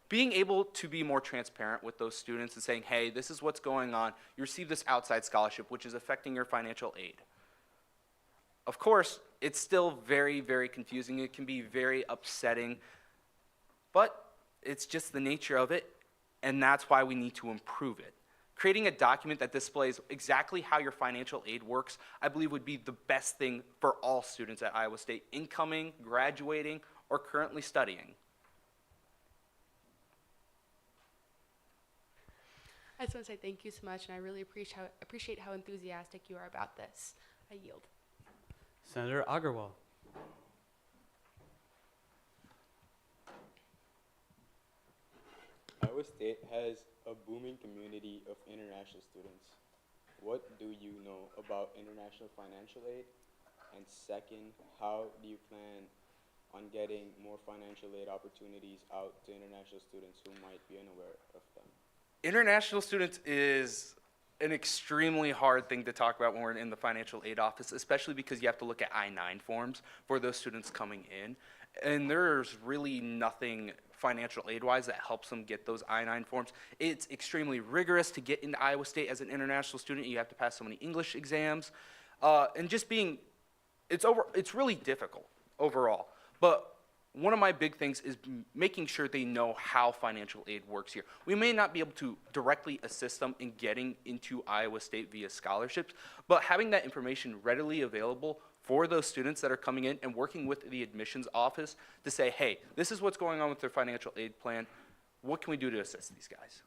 Being able to be more transparent with those students and saying, hey, this is what's going on. You receive this outside scholarship, which is affecting your financial aid. Of course, it's still very, very confusing. It can be very upsetting, but it's just the nature of it, and that's why we need to improve it. Creating a document that displays exactly how your financial aid works, I believe, would be the best thing for all students at Iowa State, incoming, graduating, or currently studying. I just want to say thank you so much, and I really appreciate how enthusiastic you are about this. I yield. Senator Agarwal. Iowa State has a booming community of international students. What do you know about international financial aid? And second, how do you plan on getting more financial aid opportunities out to international students who might be unaware of them? International students is an extremely hard thing to talk about when we're in the financial aid office, especially because you have to look at I-9 forms for those students coming in. And there's really nothing financial aid-wise that helps them get those I-9 forms. It's extremely rigorous to get into Iowa State as an international student. You have to pass so many English exams. And just being, it's really difficult overall. But one of my big things is making sure they know how financial aid works here. We may not be able to directly assist them in getting into Iowa State via scholarships, but having that information readily available for those students that are coming in and working with the admissions office to say, hey, this is what's going on with their financial aid plan. What can we do to assist these guys?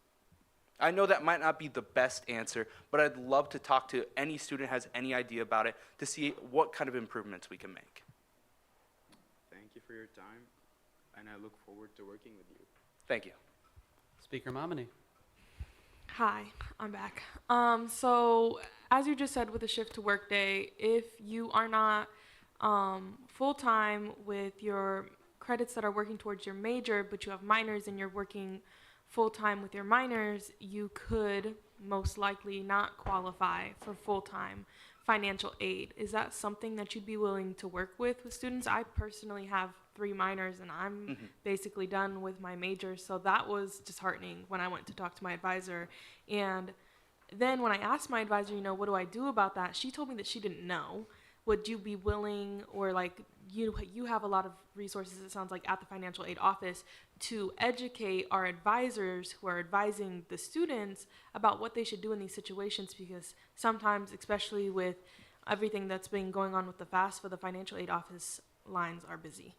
I know that might not be the best answer, but I'd love to talk to any student who has any idea about it to see what kind of improvements we can make. Thank you for your time, and I look forward to working with you. Thank you. Speaker Momini. Hi, I'm back. So as you just said with the shift to work day, if you are not full-time with your credits that are working towards your major, but you have minors and you're working full-time with your minors, you could most likely not qualify for full-time financial aid. Is that something that you'd be willing to work with students? I personally have 3 minors and I'm basically done with my major, so that was disheartening when I went to talk to my advisor. And then when I asked my advisor, what do I do about that, she told me that she didn't know. Would you be willing, or like you have a lot of resources, it sounds like, at the financial aid office to educate our advisors who are advising the students about what they should do in these situations? Because sometimes, especially with everything that's been going on with the FAFSA, the financial aid office lines are busy.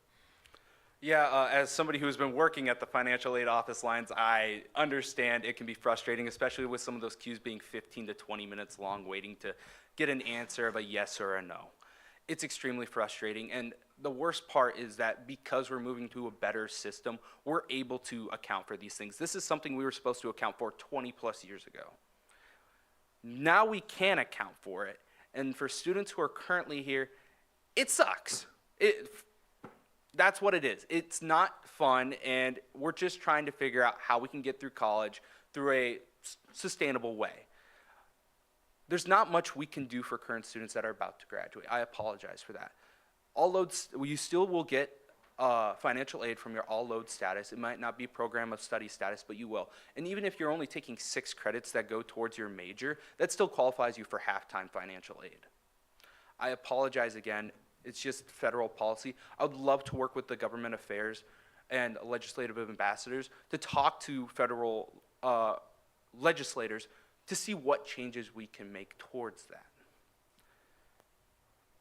Yeah, as somebody who's been working at the financial aid office lines, I understand it can be frustrating, especially with some of those queues being 15 to 20 minutes long, waiting to get an answer of a yes or a no. It's extremely frustrating, and the worst part is that because we're moving to a better system, we're able to account for these things. This is something we were supposed to account for 20 plus years ago. Now we can account for it, and for students who are currently here, it sucks. That's what it is. It's not fun, and we're just trying to figure out how we can get through college through a sustainable way. There's not much we can do for current students that are about to graduate. I apologize for that. All loads, you still will get financial aid from your all load status. It might not be program of study status, but you will. And even if you're only taking 6 credits that go towards your major, that still qualifies you for half-time financial aid. I apologize again. It's just federal policy. I would love to work with the government affairs and legislative ambassadors to talk to federal legislators to see what changes we can make towards that.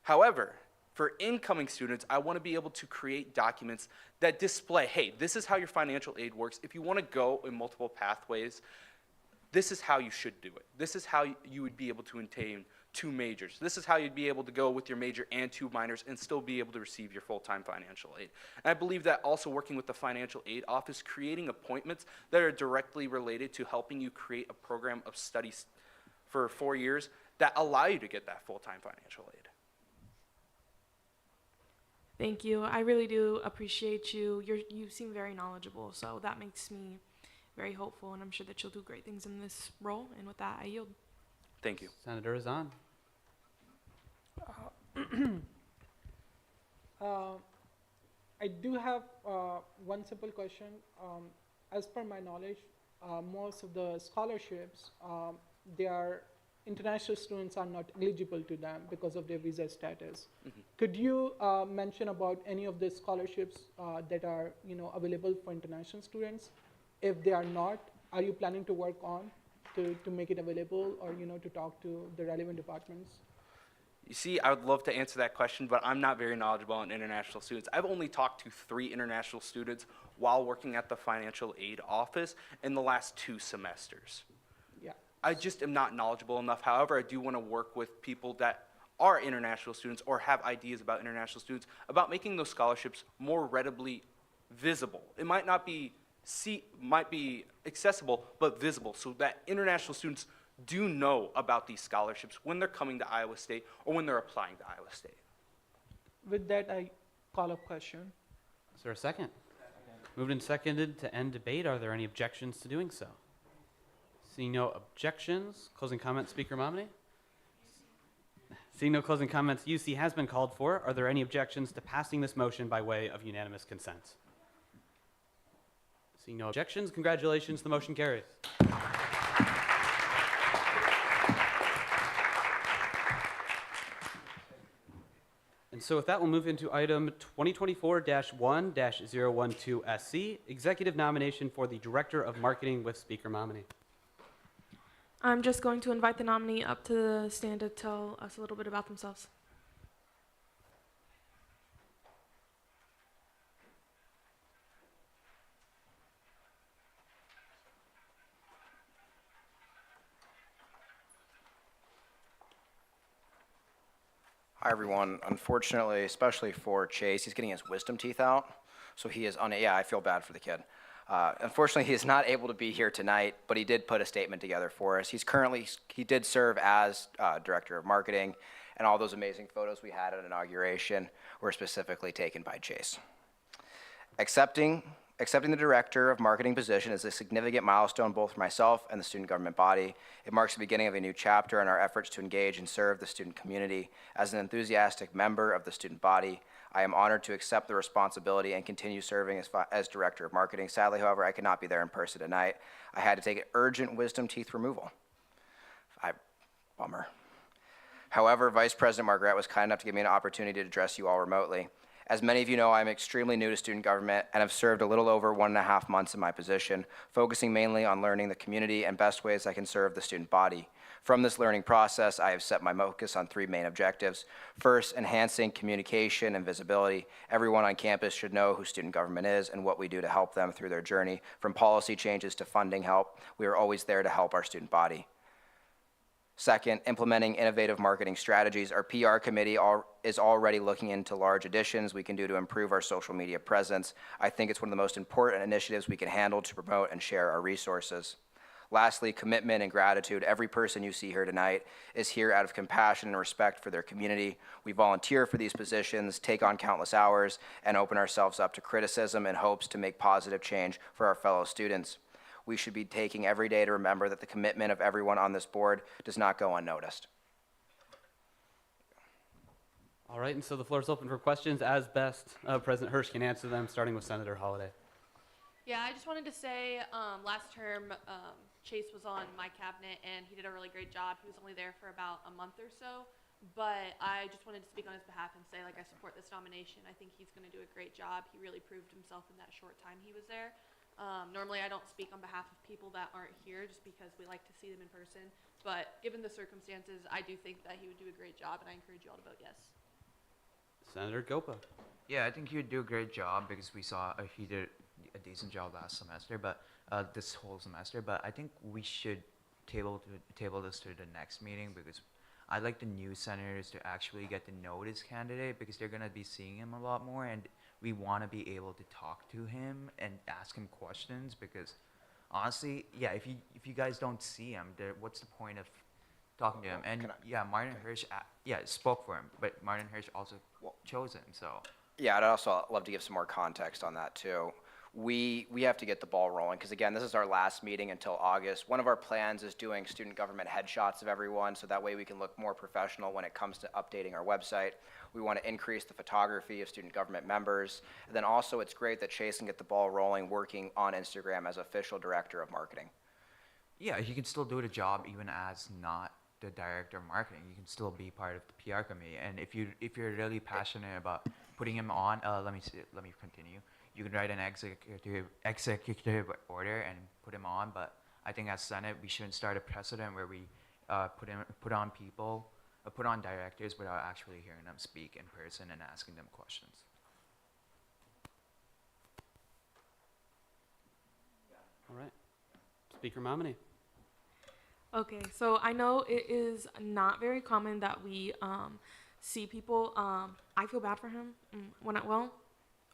However, for incoming students, I want to be able to create documents that display, hey, this is how your financial aid works. If you want to go in multiple pathways, this is how you should do it. This is how you would be able to attain 2 majors. This is how you'd be able to go with your major and 2 minors and still be able to receive your full-time financial aid. And I believe that also working with the financial aid office, creating appointments that are directly related to helping you create a program of studies for 4 years that allow you to get that full-time financial aid. Thank you. I really do appreciate you. You seem very knowledgeable, so that makes me very hopeful, and I'm sure that you'll do great things in this role. And with that, I yield. Thank you. Senator Azan. I do have one simple question. As per my knowledge, most of the scholarships, international students are not eligible to them because of their visa status. Could you mention about any of the scholarships that are available for international students? If they are not, are you planning to work on to make it available, or to talk to the relevant departments? You see, I would love to answer that question, but I'm not very knowledgeable on international students. I've only talked to 3 international students while working at the financial aid office in the last 2 semesters. Yeah. I just am not knowledgeable enough. However, I do want to work with people that are international students or have ideas about international students about making those scholarships more readily visible. It might not be might be accessible, but visible, so that international students do know about these scholarships when they're coming to Iowa State or when they're applying to Iowa State. With that, I call up question. Is there a second? Moved and seconded to end debate. Are there any objections to doing so? Seeing no objections, closing comments, Speaker Momini? Seeing no closing comments, UC has been called for. Are there any objections to passing this motion by way of unanimous consent? Seeing no objections, congratulations, the motion carries. And so with that, we'll move into item 2024-1-012SC, executive nomination for the Director of Marketing with Speaker Momini. I'm just going to invite the nominee up to the stand to tell us a little bit about themselves. Hi, everyone. Unfortunately, especially for Chase, he's getting his wisdom teeth out, so he is yeah, I feel bad for the kid. Unfortunately, he is not able to be here tonight, but he did put a statement together for us. He did serve as Director of Marketing, and all those amazing photos we had at inauguration were specifically taken by Chase. Accepting the Director of Marketing position is a significant milestone both for myself and the student government body. It marks the beginning of a new chapter in our efforts to engage and serve the student community. As an enthusiastic member of the student body, I am honored to accept the responsibility and continue serving as Director of Marketing. Sadly, however, I could not be there in person tonight. I had to take an urgent wisdom teeth removal. Bummer. However, Vice President Margaret was kind enough to give me an opportunity to address you all remotely. As many of you know, I'm extremely new to student government and have served a little over 1.5 months in my position, focusing mainly on learning the community and best ways I can serve the student body. From this learning process, I have set my focus on 3 main objectives. First, enhancing communication and visibility. Everyone on campus should know who student government is and what we do to help them through their journey. From policy changes to funding help, we are always there to help our student body. Second, implementing innovative marketing strategies. Our PR committee is already looking into large additions we can do to improve our social media presence. I think it's one of the most important initiatives we can handle to promote and share our resources. Lastly, commitment and gratitude. Every person you see here tonight is here out of compassion and respect for their community. We volunteer for these positions, take on countless hours, and open ourselves up to criticism in hopes to make positive change for our fellow students. We should be taking every day to remember that the commitment of everyone on this board does not go unnoticed. All right, and so the floor is open for questions as best President Hirsch can answer them, starting with Senator Holliday. Yeah, I just wanted to say last term Chase was on my cabinet and he did a really great job. He was only there for about a month or so, but I just wanted to speak on his behalf and say, like, I support this nomination. I think he's going to do a great job. He really proved himself in that short time he was there. Normally I don't speak on behalf of people that aren't here just because we like to see them in person, but given the circumstances, I do think that he would do a great job, and I encourage you all to vote yes. Senator Gopa. Yeah, I think you'd do a great job because we saw he did a decent job last semester, but this whole semester. But I think we should table this to the next meeting because I'd like the new senators to actually get to know this candidate because they're gonna be seeing him a lot more, and we want to be able to talk to him and ask him questions because honestly, yeah, if you guys don't see him, what's the point of talking to him? And yeah, Martin Hirsch, spoke for him, but Martin Hirsch also chose him, so. Yeah, I'd also love to give some more context on that too. We have to get the ball rolling because again, this is our last meeting until August. One of our plans is doing student government headshots of everyone so that way we can look more professional when it comes to updating our website. We want to increase the photography of student government members. And then also it's great that Chase can get the ball rolling working on Instagram as official director of marketing. Yeah, he can still do the job even as not the director of marketing. You can still be part of the PR committee. And if you're really passionate about putting him on, let me continue. You can write an executive order and put him on. But I think as Senate, we shouldn't start a precedent where we put on directors without actually hearing them speak in person and asking them questions. All right. Speaker Momini. Okay, so I know it is not very common that we see people. I feel bad for him.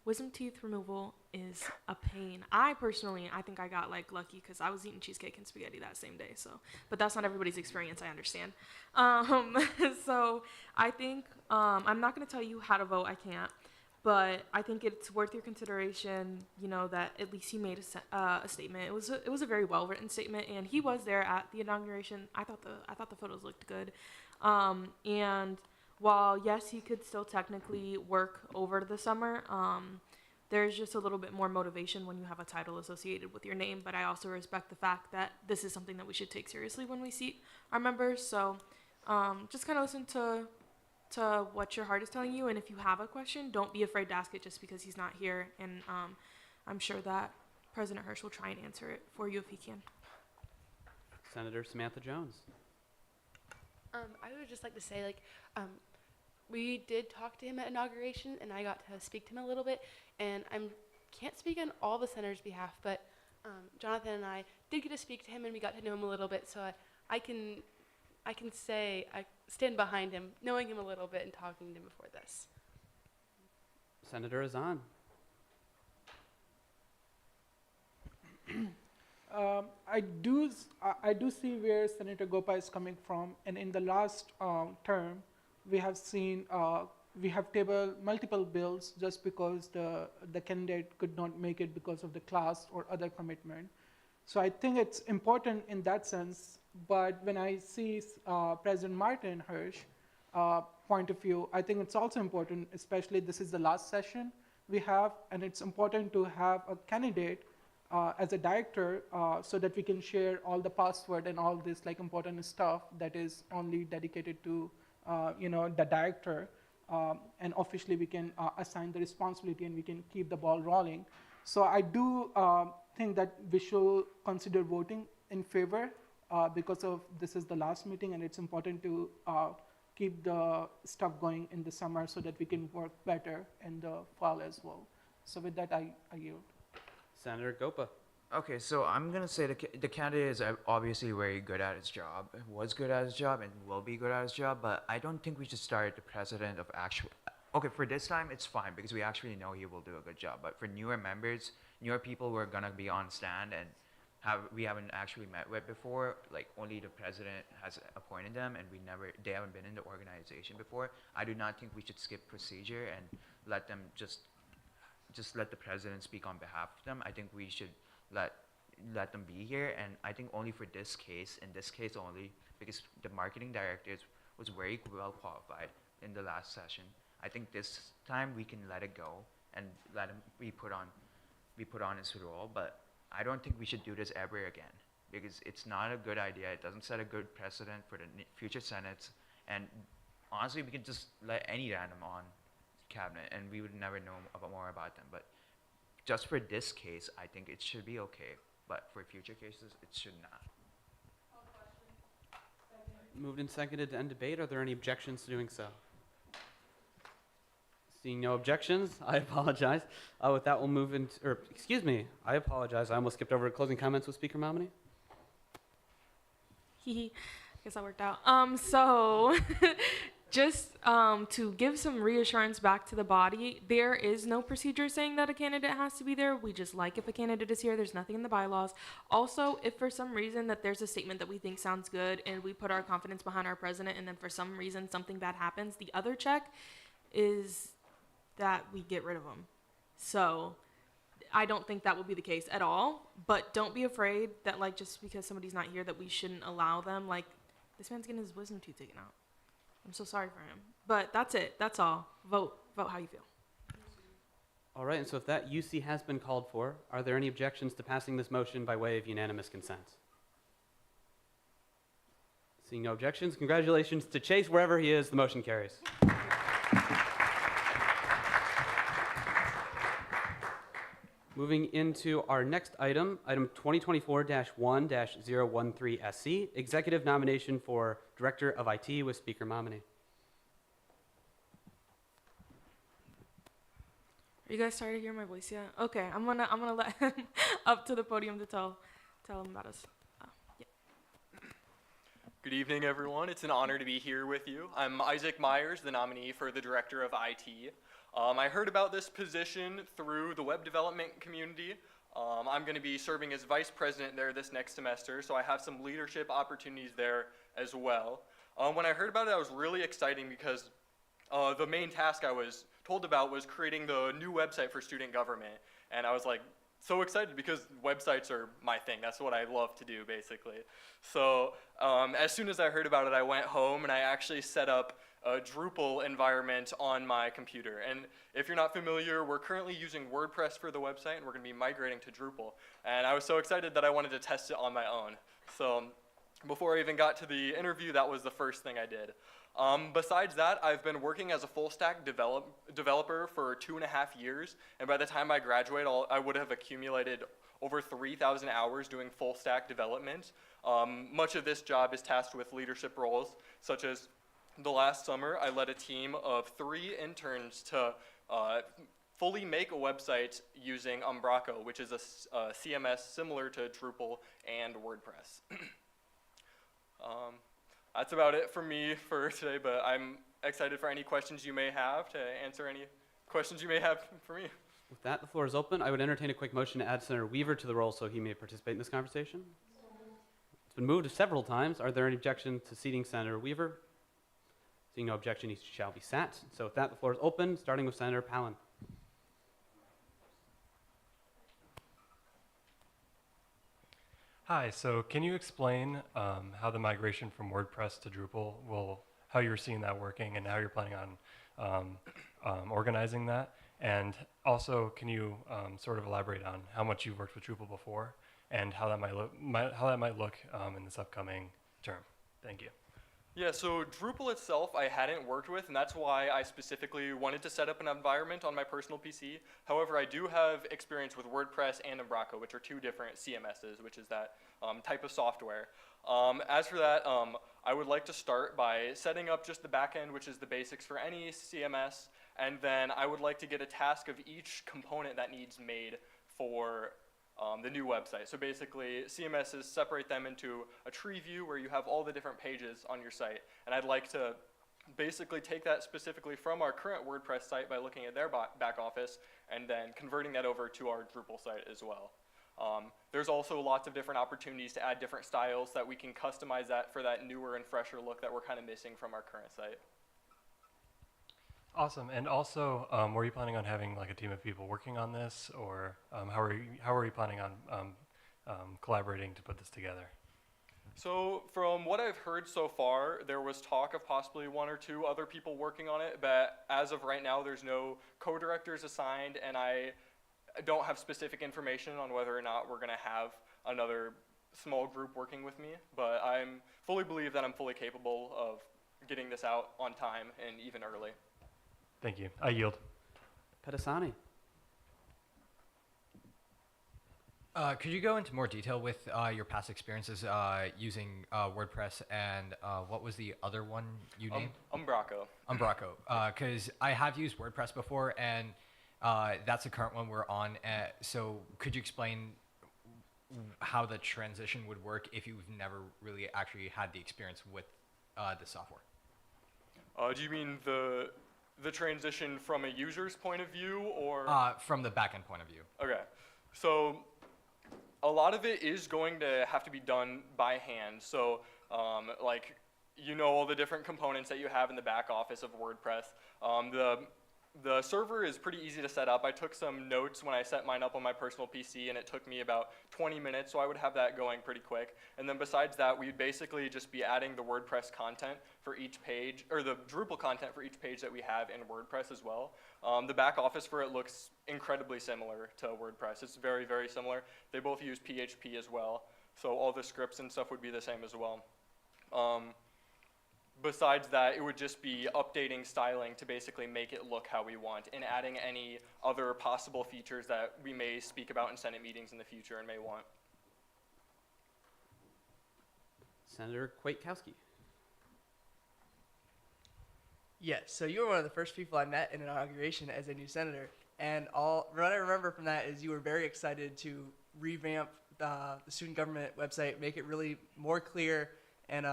Wisdom teeth removal is a pain. I think I got like lucky because I was eating cheesecake and spaghetti that same day. So, but that's not everybody's experience. I understand. So I think I'm not going to tell you how to vote. I can't. But I think it's worth your consideration, you know, that at least he made a statement. It was a very well written statement, and he was there at the inauguration. I thought the photos looked good, and while yes, he could still technically work over the summer. There's just a little bit more motivation when you have a title associated with your name. But I also respect the fact that this is something that we should take seriously when we seat our members. So just kind of listen to what your heart is telling you, and if you have a question, don't be afraid to ask it just because he's not here, and I'm sure that President Hirsch will try and answer it for you if he can. Senator Samantha Jones. I would just like to say, we did talk to him at inauguration, and I got to speak to him a little bit, and I can't speak on all the senators' behalf, but Jonathan and I did get to speak to him, and we got to know him a little bit, so I can say I stand behind him, knowing him a little bit and talking to him before this. Senator Azan. I do see where Senator Gopa is coming from, and in the last term, we have seen we have tabled multiple bills just because the candidate could not make it because of the class or other commitment. So I think it's important in that sense. But when I see President Martin Hirsch point of view, I think it's also important, especially this is the last session we have, and it's important to have a candidate as a director so that we can share all the password and all this important stuff that is only dedicated to the director, and officially we can assign the responsibility and we can keep the ball rolling. So I do think that we should consider voting in favor because of this is the last meeting, and it's important to keep the stuff going in the summer so that we can work better in the fall as well. So with that, I yield. Senator Gopa. Okay, so I'm gonna say the candidate is obviously very good at his job, was good at his job, and will be good at his job. But I don't think we should start the precedent of actual. Okay, for this time it's fine because we actually know he will do a good job. But for newer members, newer people who are gonna be on stand and we haven't actually met with before, like only the president has appointed them, and they haven't been in the organization before. I do not think we should skip procedure and let them just let the president speak on behalf of them. I think we should let them be here, and I think only for this case, in this case only, because the marketing director was very well qualified in the last session. I think this time we can let it go and let him be put on his role, but I don't think we should do this ever again because it's not a good idea. It doesn't set a good precedent for the future senates, and honestly, we could just let any random on cabinet and we would never know more about them. But just for this case, I think it should be okay, but for future cases, it should not. Moved and seconded to end debate. Are there any objections to doing so? Seeing no objections, I apologize. With that, we'll move into, or excuse me, I apologize. I almost skipped over closing comments with Speaker Momini. I guess that worked out. So just to give some reassurance back to the body, there is no procedure saying that a candidate has to be there. We just like if a candidate is here. There's nothing in the bylaws. Also, if for some reason that there's a statement that we think sounds good and we put our confidence behind our president and then for some reason something bad happens, the other check is that we get rid of them. So I don't think that will be the case at all, but don't be afraid that like just because somebody's not here that we shouldn't allow them. Like this man's getting his wisdom tooth taken out. I'm so sorry for him. But that's it. That's all. Vote how you feel. All right, and so if that UC has been called for, are there any objections to passing this motion by way of unanimous consent? Seeing no objections, congratulations to Chase wherever he is. The motion carries. Moving into our next item, item 2024-1-013SC, executive nomination for Director of IT with Speaker Momini. Are you guys started to hear my voice yet? Okay, I'm gonna let him up to the podium to tell him about us. Good evening, everyone. It's an honor to be here with you. I'm Isaac Myers, the nominee for the Director of IT. I heard about this position through the web development community. I'm going to be serving as vice president there this next semester, so I have some leadership opportunities there as well. When I heard about it, I was really excited because the main task I was told about was creating the new website for student government, and I was like so excited because websites are my thing. That's what I love to do, basically. So as soon as I heard about it, I went home and I actually set up a Drupal environment on my computer. And if you're not familiar, we're currently using WordPress for the website, and we're going to be migrating to Drupal. And I was so excited that I wanted to test it on my own. So before I even got to the interview, that was the first thing I did. Besides that, I've been working as a full-stack developer for 2.5 years, and by the time I graduate, I would have accumulated over 3,000 hours doing full-stack development. Much of this job is tasked with leadership roles, such as the last summer, I led a team of 3 interns to fully make a website using Umbraco, which is a CMS similar to Drupal and WordPress. That's about it for me for today, but I'm excited for any questions you may have, to answer any questions you may have for me. With that, the floor is open. I would entertain a quick motion to add Senator Weaver to the roll so he may participate in this conversation. It's been moved several times. Are there any objections to seating Senator Weaver? Seeing no objection, he shall be sat. So with that, the floor is open, starting with Senator Palin. Hi, so can you explain how the migration from WordPress to Drupal how you're seeing that working and how you're planning on organizing that? And also, can you sort of elaborate on how much you've worked with Drupal before and how that might look in this upcoming term? Thank you. Yeah, so Drupal itself I hadn't worked with, and that's why I specifically wanted to set up an environment on my personal PC. However, I do have experience with WordPress and Umbraco, which are 2 different CMSs, which is that type of software. As for that, I would like to start by setting up just the backend, which is the basics for any CMS, and then I would like to get a task of each component that needs made for the new website. So basically, CMSs separate them into a tree view where you have all the different pages on your site. And I'd like to basically take that specifically from our current WordPress site by looking at their back office and then converting that over to our Drupal site as well. There's also lots of different opportunities to add different styles that we can customize that for that newer and fresher look that we're kind of missing from our current site. Awesome. And also, were you planning on having like a team of people working on this, or how are you planning on collaborating to put this together? So from what I've heard so far, there was talk of possibly 1 or 2 other people working on it, but as of right now, there's no co-directors assigned, and I don't have specific information on whether or not we're going to have another small group working with me, but I fully believe that I'm fully capable of getting this out on time and even early. Thank you. I yield. Pedasani. Could you go into more detail with your past experiences using WordPress and what was the other one you named? Umbraco. Umbraco. Because I have used WordPress before, and that's the current one we're on. So could you explain how the transition would work if you've never really actually had the experience with the software? Do you mean the transition from a user's point of view, or? From the backend point of view. Okay, so a lot of it is going to have to be done by hand. So like, you know, all the different components that you have in the back office of WordPress. The server is pretty easy to set up. I took some notes when I set mine up on my personal PC, and it took me about 20 minutes, so I would have that going pretty quick. And then besides that, we'd basically just be adding the WordPress content for each page, or the Drupal content for each page that we have in WordPress as well. The back office for it looks incredibly similar to WordPress. It's very, very similar. They both use PHP as well, so all the scripts and stuff would be the same as well. Besides that, it would just be updating styling to basically make it look how we want, and adding any other possible features that we may speak about in Senate meetings in the future and may want. Senator Kwiatkowski. Yes, so you were one of the first people I met in an inauguration as a new senator, and what I remember from that is you were very excited to revamp the student government website, make it really more clear, and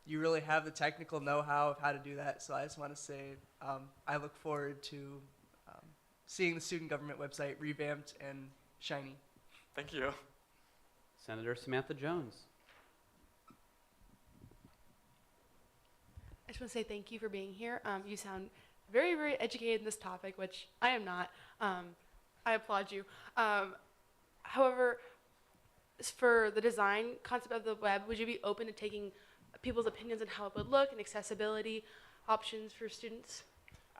you really have the technical know-how of how to do that. So I just want to say I look forward to seeing the student government website revamped and shiny. Thank you. Senator Samantha Jones. I just want to say thank you for being here. You sound very, very educated in this topic, which I am not. I applaud you. However, for the design concept of the web, would you be open to taking people's opinions on how it would look and accessibility options for students?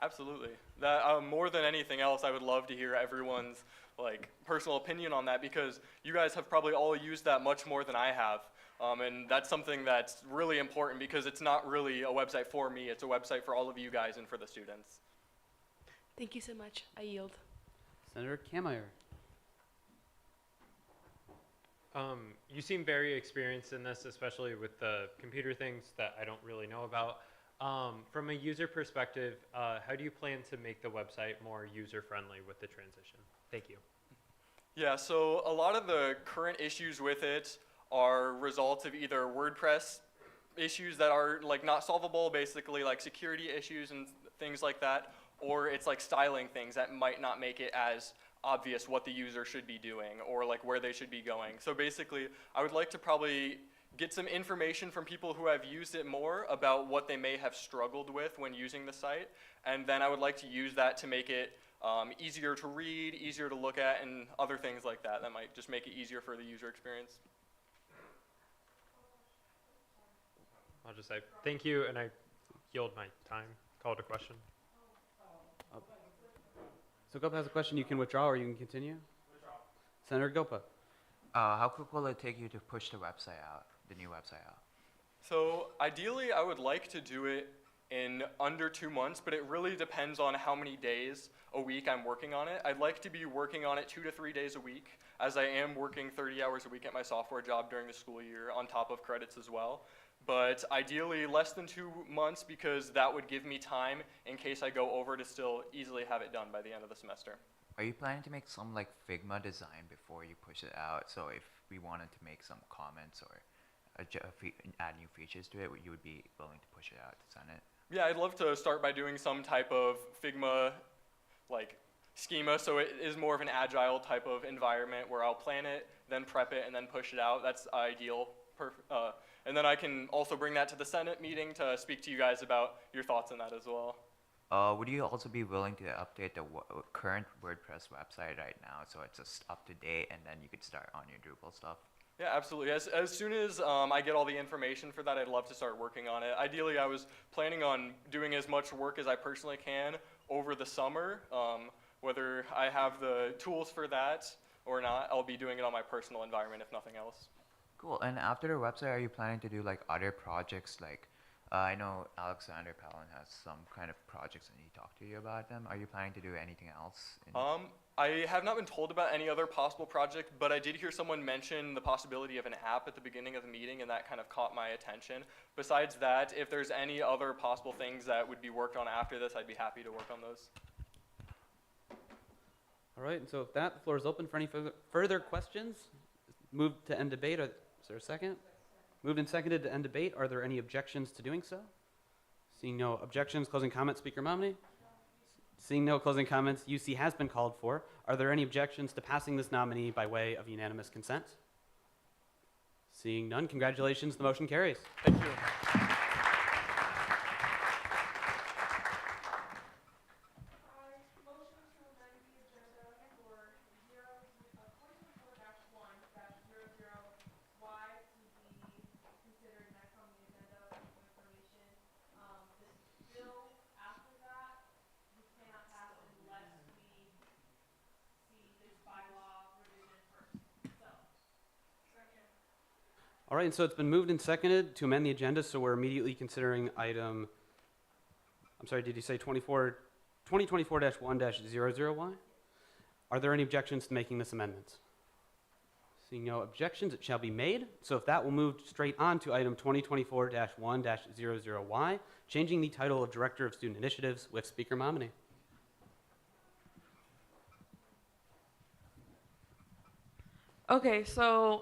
Absolutely. That more than anything else, I would love to hear everyone's like personal opinion on that, because you guys have probably all used that much more than I have. And that's something that's really important, because it's not really a website for me, it's a website for all of you guys and for the students. Thank you so much. I yield. Senator Kameyer. You seem very experienced in this, especially with the computer things that I don't really know about. From a user perspective, how do you plan to make the website more user-friendly with the transition? Thank you. Yeah, so a lot of the current issues with it are results of either WordPress issues that are like not solvable, basically like security issues and things like that, or it's like styling things that might not make it as obvious what the user should be doing or like where they should be going. So basically, I would like to probably get some information from people who have used it more about what they may have struggled with when using the site, and then I would like to use that to make it easier to read, easier to look at, and other things like that that might just make it easier for the user experience. I'll just say thank you, and I yield my time. Call to question. So Gopa has a question. You can withdraw or you can continue. Withdraw. Senator Gopa. How quick will it take you to push the website out, the new website out? So ideally, I would like to do it in under 2 months, but it really depends on how many days a week I'm working on it. I'd like to be working on it 2 to 3 days a week, as I am working 30 hours a week at my software job during the school year on top of credits as well. But ideally less than 2 months, because that would give me time in case I go over to still easily have it done by the end of the semester. Are you planning to make some like Figma design before you push it out? So if we wanted to make some comments or add new features to it, you would be willing to push it out to Senate? Yeah, I'd love to start by doing some type of Figma like schema, so it is more of an agile type of environment where I'll plan it, then prep it, and then push it out. That's ideal. And then I can also bring that to the Senate meeting to speak to you guys about your thoughts on that as well. Would you also be willing to update the current WordPress website right now so it's just up to date, and then you could start on your Drupal stuff? Yeah, absolutely. As soon as I get all the information for that, I'd love to start working on it. Ideally, I was planning on doing as much work as I personally can over the summer. Whether I have the tools for that or not, I'll be doing it on my personal environment, if nothing else. Cool. And after the website, are you planning to do like other projects, like I know Alexander Palin has some kind of projects and he talked to you about them. Are you planning to do anything else? I have not been told about any other possible project, but I did hear someone mention the possibility of an app at the beginning of the meeting, and that kind of caught my attention. Besides that, if there's any other possible things that would be worked on after this, I'd be happy to work on those. All right, and so if that, the floor is open for any further questions. Move to end debate. Is there a second? Moved and seconded to end debate. Are there any objections to doing so? Seeing no objections, closing comments, Speaker Momney? Seeing no closing comments, UC has been called for. Are there any objections to passing this nominee by way of unanimous consent? Seeing none, congratulations, the motion carries. Thank you. All right, and so it's been moved and seconded to amend the agenda, so we're immediately considering item, I'm sorry, did you say 2024-1-00Y? Are there any objections to making this amendment? Seeing no objections, it shall be made. So if that, will move straight on to item 2024-1-00Y, changing the title of Director of Student Initiatives with Speaker Momney. Okay, so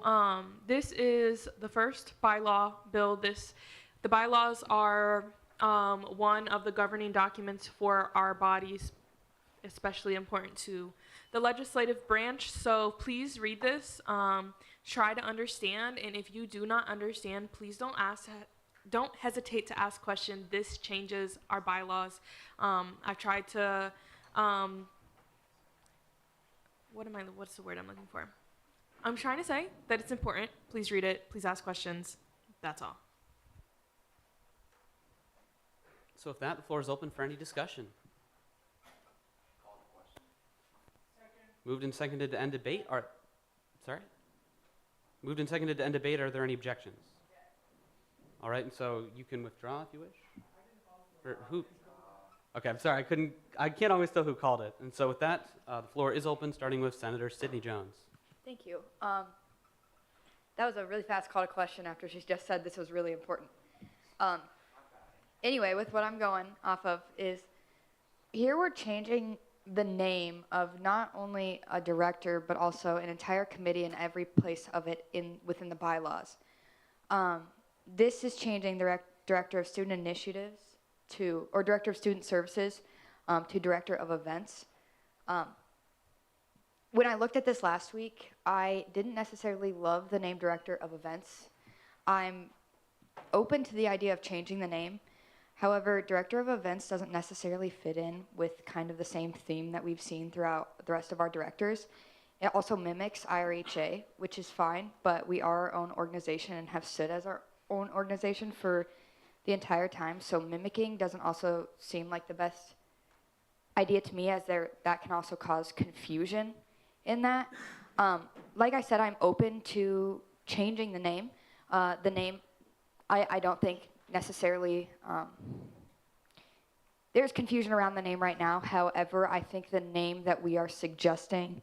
this is the first bylaw bill. The bylaws are one of the governing documents for our bodies, especially important to the legislative branch. So please read this, try to understand, and if you do not understand, please don't hesitate to ask questions. This changes our bylaws. I've tried to, what's the word I'm looking for? I'm trying to say that it's important. Please read it. Please ask questions. That's all. So if that, the floor is open for any discussion. Moved and seconded to end debate. Moved and seconded to end debate. Are there any objections? All right, and so you can withdraw if you wish. Or who? Okay, I'm sorry. I can't always tell who called it. And so with that, the floor is open, starting with Senator Sidney Jones. Thank you. That was a really fast call to question after she just said this was really important. Anyway, with what I'm going off of is, here we're changing the name of not only a director, but also an entire committee and every place of it within the bylaws. This is changing the Director of Student Initiatives or Director of Student Services to Director of Events. When I looked at this last week, I didn't necessarily love the name Director of Events. I'm open to the idea of changing the name. However, Director of Events doesn't necessarily fit in with kind of the same theme that we've seen throughout the rest of our directors. It also mimics IRHA, which is fine, but we are our own organization and have stood as our own organization for the entire time, so mimicking doesn't also seem like the best idea to me, as that can also cause confusion in that. Like I said, I'm open to changing the name. I don't think necessarily there's confusion around the name right now. However, I think the name that we are suggesting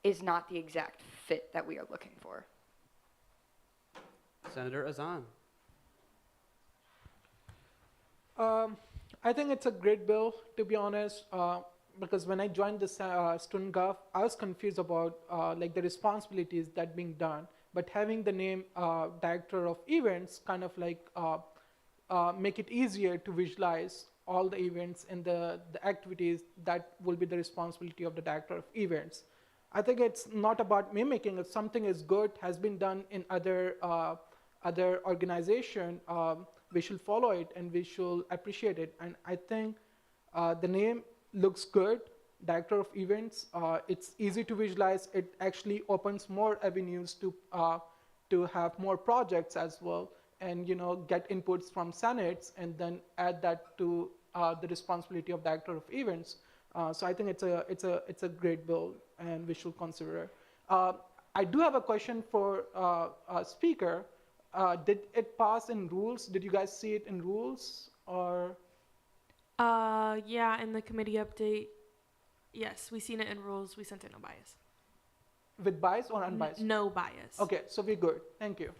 is not the exact fit that we are looking for. Senator Azan. I think it's a great bill, to be honest, because when I joined the student gov, I was confused about like the responsibilities that being done. But having the name Director of Events kind of like make it easier to visualize all the events and the activities that will be the responsibility of the Director of Events. I think it's not about mimicking. If something is good, has been done in other organization, we should follow it and we should appreciate it. And I think the name looks good, Director of Events. It's easy to visualize. It actually opens more avenues to have more projects as well, and get inputs from senates, and then add that to the responsibility of Director of Events. So I think it's a great bill, and we should consider it. I do have a question for Speaker. did it pass in rules? Did you guys see it in rules or? Yeah, in the committee update, yes, we seen it in rules. We sent it no bias. With bias or unbiased? No bias. Okay, so we're good. Thank you.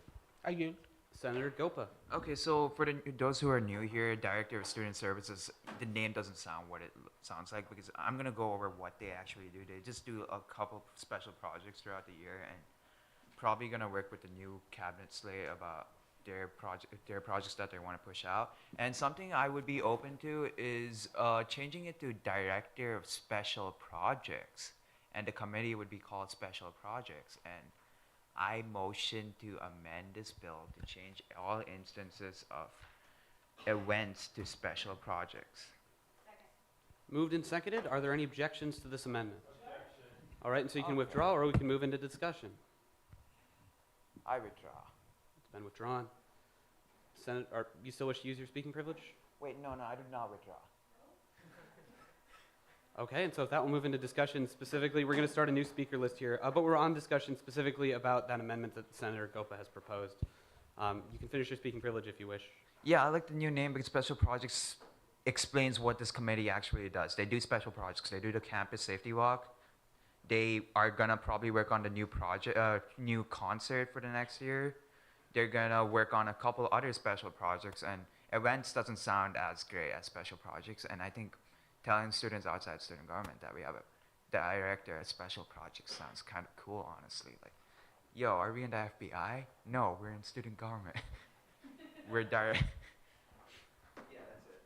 I yield. Senator Gopa. Okay, so for those who are new here, Director of Student Services, the name doesn't sound what it sounds like because I'm gonna go over what they actually do. They just do a couple special projects throughout the year, and probably gonna work with the new cabinet slate about their projects that they want to push out. And something I would be open to is changing it to Director of Special Projects, and the committee would be called Special Projects. And I motion to amend this bill to change all instances of events to special projects. Moved and seconded. Are there any objections to this amendment? All right, and so you can withdraw, or we can move into discussion. I withdraw. It's been withdrawn. Senator, you still wish to use your speaking privilege? Wait, no, I do not withdraw. Okay, and so if that will move into discussion specifically, we're going to start a new speaker list here, but we're on discussion specifically about that amendment that Senator Gopa has proposed. You can finish your speaking privilege if you wish. Yeah, I like the new name because Special Projects explains what this committee actually does. They do special projects. They do the campus safety walk. They are gonna probably work on the new project, new concert for the next year. They're gonna work on a couple other special projects, and events doesn't sound as great as special projects. And I think telling students outside student government that we have a director of special projects sounds kind of cool, honestly. Like, yo, are we in the FBI? No, we're in student government. We're direct. Yeah, that's it.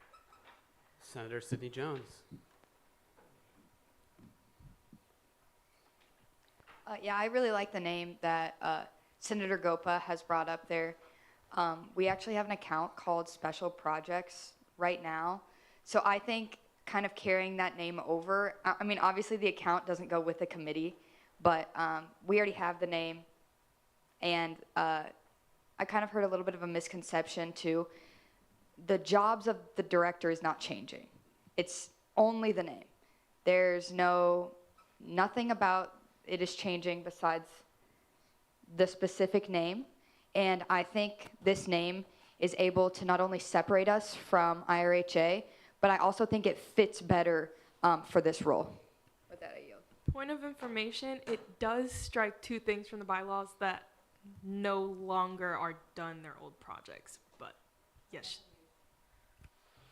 Senator Sidney Jones. Yeah, I really like the name that Senator Gopa has brought up there. We actually have an account called Special Projects right now. So I think kind of carrying that name over, I mean, obviously the account doesn't go with the committee, but we already have the name. And I kind of heard a little bit of a misconception too. The jobs of the director is not changing. It's only the name. There's nothing about it is changing besides the specific name. And I think this name is able to not only separate us from IRHA, but I also think it fits better for this role. With that, I yield. Point of information, it does strike two things from the bylaws that no longer are done their old projects, but yes.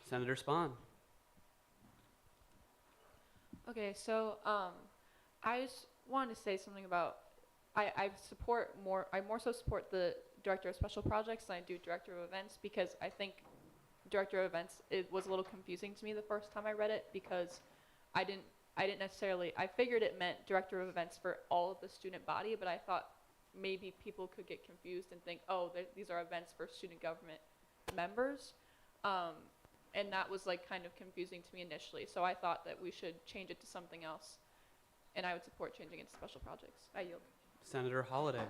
Senator Spahn. Okay, so I just wanted to say something about I more so support the director of special projects than I do director of events, because I think director of events, it was a little confusing to me the first time I read it, because I didn't necessarily, I figured it meant director of events for all of the student body, but I thought maybe people could get confused and think, oh, these are events for student government members. And that was like kind of confusing to me initially. So I thought that we should change it to something else. And I would support changing it to special projects. I yield. Senator Holliday.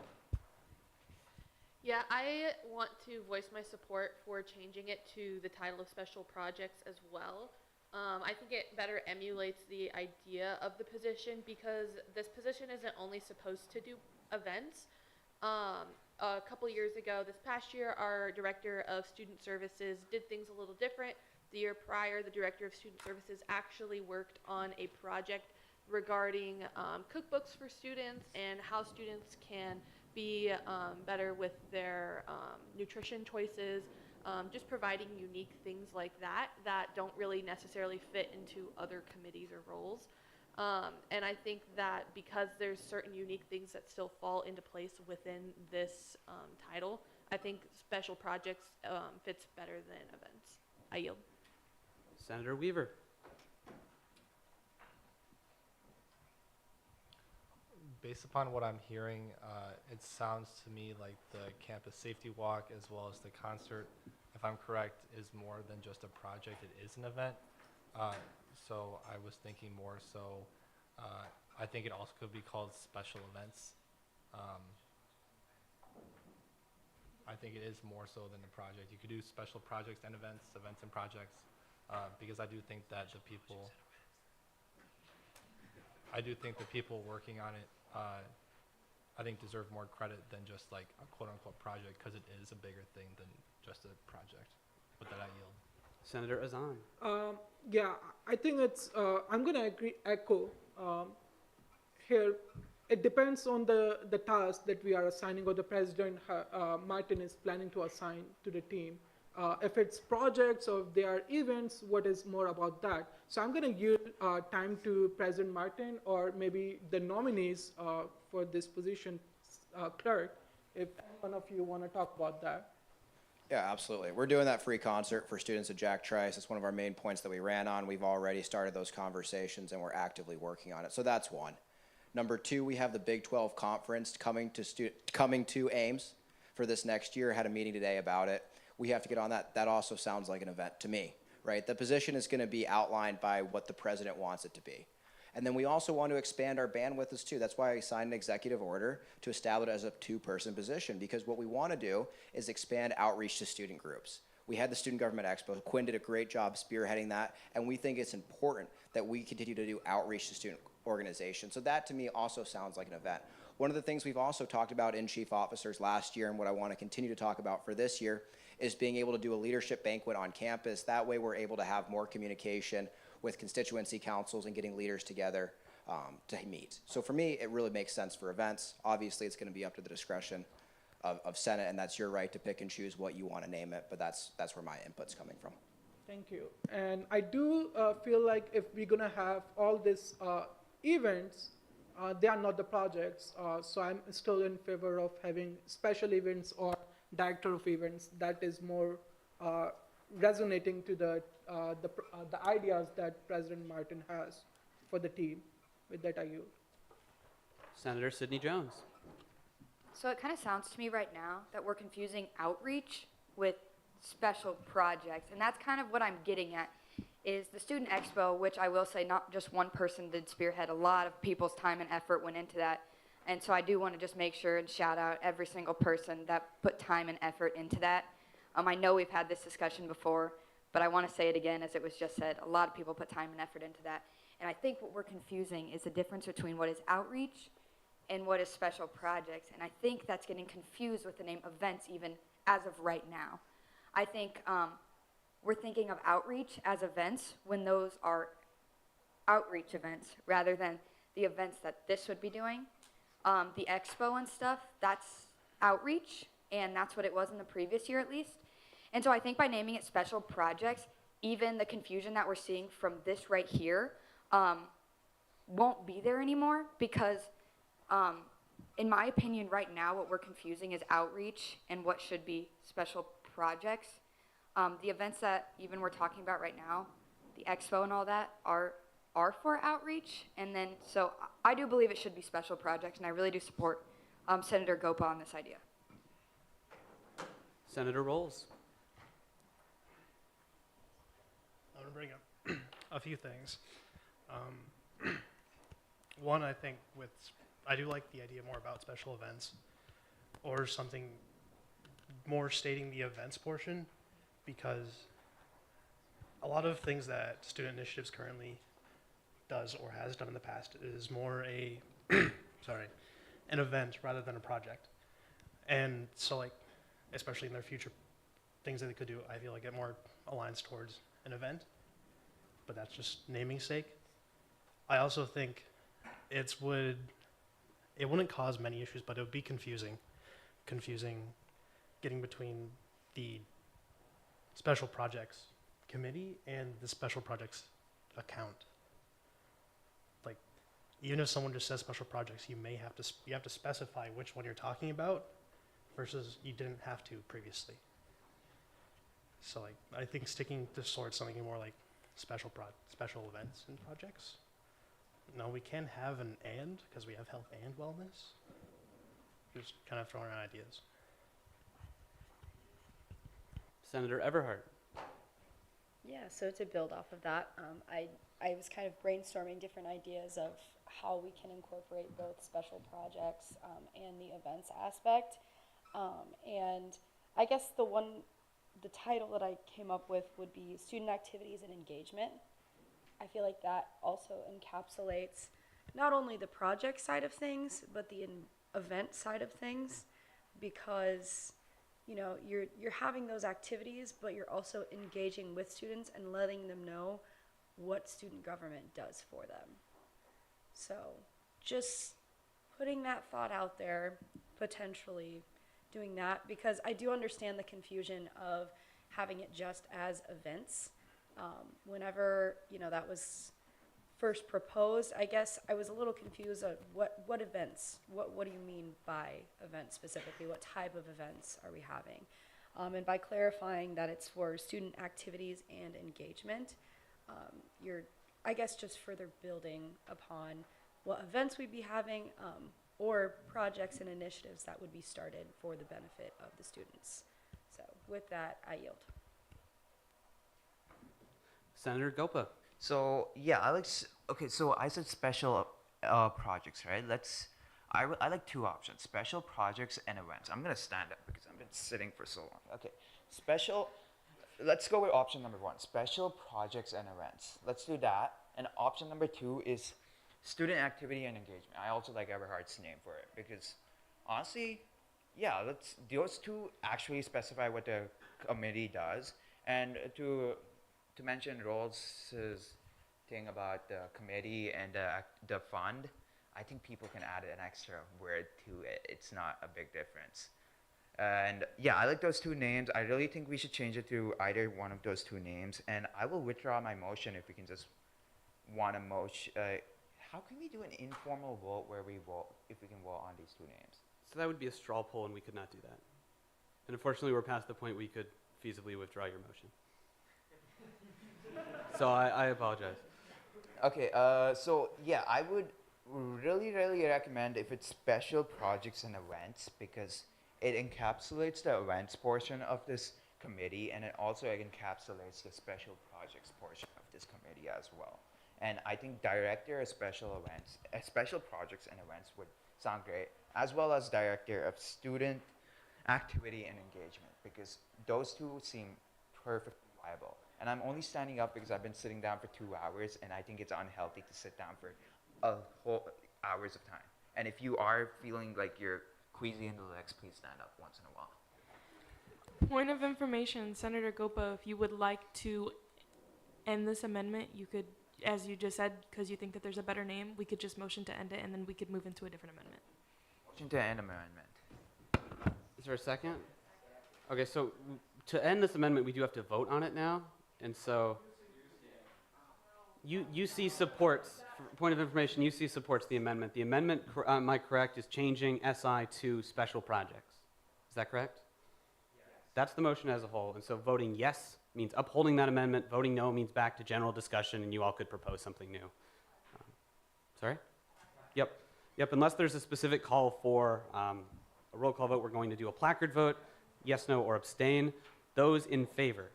Yeah, I want to voice my support for changing it to the title of special projects as well. I think it better emulates the idea of the position, because this position isn't only supposed to do events. A couple years ago, this past year, our director of student services did things a little different. The year prior, the director of student services actually worked on a project regarding cookbooks for students and how students can be better with their nutrition choices, just providing unique things like that don't really necessarily fit into other committees or roles. And I think that because there's certain unique things that still fall into place within this title, I think special projects fits better than events. I yield. Senator Weaver. Based upon what I'm hearing, it sounds to me like the campus safety walk as well as the concert, if I'm correct, is more than just a project. It is an event. So I was thinking more so, I think it also could be called special events. I think it is more so than a project. You could do special projects and events and projects, because I do think that the people working on it I think deserve more credit than just like a quote unquote project, because it is a bigger thing than just a project. With that, I yield. Senator Azan. Yeah, I think it's, I'm going to echo here. It depends on the task that we are assigning, or the President Martin is planning to assign to the team. If it's projects or if they are events, what is more about that? So I'm going to yield time to President Martin, or maybe the nominees for this position, clerk, if one of you want to talk about that. Yeah, absolutely. We're doing that free concert for students at Jack Trice. It's one of our main points that we ran on. We've already started those conversations, and we're actively working on it. So that's one. Number two, we have the Big 12 Conference coming to Ames for this next year. Had a meeting today about it. We have to get on that. That also sounds like an event to me, right? The position is going to be outlined by what the president wants it to be. And then we also want to expand our bandwidth as too. That's why I signed an executive order to establish it as a 2-person position, because what we want to do is expand outreach to student groups. We had the Student Government Expo. Quinn did a great job spearheading that, and we think it's important that we continue to do outreach to student organizations. So that to me also sounds like an event. One of the things we've also talked about in chief officers last year, and what I want to continue to talk about for this year, is being able to do a leadership banquet on campus. That way we're able to have more communication with constituency councils and getting leaders together to meet. So for me, it really makes sense for events. Obviously, it's going to be up to the discretion of Senate, and that's your right to pick and choose what you want to name it, but that's where my input's coming from. Thank you. And I do feel like if we're going to have all these events, they are not the projects. So I'm still in favor of having special events or director of events. That is more resonating to the ideas that President Martin has for the team. With that, I yield. Senator Sidney Jones. So it kind of sounds to me right now that we're confusing outreach with special projects. And that's kind of what I'm getting at, is the Student Expo, which I will say not just one person did spearhead. A lot of people's time and effort went into that. And so I do want to just make sure and shout out every single person that put time and effort into that. I know we've had this discussion before, but I want to say it again, as it was just said. A lot of people put time and effort into that. And I think what we're confusing is the difference between what is outreach and what is special projects. And I think that's getting confused with the name events even as of right now. I think we're thinking of outreach as events when those are outreach events rather than the events that this would be doing. The expo and stuff, that's outreach, and that's what it was in the previous year at least. And so I think by naming it special projects, even the confusion that we're seeing from this right here won't be there anymore, because in my opinion right now what we're confusing is outreach and what should be special projects. The events that even we're talking about right now, the expo and all that, are for outreach. And then so I do believe it should be special projects, and I really do support Senator Gopa on this idea. Senator Rolls. I want to bring up a few things. One, I think I do like the idea more about special events, or something more stating the events portion, because a lot of things that Student Initiatives currently does or has done in the past is more an event rather than a project. And so like, especially in their future things that they could do, I feel like it more aligns towards an event, but that's just naming sake. I also think it wouldn't cause many issues, but it would be confusing getting between the special projects committee and the special projects account. Like, even if someone just says special projects, you have to specify which one you're talking about, versus you didn't have to previously. So like, I think sticking to something more like special events and projects. No, we can have an and, because we have health and wellness. Just kind of throwing around ideas. Senator Everhart. Yeah, so to build off of that, I was kind of brainstorming different ideas of how we can incorporate both special projects and the events aspect. And I guess the title that I came up with would be Student Activities and Engagement. I feel like that also encapsulates not only the project side of things, but the event side of things, because you know you're having those activities, but you're also engaging with students and letting them know what student government does for them. So just putting that thought out there, potentially doing that, because I do understand the confusion of having it just as events. Whenever, you know, that was first proposed, I guess I was a little confused of what events, what do you mean by events specifically? What type of events are we having? And by clarifying that it's for student activities and engagement, you're, I guess, just further building upon what events we'd be having, or projects and initiatives that would be started for the benefit of the students. So with that, I yield. Senator Gopa. So yeah, okay. So I said special projects, right? I like two options: special projects and events. I'm gonna stand up because I've been sitting for so long. Okay, special. Let's go with option number one: special projects and events. Let's do that. And option number two is student activity and engagement. I also like Everhardt's name for it because, honestly, yeah, those two actually specify what the committee does. And to mention Rawls's thing about the committee and the fund, I think people can add an extra word to it. It's not a big difference. And yeah, I like those two names. I really think we should change it to either one of those two names. And I will withdraw my motion if we can just want a motion. How can we do an informal vote where we vote if we can vote on these two names? So that would be a straw poll, and we could not do that. And unfortunately, we're past the point we could feasibly withdraw your motion. So I apologize. Okay, so yeah, I would really recommend if it's special projects and events, because it encapsulates the events portion of this committee, and it also encapsulates the special projects portion of this committee as well. And I think director of special events, special projects and events would sound great, as well as director of student activity and engagement, because those two seem perfectly viable. And I'm only standing up because I've been sitting down for 2 hours, and I think it's unhealthy to sit down for a whole hours of time. And if you are feeling like you're queasy in the legs, please stand up once in a while. Point of information, Senator Gopa, if you would like to end this amendment, you could, as you just said, because you think that there's a better name, we could just motion to end it, and then we could move into a different amendment. Motion to end amendment. Is there a second? Okay, so to end this amendment, we do have to vote on it now. And so UC supports, point of information, UC supports the amendment. The amendment, am I correct, is changing SI to special projects. Is that correct? Yes. That's the motion as a whole. And so voting yes means upholding that amendment. Voting no means back to general discussion, and you all could propose something new. Sorry? Yep. Yep, unless there's a specific call for a roll call vote, we're going to do a placard vote, yes, no, or abstain. Those in favor?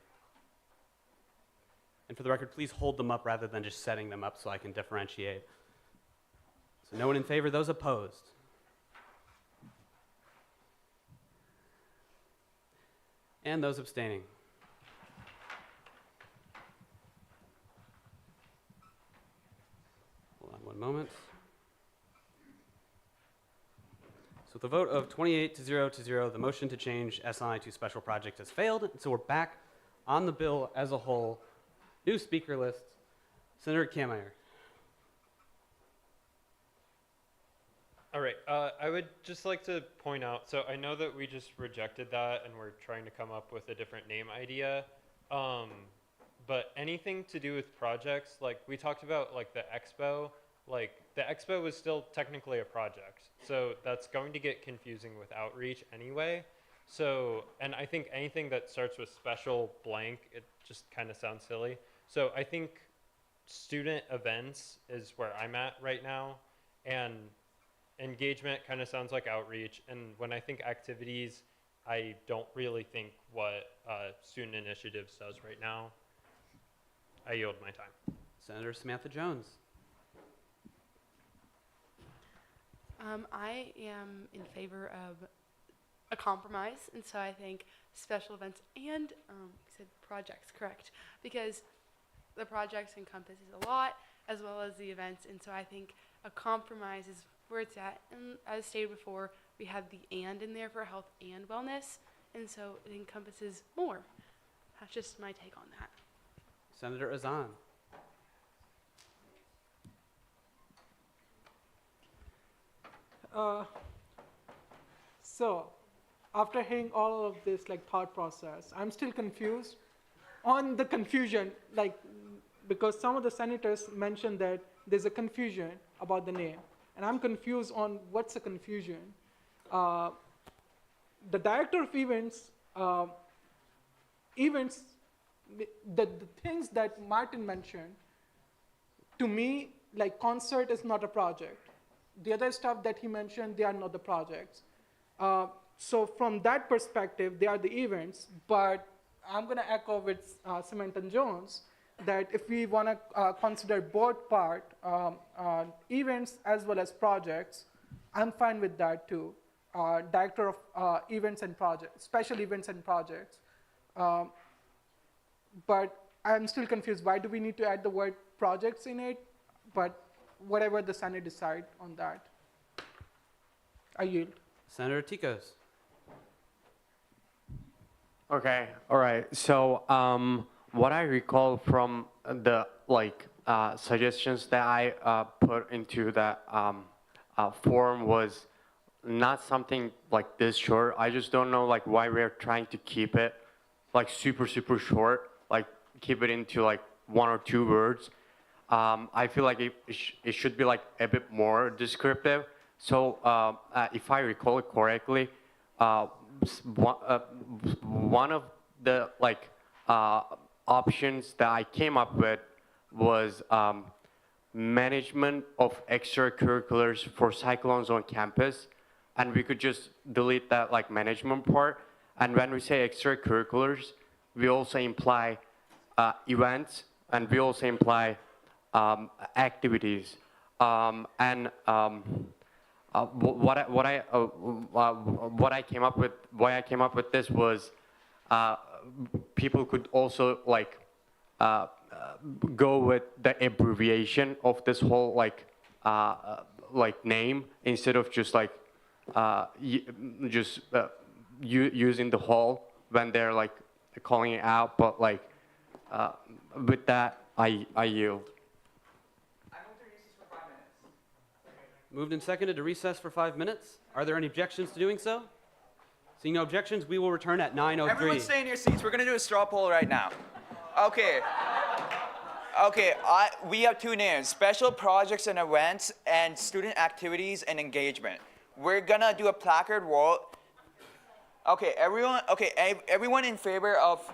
And for the record, please hold them up rather than just setting them up so I can differentiate. So no one in favor, those opposed? And those abstaining. Hold on one moment. So with a vote of 28 to 0, the motion to change SI to special project has failed. So we're back on the bill as a whole. New speaker list. Senator Kameyer. All right, I would just like to point out, so I know that we just rejected that and we're trying to come up with a different name idea, but anything to do with projects, like we talked about like the expo, like the expo was still technically a project, so that's going to get confusing with outreach anyway. So, and I think anything that starts with special blank, it just kind of sounds silly. So I think student events is where I'm at right now, and engagement kind of sounds like outreach. And when I think activities, I don't really think what student initiatives does right now. I yield my time. Senator Samantha Jones. I am in favor of a compromise, and so I think special events and you said projects, correct? Because the projects encompasses a lot, as well as the events, and so I think a compromise is where it's at. And as stated before, we have the and in there for health and wellness, and so it encompasses more. That's just my take on that. Senator Azan. So, after hearing all of this like thought process, I'm still confused on the confusion, like because some of the senators mentioned that there's a confusion about the name, and I'm confused on what's the confusion. The director of events, events, the things that Martin mentioned, to me, like concert is not a project. The other stuff that he mentioned, they are not the projects. So from that perspective, they are the events, but I'm gonna echo with Samantha Jones that if we wanna consider both part, events as well as projects, I'm fine with that too. Director of events and projects, special events and projects. But I'm still confused. Why do we need to add the word projects in it? But whatever the Senate decide on that. I yield. Senator Ticos. Okay, all right. So what I recall from the suggestions that I put into that form was not something like this short. I just don't know like why we're trying to keep it like super short, like keep it into like 1 or 2 words. I feel like it should be like a bit more descriptive. So if I recall it correctly, one of the like options that I came up with was management of extracurriculars for cyclones on campus, and we could just delete that like management part. And when we say extracurriculars, we also imply events, and we also imply activities. What I came up with, why I came up with this was people could also like go with the abbreviation of this whole like name instead of just like using the whole when they're like calling it out. But like with that, I yield. Moved and seconded to recess for 5 minutes. Are there any objections to doing so? Seeing no objections, we will return at 9:03. Everyone stay in your seats. We're going to do a straw poll right now. Okay. Okay, we have 2 names, special projects and events and student activities and engagement. We're going to do a placard wall. Okay, everyone in favor of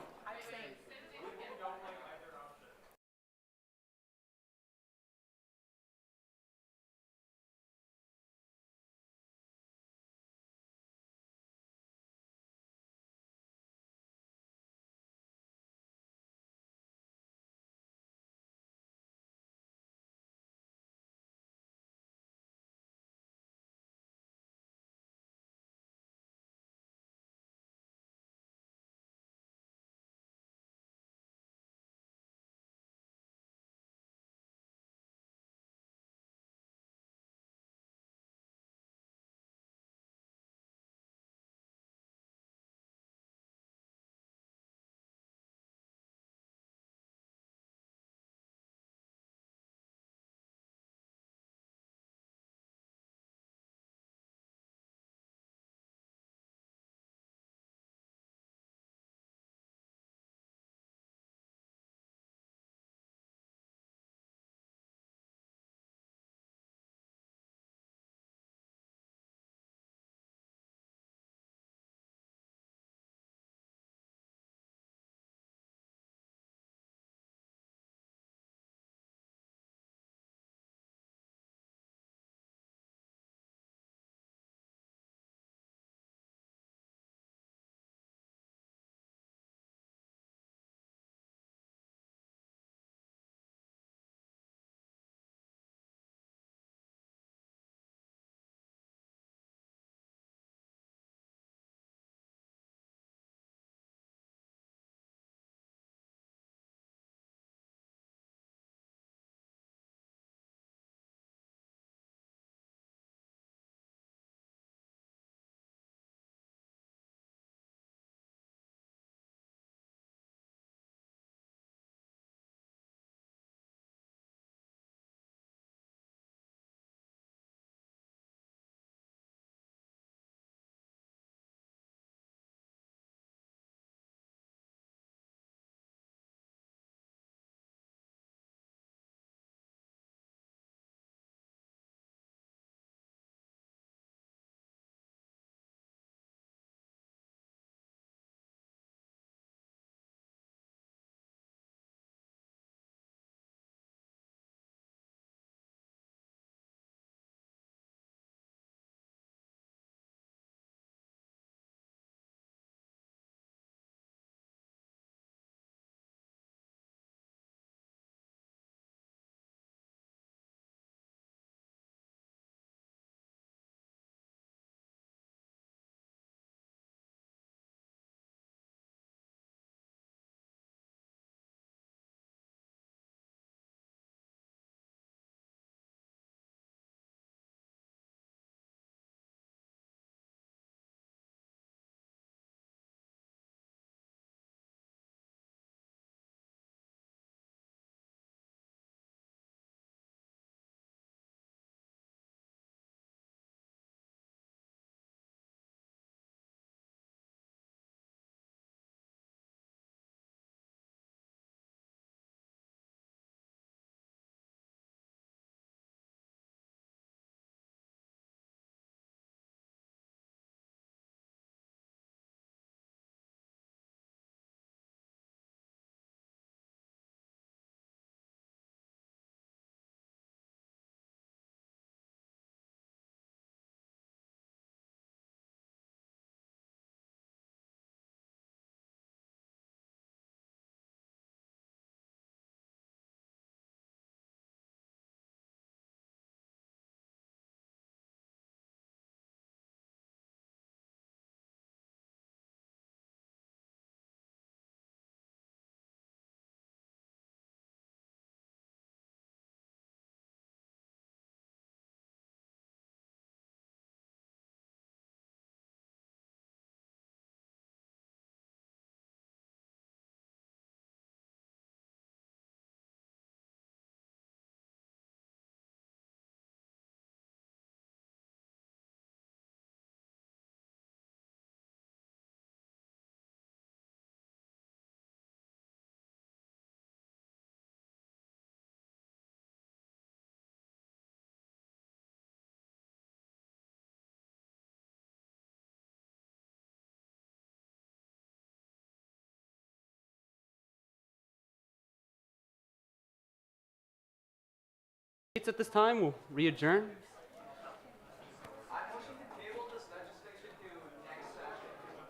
At this time, we'll re-adjourn.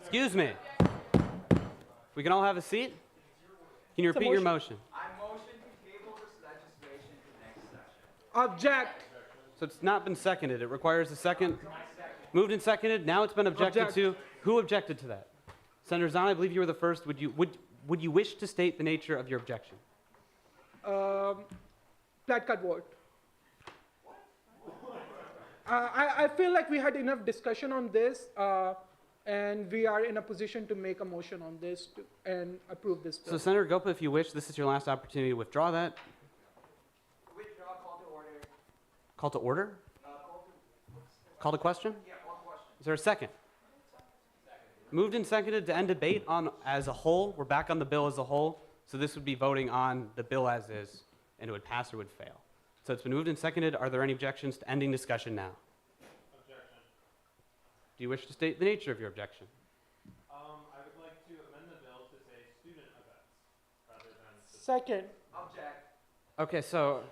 Excuse me. We can all have a seat? Can you It's a repeat your motion. motion? I motion to table this legislation to next session. Object. So it's not been seconded. It requires a second. Moved and seconded. Now it's been objected Object. to. Who objected to that? Senator Zahn, I believe you were the first. Would you wish to state the nature of your objection? Placard vote. I feel like we had enough discussion on this, and we are in a position to make a motion on this and approve this bill. So Senator Gopa, if you wish, this is your last opportunity to withdraw that. Withdraw, call to order. Call to order? Call to question? Yeah, one question. Is there a second? Moved and seconded to end debate on as a whole. We're back on the bill as a whole. So this would be voting on the bill as is, and it would pass or would fail. So it's been moved and seconded. Are there any objections to ending discussion now? Objection. Do you wish to state the nature of your objection? I would like to amend the bill to say student events rather than. Second. Object. Okay, so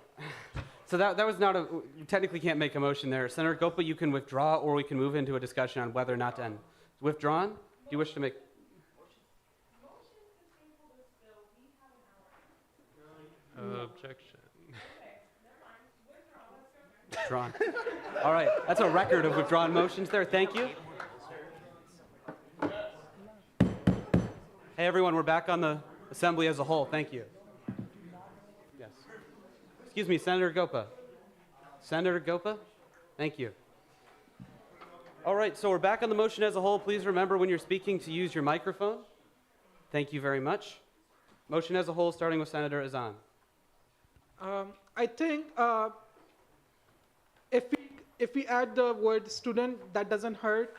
that was not a, you technically can't make a motion there. Senator Gopa, you can withdraw, or we can move into a discussion on whether or not to end. Withdrawn? Do you wish to make? Objection. Withdrawn. All right, that's a record of withdrawn motions there. Thank you. Hey, everyone, we're back on the assembly as a whole. Thank you. Yes. Excuse me, Senator Gopa. Senator Gopa? Thank you. All right, so we're back on the motion as a whole. Please remember when you're speaking to use your microphone. Thank you very much. Motion as a whole, starting with Senator Azan. I think if we add the word student, that doesn't hurt.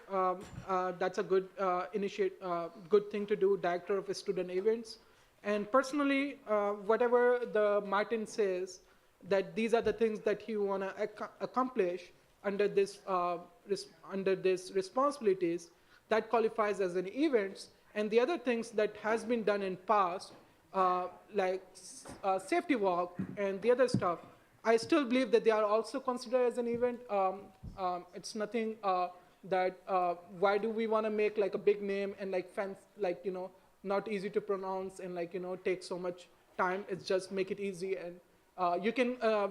That's a good good thing to do. Director of student events, and personally, whatever the Martin says, that these are the things that he wanna accomplish under this responsibilities, that qualifies as an events. And the other things that has been done in past, like safety walk and the other stuff, I still believe that they are also considered as an event. It's nothing that why do we want to make like a big name and like not easy to pronounce and take so much time. It's just make it easy, and we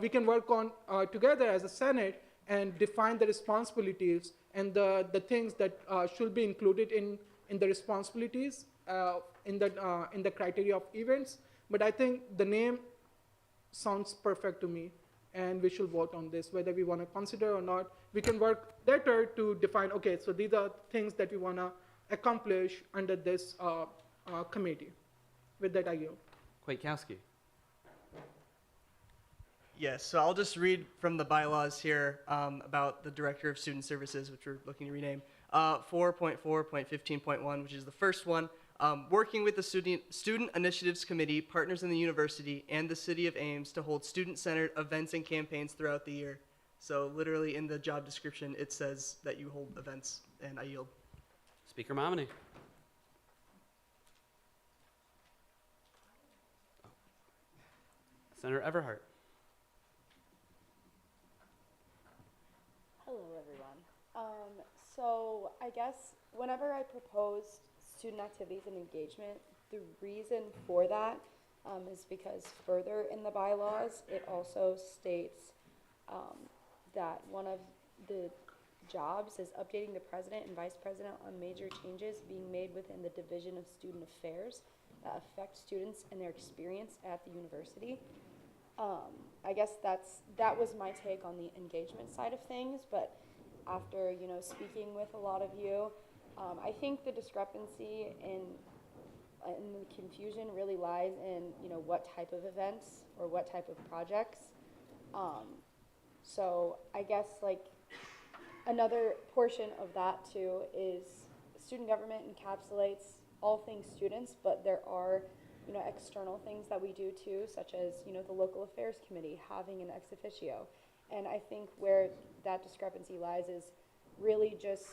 can work on together as a Senate and define the responsibilities and the things that should be included in the responsibilities in the criteria of events. But I think the name sounds perfect to me, and we should vote on this, whether we want to consider or not. We can work later to define, okay, so these are things that we want to accomplish under this committee. With that, I yield. Kwiatkowski. Yes, so I'll just read from the bylaws here about the Director of Student Services, which we're looking to rename. 4.4.15.1, which is the first one. Working with the Student Initiatives Committee, partners in the university, and the City of Ames to hold student-centered events and campaigns throughout the year. So literally in the job description, it says that you hold events, and I yield. Speaker Momini. Senator Everhart. Hello, everyone. So I guess whenever I proposed student activities and engagement, the reason for that is because further in the bylaws, it also states that one of the jobs is updating the president and vice president on major changes being made within the Division of Student Affairs that affect students and their experience at the university. I guess that was my take on the engagement side of things, but after speaking with a lot of you, I think the discrepancy and the confusion really lies in what type of events or what type of projects. So I guess like another portion of that too is student government encapsulates all things students, but there are external things that we do too, such as the local affairs committee having an ex officio. And I think where that discrepancy lies is really just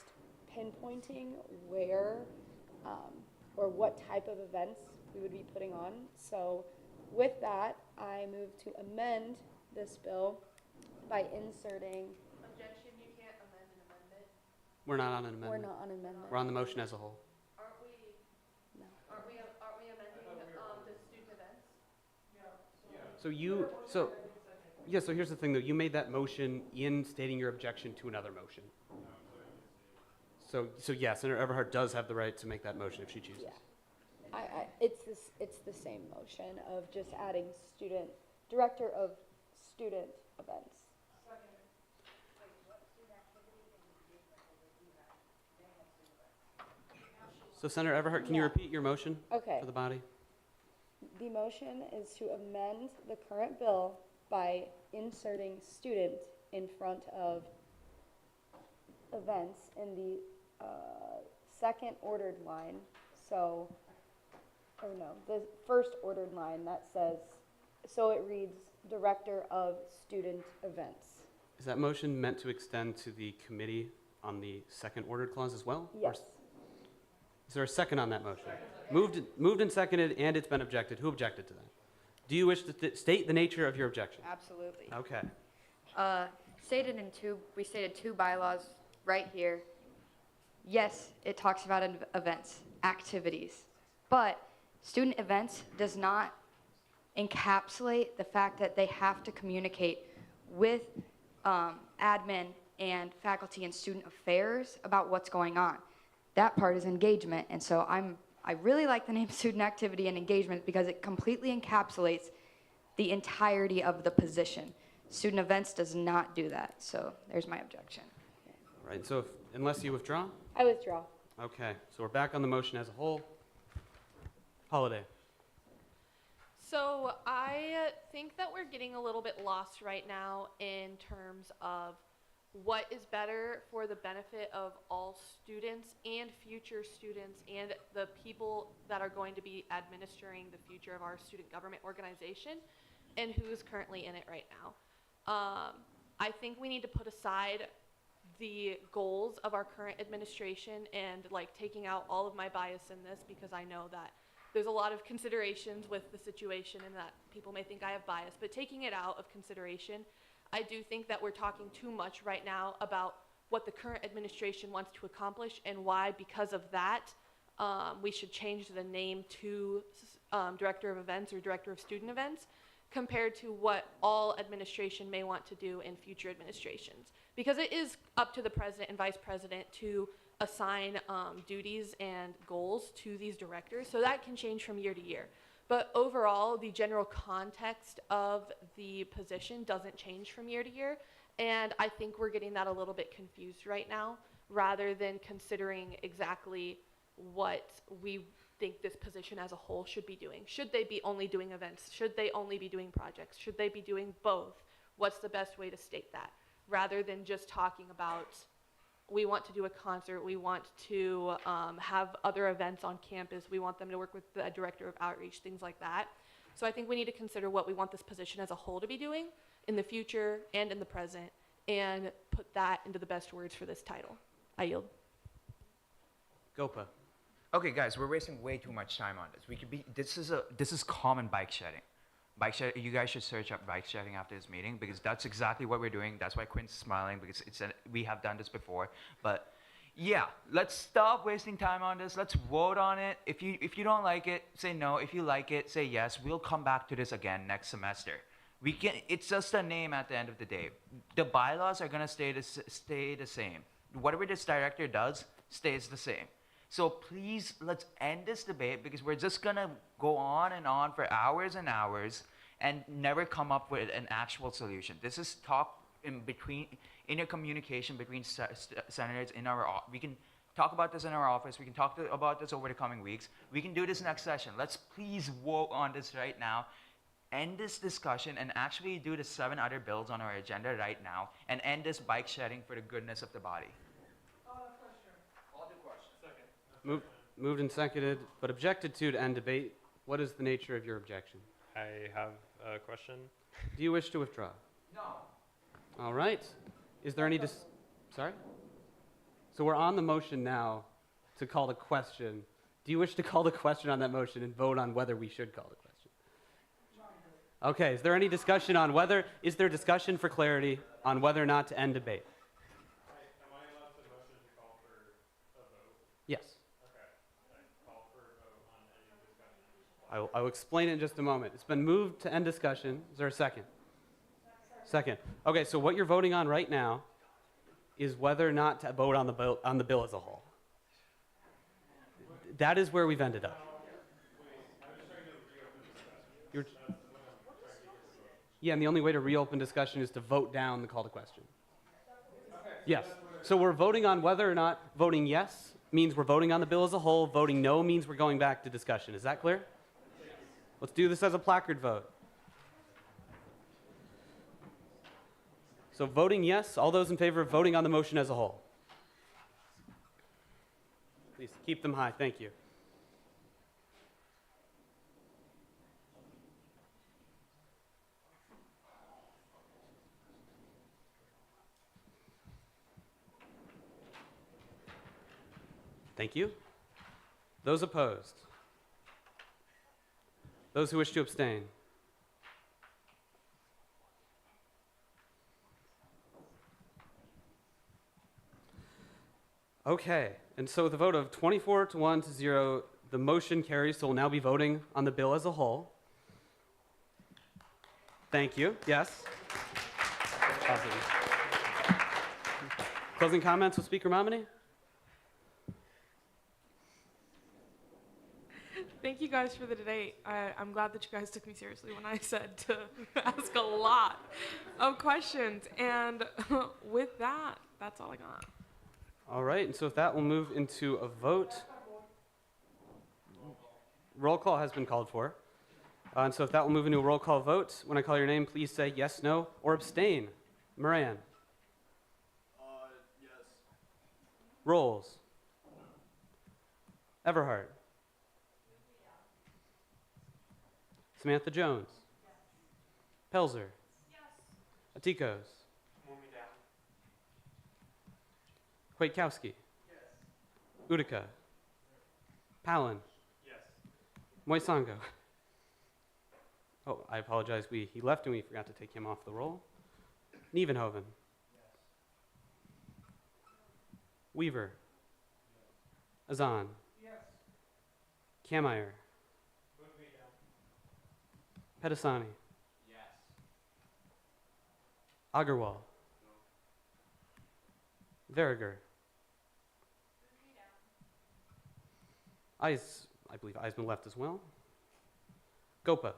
pinpointing where or what type of events we would be putting on. So with that, I move to amend this bill by inserting. Objection, you can't amend an amendment. We're not on an We're amendment. not on amendment. We're on the motion as a whole. Aren't we, No. aren't we amending, the student events? So here's the thing though, you made that motion in stating your objection to another motion. So yes, Senator Everhart does have the right to make that motion if she chooses. Yeah. It's the same motion of just adding director of student events. So Senator Everhart, can you repeat your motion Okay. for the body? The motion is to amend the current bill by inserting student in front of events in the second ordered line. So, or no, the first ordered line that says, so it reads Director of Student Events. Is that motion meant to extend to the committee on the second ordered clause as well? Or Yes. Is there a second on that motion? Moved and seconded, and it's been objected. Who objected to that? Do you wish to state the nature of your objection? Absolutely. Okay. We stated two bylaws right here. Yes, it talks about events, activities, but student events does not encapsulate the fact that they have to communicate with admin and faculty and student affairs about what's going on. That part is engagement, and so I really like the name student activity and engagement because it completely encapsulates the entirety of the position. Student events does not do that, so there's my objection. All right, so unless you withdraw? I withdraw. Okay, so we're back on the motion as a whole. Holiday. So I think that we're getting a little bit lost right now in terms of what is better for the benefit of all students and future students and the people that are going to be administering the future of our student government organization and who's currently in it right now. I think we need to put aside the goals of our current administration and like taking out all of my bias in this because I know that there's a lot of considerations with the situation and that people may think I have bias, but taking it out of consideration, I do think that we're talking too much right now about what the current administration wants to accomplish and why, because of that, we should change the name to Director of Events or Director of Student Events compared to what all administration may want to do in future administrations. Because it is up to the president and vice president to assign duties and goals to these directors, so that can change from year to year. But overall, the general context of the position doesn't change from year to year, and I think we're getting that a little bit confused right now, rather than considering exactly what we think this position as a whole should be doing. Should they be only doing events? Should they only be doing projects? Should they be doing both? What's the best way to state that? Rather than just talking about, we want to do a concert, we want to have other events on campus, we want them to work with the director of outreach, things like that. So I think we need to consider what we want this position as a whole to be doing in the future and in the present, and put that into the best words for this title. I yield. Gopa. Okay, guys, we're wasting way too much time on this. This is common bike shedding. You guys should search up bike shedding after this meeting because that's exactly what we're doing. That's why Quinn's smiling because we have done this before. But yeah, let's stop wasting time on this. Let's vote on it. If you don't like it, say no. If you like it, say yes. We'll come back to this again next semester. It's just a name at the end of the day. The bylaws are gonna stay the same. Whatever this director does stays the same. So please, let's end this debate because we're just gonna go on for hours and hours and never come up with an actual solution. This is talk in your communication between senators we can talk about this in our office. We can talk about this over the coming weeks. We can do this next session. Let's please vote on this right now. End this discussion and actually do the 7 other bills on our agenda right now and end this bike shedding for the goodness of the body. Moved and seconded, but objected to end debate. What is the nature of your objection? I have a question. Do you wish to withdraw? No. All right. Is there any sorry? So we're on the motion now to call the question. Do you wish to call the question on that motion and vote on whether we should call the question? Okay, is there any discussion on whether, is there discussion for clarity on whether or not to end debate. Am I allowed to motion to call for a vote? Yes. Okay. Call for a vote on ending discussion. I will explain it in just a moment. It's been moved to end discussion. Is there a second? Second. Okay, so what you're voting on right now is whether or not to vote on the bill as a whole. That is where we've ended up. You're, yeah, and the only way to reopen discussion is to vote down the call to question. Yes. So we're voting on whether or not voting yes means we're voting on the bill as a whole. Voting no means we're going back to discussion. Is that clear? Let's do this as a placard vote. So voting yes, all those in favor of voting on the motion as a whole. Please keep them high. Thank you. Thank you. Those opposed? Those who wish to abstain? Okay, and so with a vote of 24 to 1 to 0, the motion carries, so we'll now be voting on the bill as a whole. Thank you. Yes? Awesome. Closing comments with Speaker Momini? Thank you guys for the debate. I'm glad that you guys took me seriously when I said to ask a lot of questions. And with that, that's all I got. All right, and so with that, we'll move into a vote. Roll call has been called for. And so if that, we'll move into a roll call vote. When I call your name, please say yes, no, or abstain. Moran. Yes. Rolls. Everhart. Samantha Jones. Pelzer. Atikos. Kwiatkowski. Utica. Palin. Moisango. Oh, I apologize. He left and we forgot to take him off the roll. Nievenhoven. Weaver. Azan. Kameyer. Pedasani. Agarwal. Verriger. I believe Eisman left as well. Gopa.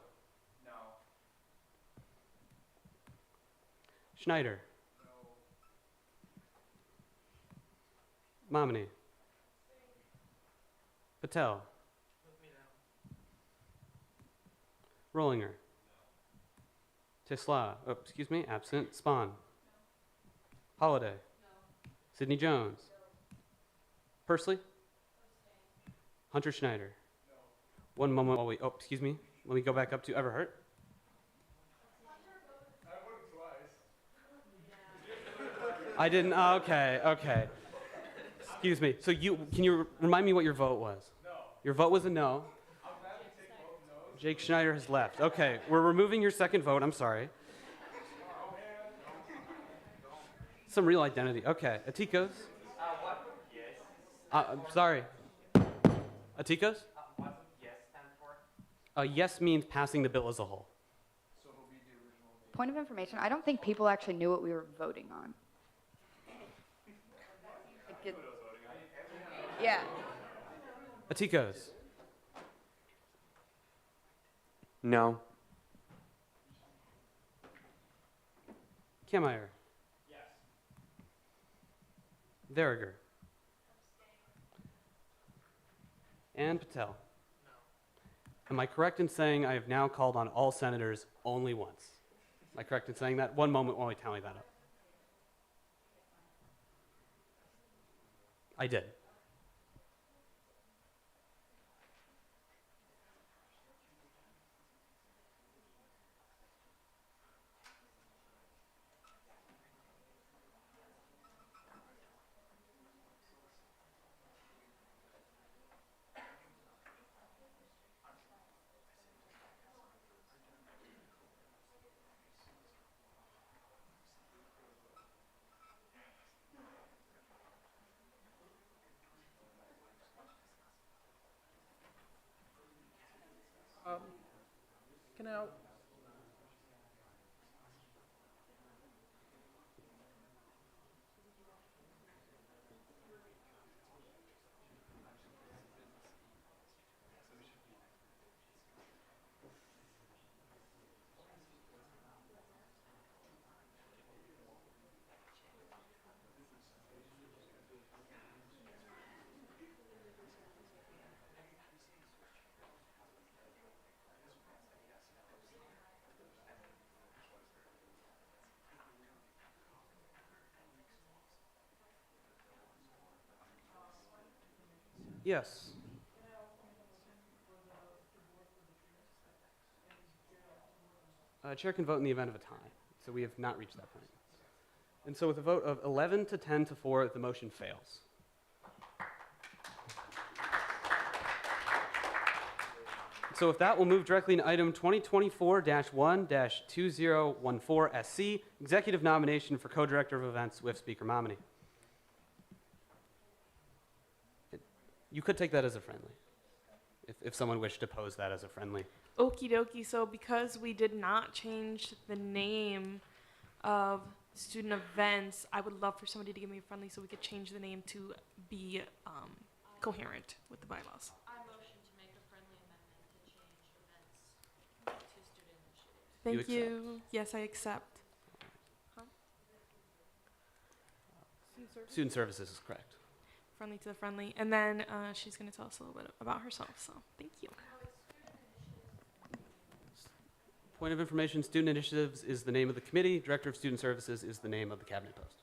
No. Schneider. Momini. Patel. Rollinger. Tisla. Oh, excuse me, absent. Spahn. Holiday. Sidney Jones. Pursley. Hunter Schneider. One moment while we, oh, excuse me. Let me go back up to Everhart. I didn't, okay. Excuse me. So can you remind me what your vote was? No. Your vote was a no. Jake Schneider has left. Okay, we're removing your second vote. I'm sorry. Some real identity. Okay, Atikos. I'm sorry. Atikos? What does yes stand for? Yes means passing the bill as a whole. Point of information, I don't think people actually knew what we were voting on. Yeah. Atikos. No. Kameyer. Yes. Verriger. And Patel. No. Am I correct in saying I have now called on all senators only once? Am I correct in saying that? One moment while we tally that up. I did. Can I? Yes. Chair can vote in the event of a tie, so we have not reached that point. And so with a vote of 11 to 10 to 4, the motion fails. So with that, we'll move directly to item 2024-1-2014 SC, executive nomination for co-director of events with Speaker Momini. You could take that as a friendly, if someone wished to pose that as a friendly. Okie dokie. So because we did not change the name of student events, I would love for somebody to give me a friendly so we could change the name to be coherent with the bylaws. I motion to make a friendly amendment to change events to student initiatives. Thank you. Yes, I accept. Huh? Student services is correct. Friendly to the friendly. And then she's going to tell us a little bit about herself. So thank you. Point of information, Student Initiatives is the name of the committee. Director of Student Services is the name of the cabinet post.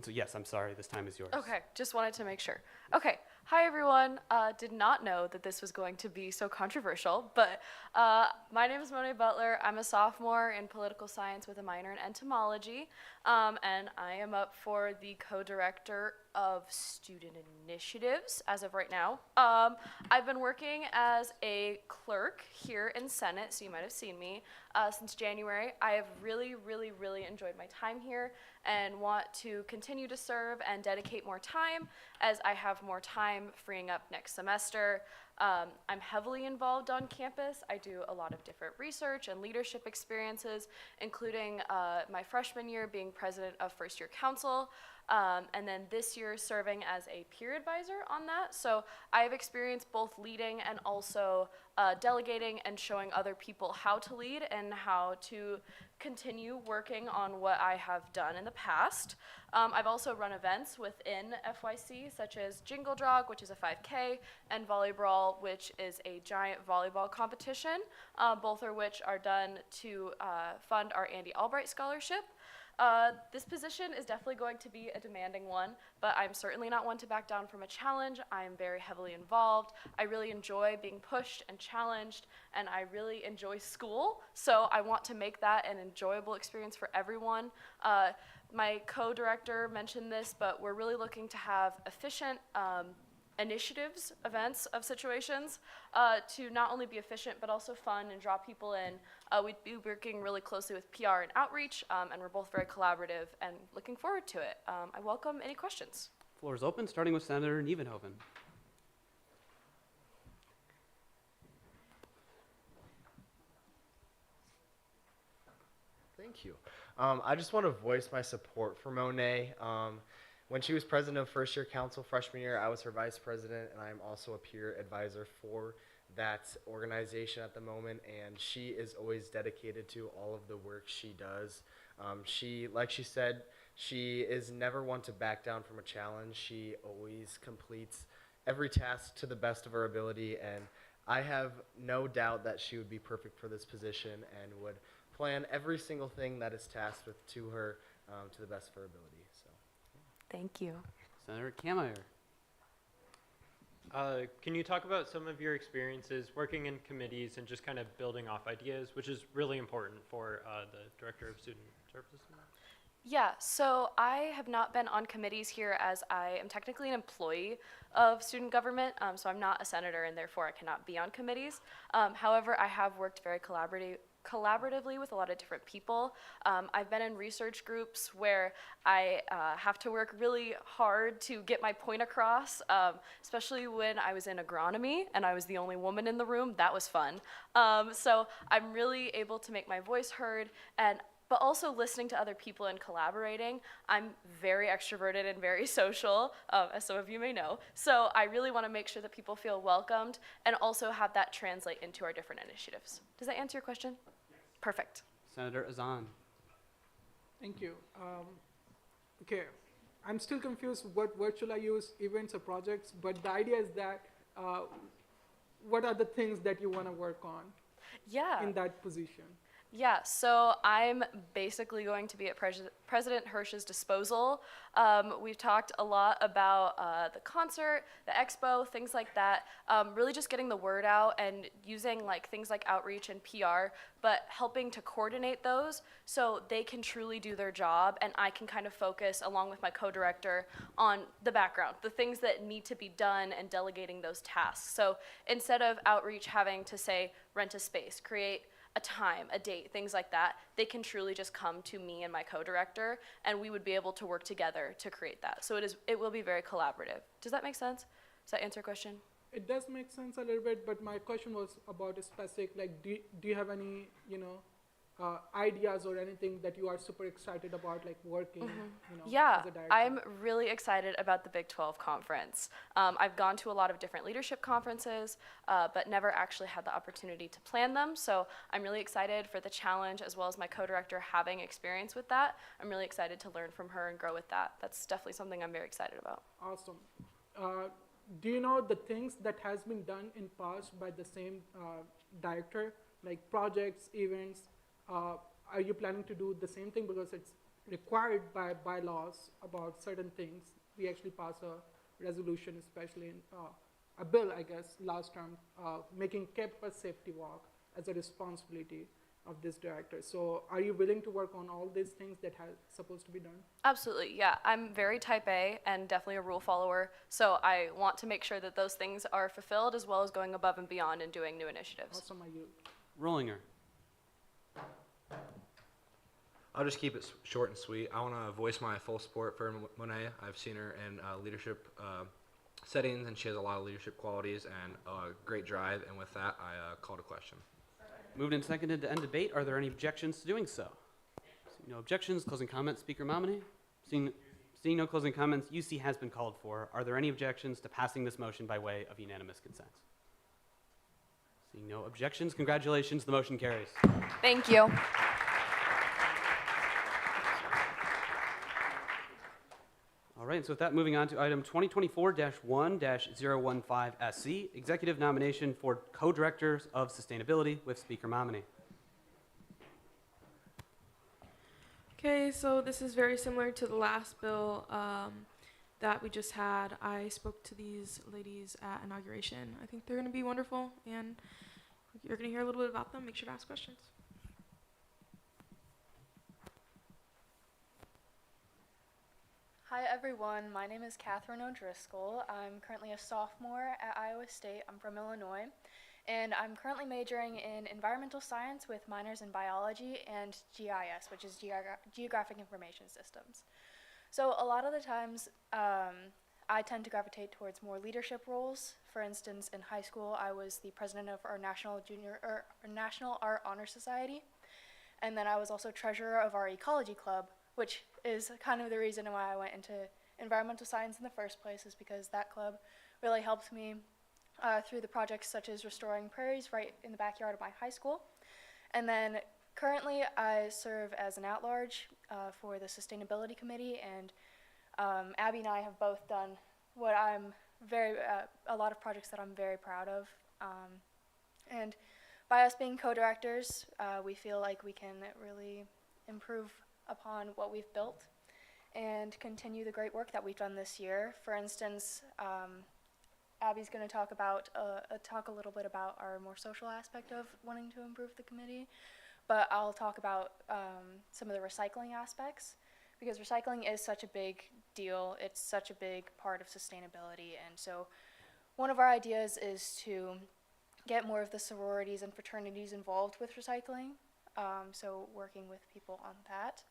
So yes, I'm sorry, this time is yours. Okay, just wanted to make sure. Okay, hi everyone. Did not know that this was going to be so controversial, but my name is Monet Butler. I'm a sophomore in political science with a minor in entomology, and I am up for the co-director of student initiatives as of right now. I've been working as a clerk here in Senate, so you might have seen me, since January. I have really, really, really enjoyed my time here and want to continue to serve and dedicate more time as I have more time freeing up next semester. I'm heavily involved on campus. I do a lot of different research and leadership experiences, including my freshman year being president of first year council, and then this year serving as a peer advisor on that. So I have experienced both leading and also delegating and showing other people how to lead and how to continue working on what I have done in the past. I've also run events within FYC, such as Jingle Jog, which is a 5K, and Volleyball, which is a giant volleyball competition, both of which are done to fund our Andy Albright Scholarship. This position is definitely going to be a demanding one, but I'm certainly not one to back down from a challenge. I am very heavily involved. I really enjoy being pushed and challenged, and I really enjoy school, so I want to make that an enjoyable experience for everyone. My co-director mentioned this, but we're really looking to have efficient initiatives, events of situations to not only be efficient but also fun and draw people in. We'd be working really closely with PR and outreach, and we're both very collaborative and looking forward to it. I welcome any questions. Floor is open, starting with Senator Nievenhoven. Thank you. I just want to voice my support for Monet. When she was president of first year council freshman year, I was her vice president, and I'm also a peer advisor for that organization at the moment, and she is always dedicated to all of the work she does. Like she said, she is never one to back down from a challenge. She always completes every task to the best of her ability, and I have no doubt that she would be perfect for this position and would plan every single thing that is tasked with to her to the best of her ability. So, thank you. Senator Kameyer. Can you talk about some of your experiences working in committees and just kind of building off ideas, which is really important for the Director of Student Services? Yeah, so I have not been on committees here as I am technically an employee of student government, so I'm not a senator and therefore I cannot be on committees. However, I have worked very collaboratively with a lot of different people. I've been in research groups where I have to work really hard to get my point across, especially when I was in agronomy and I was the only woman in the room. That was fun. So I'm really able to make my voice heard, but also listening to other people and collaborating. I'm very extroverted and very social, as some of you may know. So I really want to make sure that people feel welcomed and also have that translate into our different initiatives. Does that answer your question? Yes. Perfect. Senator Azan. Thank you. Okay, I'm still confused what word should I use, events or projects, but the idea is that what are the things that you want to work on in that position? Yeah, so I'm basically going to be at President Hirsch's disposal. We've talked a lot about the concert, the expo, things like that, really just getting the word out and using like things like outreach and PR, but helping to coordinate those so they can truly do their job and I can kind of focus along with my co-director on the background, the things that need to be done and delegating those tasks. So instead of outreach having to say rent a space, create a time, a date, things like that, they can truly just come to me and my co-director, and we would be able to work together to create that. So it will be very collaborative. Does that make sense? Does that answer your question? It does make sense a little bit, but my question was about a specific, like, do you have any, ideas or anything that you are super excited about, like working, Yeah, as a director? I'm really excited about the Big 12 conference. I've gone to a lot of different leadership conferences, but never actually had the opportunity to plan them. So I'm really excited for the challenge as well as my co-director having experience with that. I'm really excited to learn from her and grow with that. That's definitely something I'm very excited about. Awesome. Do you know the things that has been done in past by the same director, like projects, events? Are you planning to do the same thing because it's required by bylaws about certain things? We actually passed a resolution, especially in a bill, I guess, last term, making campus safety walk as a responsibility of this director. So are you willing to work on all these things that are supposed to be done? Absolutely, yeah. I'm very type A and definitely a rule follower. So I want to make sure that those things are fulfilled as well as going above and beyond and doing new initiatives. Awesome, I yield. Rollinger. I'll just keep it short and sweet. I want to voice my full support for Monet. I've seen her in leadership settings, and she has a lot of leadership qualities and great drive. And with that, I call to question. Moved and seconded to end debate. Are there any objections to doing so? Seeing no objections, closing comments, Speaker Momini. Seeing no closing comments, UC has been called for. Are there any objections to passing this motion by way of unanimous consent? Seeing no objections, congratulations, the motion carries. Thank you. All right, so with that, moving on to item 2024-1-015SC, executive nomination for co-directors of sustainability with Speaker Momini. Okay, so this is very similar to the last bill that we just had. I spoke to these ladies at inauguration. I think they're going to be wonderful, and you're going to hear a little bit about them. Make sure to ask questions. Hi everyone, my name is Catherine O'Driscoll. I'm currently a sophomore at Iowa State. I'm from Illinois, and I'm currently majoring in environmental science with minors in biology and GIS, which is Geographic Information Systems. So a lot of the times, I tend to gravitate towards more leadership roles. For instance, in high school, I was the president of our National Art Honor Society, and then I was also treasurer of our ecology club, which is kind of the reason why I went into environmental science in the first place, is because that club really helped me through the projects such as restoring prairies right in the backyard of my high school. And then currently I serve as an at-large for the Sustainability Committee, and Abby and I have both done what I'm a lot of projects that I'm very proud of. And by us being co-directors, we feel like we can really improve upon what we've built and continue the great work that we've done this year. For instance, Abby's going to talk a little bit about our more social aspect of wanting to improve the committee, but I'll talk about some of the recycling aspects, because recycling is such a big deal. It's such a big part of sustainability, and so one of our ideas is to get more of the sororities and fraternities involved with recycling. so working with people on that.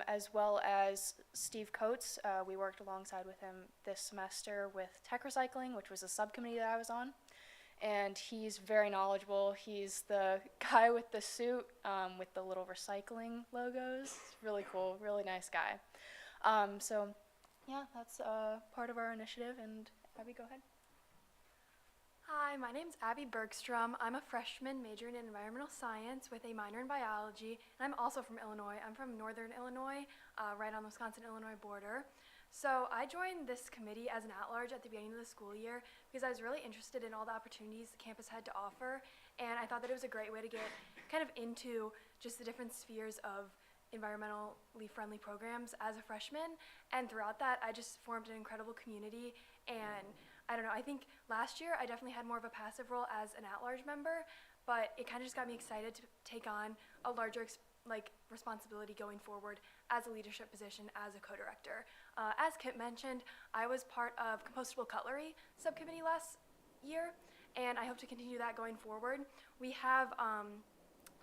As well as Steve Coates, we worked alongside with him this semester with tech recycling, which was a subcommittee that I was on. And he's very knowledgeable. He's the guy with the suit with the little recycling logos. Really cool, really nice guy. So yeah, that's part of our initiative. And Abby, go ahead. Hi, my name's Abby Bergstrom. I'm a freshman majoring in environmental science with a minor in biology, and I'm also from Illinois. I'm from northern Illinois, right on the Wisconsin-Illinois border. So I joined this committee as an at-large at the beginning of the school year because I was really interested in all the opportunities the campus had to offer, and I thought that it was a great way to get kind of into just the different spheres of environmentally friendly programs as a freshman. And throughout that, I just formed an incredible community, and I don't know, I think last year I definitely had more of a passive role as an at-large member, but it kind of just got me excited to take on a larger responsibility going forward as a leadership position as a co-director. As Kip mentioned, I was part of compostable cutlery subcommittee last year, and I hope to continue that going forward. We have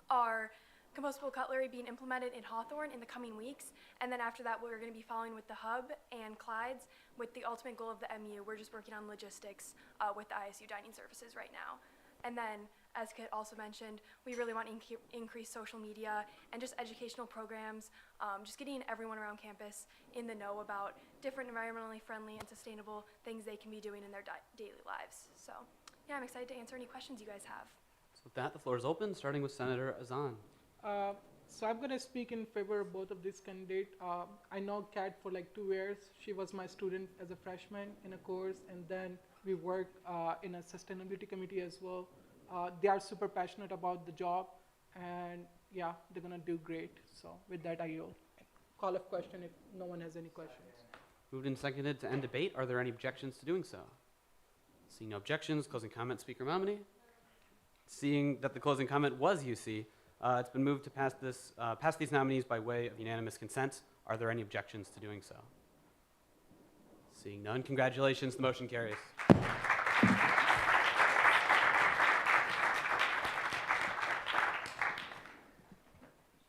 our compostable cutlery being implemented in Hawthorne in the coming weeks, and then after that we're going to be following with the Hub and Clyde's with the ultimate goal of the MU. We're just working on logistics with the ISU dining services right now. And then, as Kit also mentioned, we really want to increase social media and just educational programs, just getting everyone around campus in the know about different environmentally friendly and sustainable things they can be doing in their daily lives. So yeah, I'm excited to answer any questions you guys have. So with that, the floor is open, starting with Senator Azan. So I'm going to speak in favor of both of these candidates. I know Kat for like 2 years. She was my student as a freshman in a course, and then we worked in a sustainability committee as well. They are super passionate about the job, and yeah, they're going to do great. So with that, I yield. Call of question if no one has any questions. Moved and seconded to end debate. Are there any objections to doing so? Seeing no objections, closing comment, Speaker Momini. Seeing that the closing comment was UC, it's been moved to pass these nominees by way of unanimous consent. Are there any objections to doing so? Seeing none, congratulations, the motion carries.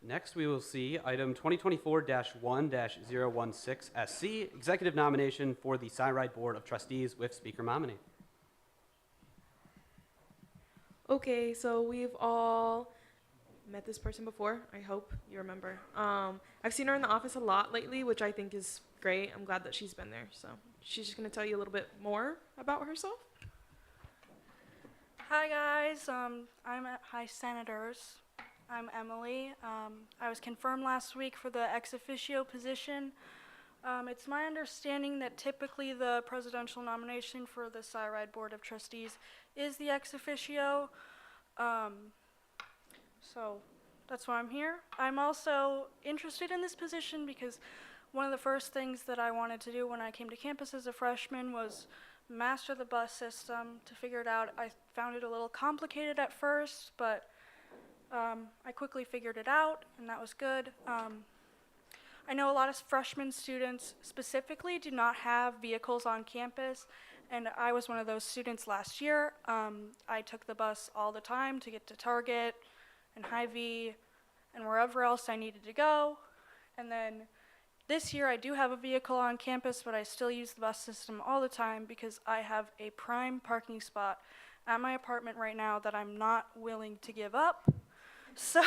Next, we will see item 2024-1-016SC, executive nomination for the SciRide Board of Trustees with Speaker Momini. Okay, so we've all met this person before. I hope you remember. I've seen her in the office a lot lately, which I think is great. I'm glad that she's been there. So she's just going to tell you a little bit more about herself. Hi guys, hi senators. I'm Emily. I was confirmed last week for the ex officio position. It's my understanding that typically the presidential nomination for the SciRide Board of Trustees is the ex officio. So that's why I'm here. I'm also interested in this position because one of the first things that I wanted to do when I came to campus as a freshman was master the bus system. To figure it out, I found it a little complicated at first, but I quickly figured it out, and that was good. I know a lot of freshman students specifically do not have vehicles on campus, and I was one of those students last year. I took the bus all the time to get to Target and Hy-Vee and wherever else I needed to go. And then this year I do have a vehicle on campus, but I still use the bus system all the time because I have a prime parking spot at my apartment right now that I'm not willing to give up. So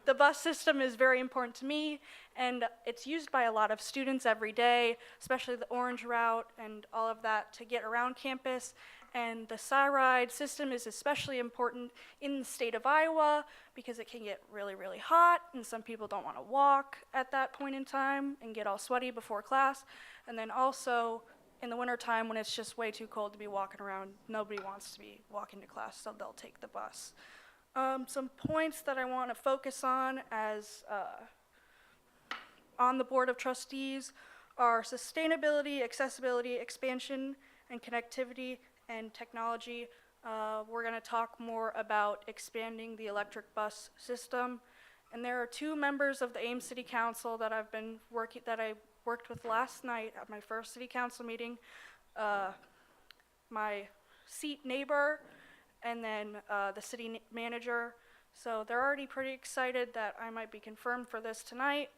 the bus system is very important to me, and it's used by a lot of students every day, especially the Orange Route and all of that to get around campus. And the SciRide system is especially important in the state of Iowa because it can get really, really hot, and some people don't want to walk at that point in time and get all sweaty before class. And then also in the wintertime when it's just way too cold to be walking around, nobody wants to be walking to class, so they'll take the bus. Some points that I want to focus on as on the Board of Trustees are sustainability, accessibility, expansion, and connectivity and technology. We're going to talk more about expanding the electric bus system. And there are 2 members of the Ames City Council that I worked with last night at my first City Council meeting. My seat neighbor, and then the city manager. So they're already pretty excited that I might be confirmed for this tonight.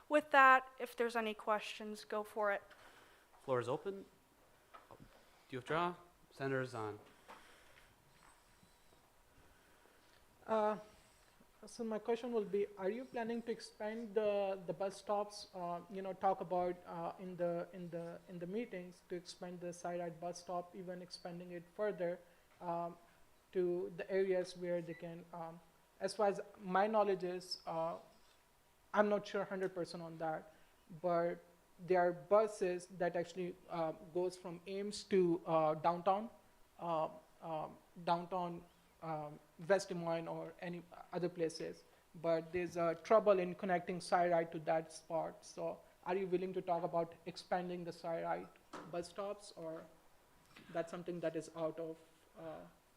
With that, if there's any questions, go for it. Floor is open. Do you withdraw? Senators on. So my question will be, are you planning to expand the bus stops, talk about in the meetings to expand the side bus stop, even expanding it further to the areas where they can, as far as my knowledge is, I'm not sure 100% on that, but there are buses that actually goes from Ames to downtown, downtown West Des Moines or any other places. But there's trouble in connecting Cyrite to that spot. So are you willing to talk about expanding the Cyrite bus stops, or that's something that is out of,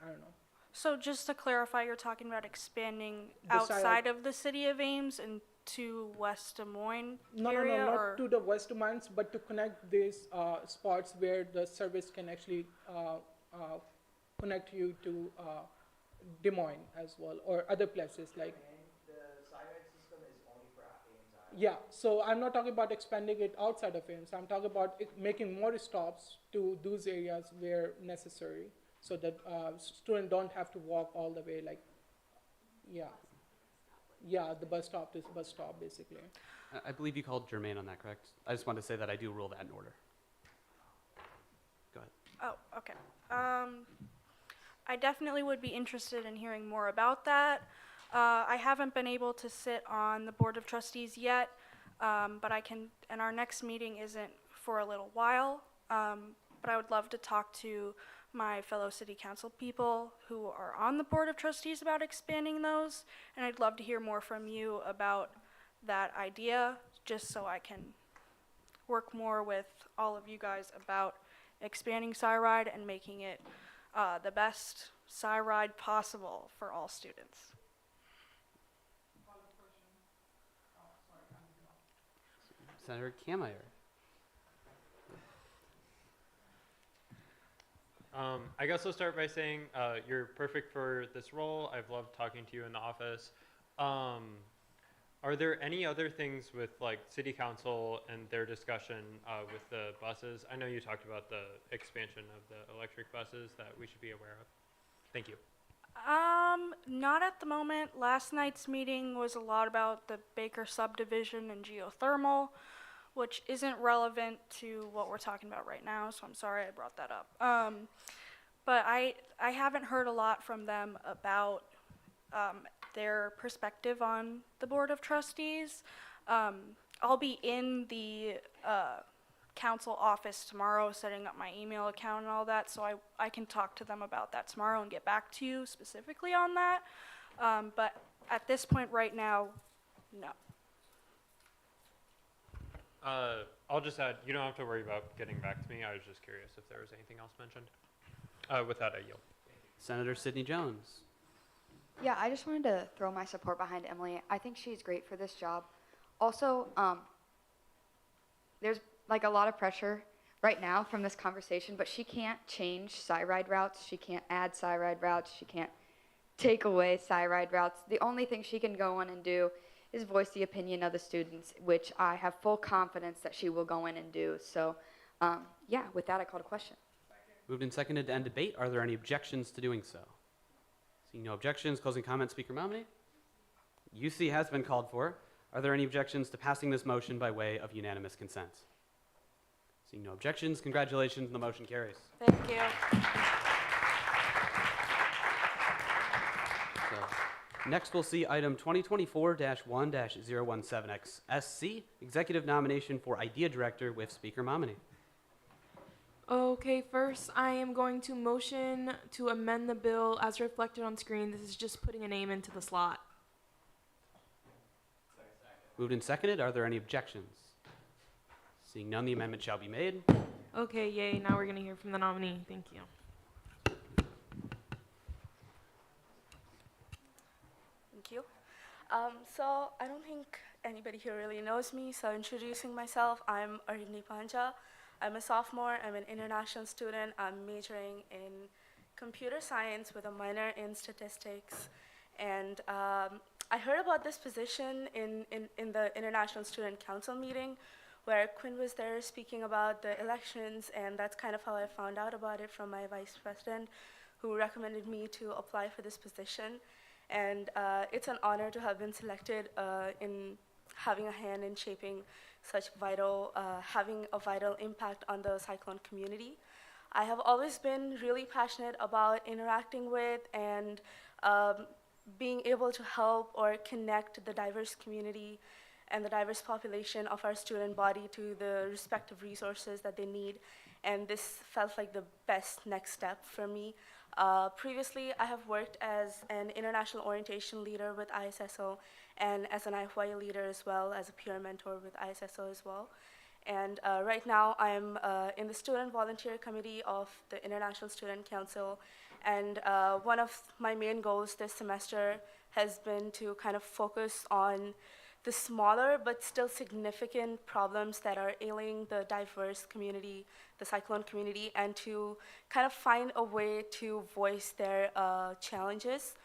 I don't know. So just to clarify, you're talking about expanding The outside of the city of Ames and to West Des Moines No, area? not or to the West Des Moines, but to connect these spots where the service can actually connect you to Des Moines as well, or other places like. The Cyrite system is only for Ames. Yeah, so I'm not talking about expanding it outside of Ames. I'm talking about making more stops to those areas where necessary, so that students don't have to walk all the way. Like, yeah, the bus stop is bus stop basically. I believe you called Jermaine on that, correct? I just wanted to say that I do rule that in order. Go ahead. Oh, okay. I definitely would be interested in hearing more about that. I haven't been able to sit on the Board of Trustees yet, but I can, and our next meeting isn't for a little while, but I would love to talk to my fellow city council people who are on the Board of Trustees about expanding those, and I'd love to hear more from you about that idea, just so I can work more with all of you guys about expanding Cyride and making it the best Cyride possible for all students. Senator Kameyer. I guess I'll start by saying you're perfect for this role. I've loved talking to you in the office. Are there any other things with like city council and their discussion with the buses? I know you talked about the expansion of the electric buses that we should be aware of. Thank you. Not at the moment. Last night's meeting was a lot about the Baker subdivision and geothermal, which isn't relevant to what we're talking about right now, so I'm sorry I brought that up. But I haven't heard a lot from them about their perspective on the Board of Trustees. I'll be in the council office tomorrow setting up my email account and all that, so I can talk to them about that tomorrow and get back to you specifically on that. But at this point right now, no. I'll just add, you don't have to worry about getting back to me. I was just curious if there was anything else mentioned. With that, I yield. Senator Sidney Jones. Yeah, I just wanted to throw my support behind Emily. I think she's great for this job. Also, there's like a lot of pressure right now from this conversation, but she can't change Cyride routes. She can't add Cyride routes. She can't take away Cyride routes. The only thing she can go in and do is voice the opinion of the students, which I have full confidence that she will go in and do. So, yeah, with that, I called a question. Moved and seconded to end debate. Are there any objections to doing so? Seeing no objections, closing comment, Speaker Momini. UC has been called for. Are there any objections to passing this motion by way of unanimous consent? Seeing no objections, congratulations, the motion carries. Thank you. So, next we'll see item 2024-1-017XSC, executive nomination for idea director with Speaker Momini. Okay, first I am going to motion to amend the bill as reflected on screen. This is just putting a name into the slot. Moved and seconded. Are there any objections? Seeing none, the amendment shall be made. Okay, yay. Now we're going to hear from the nominee. Thank you. Thank you. So I don't think anybody here really knows me, so introducing myself, I'm Arini Panja. I'm a sophomore. I'm an international student. I'm majoring in computer science with a minor in statistics. And I heard about this position in the International Student Council meeting where Quinn was there speaking about the elections, and that's kind of how I found out about it from my vice president, who recommended me to apply for this position. And it's an honor to have been selected in having a hand in shaping such having a vital impact on the Cyclone community. I have always been really passionate about interacting with and being able to help or connect the diverse community and the diverse population of our student body to the respective resources that they need. And this felt like the best next step for me. Previously, I have worked as an international orientation leader with ISSO and as an IFY leader as well, as a peer mentor with ISSO as well. And right now, I'm in the Student Volunteer Committee of the International Student Council. And one of my main goals this semester has been to kind of focus on the smaller but still significant problems that are ailing the diverse community, the Cyclone community, and to kind of find a way to voice their challenges.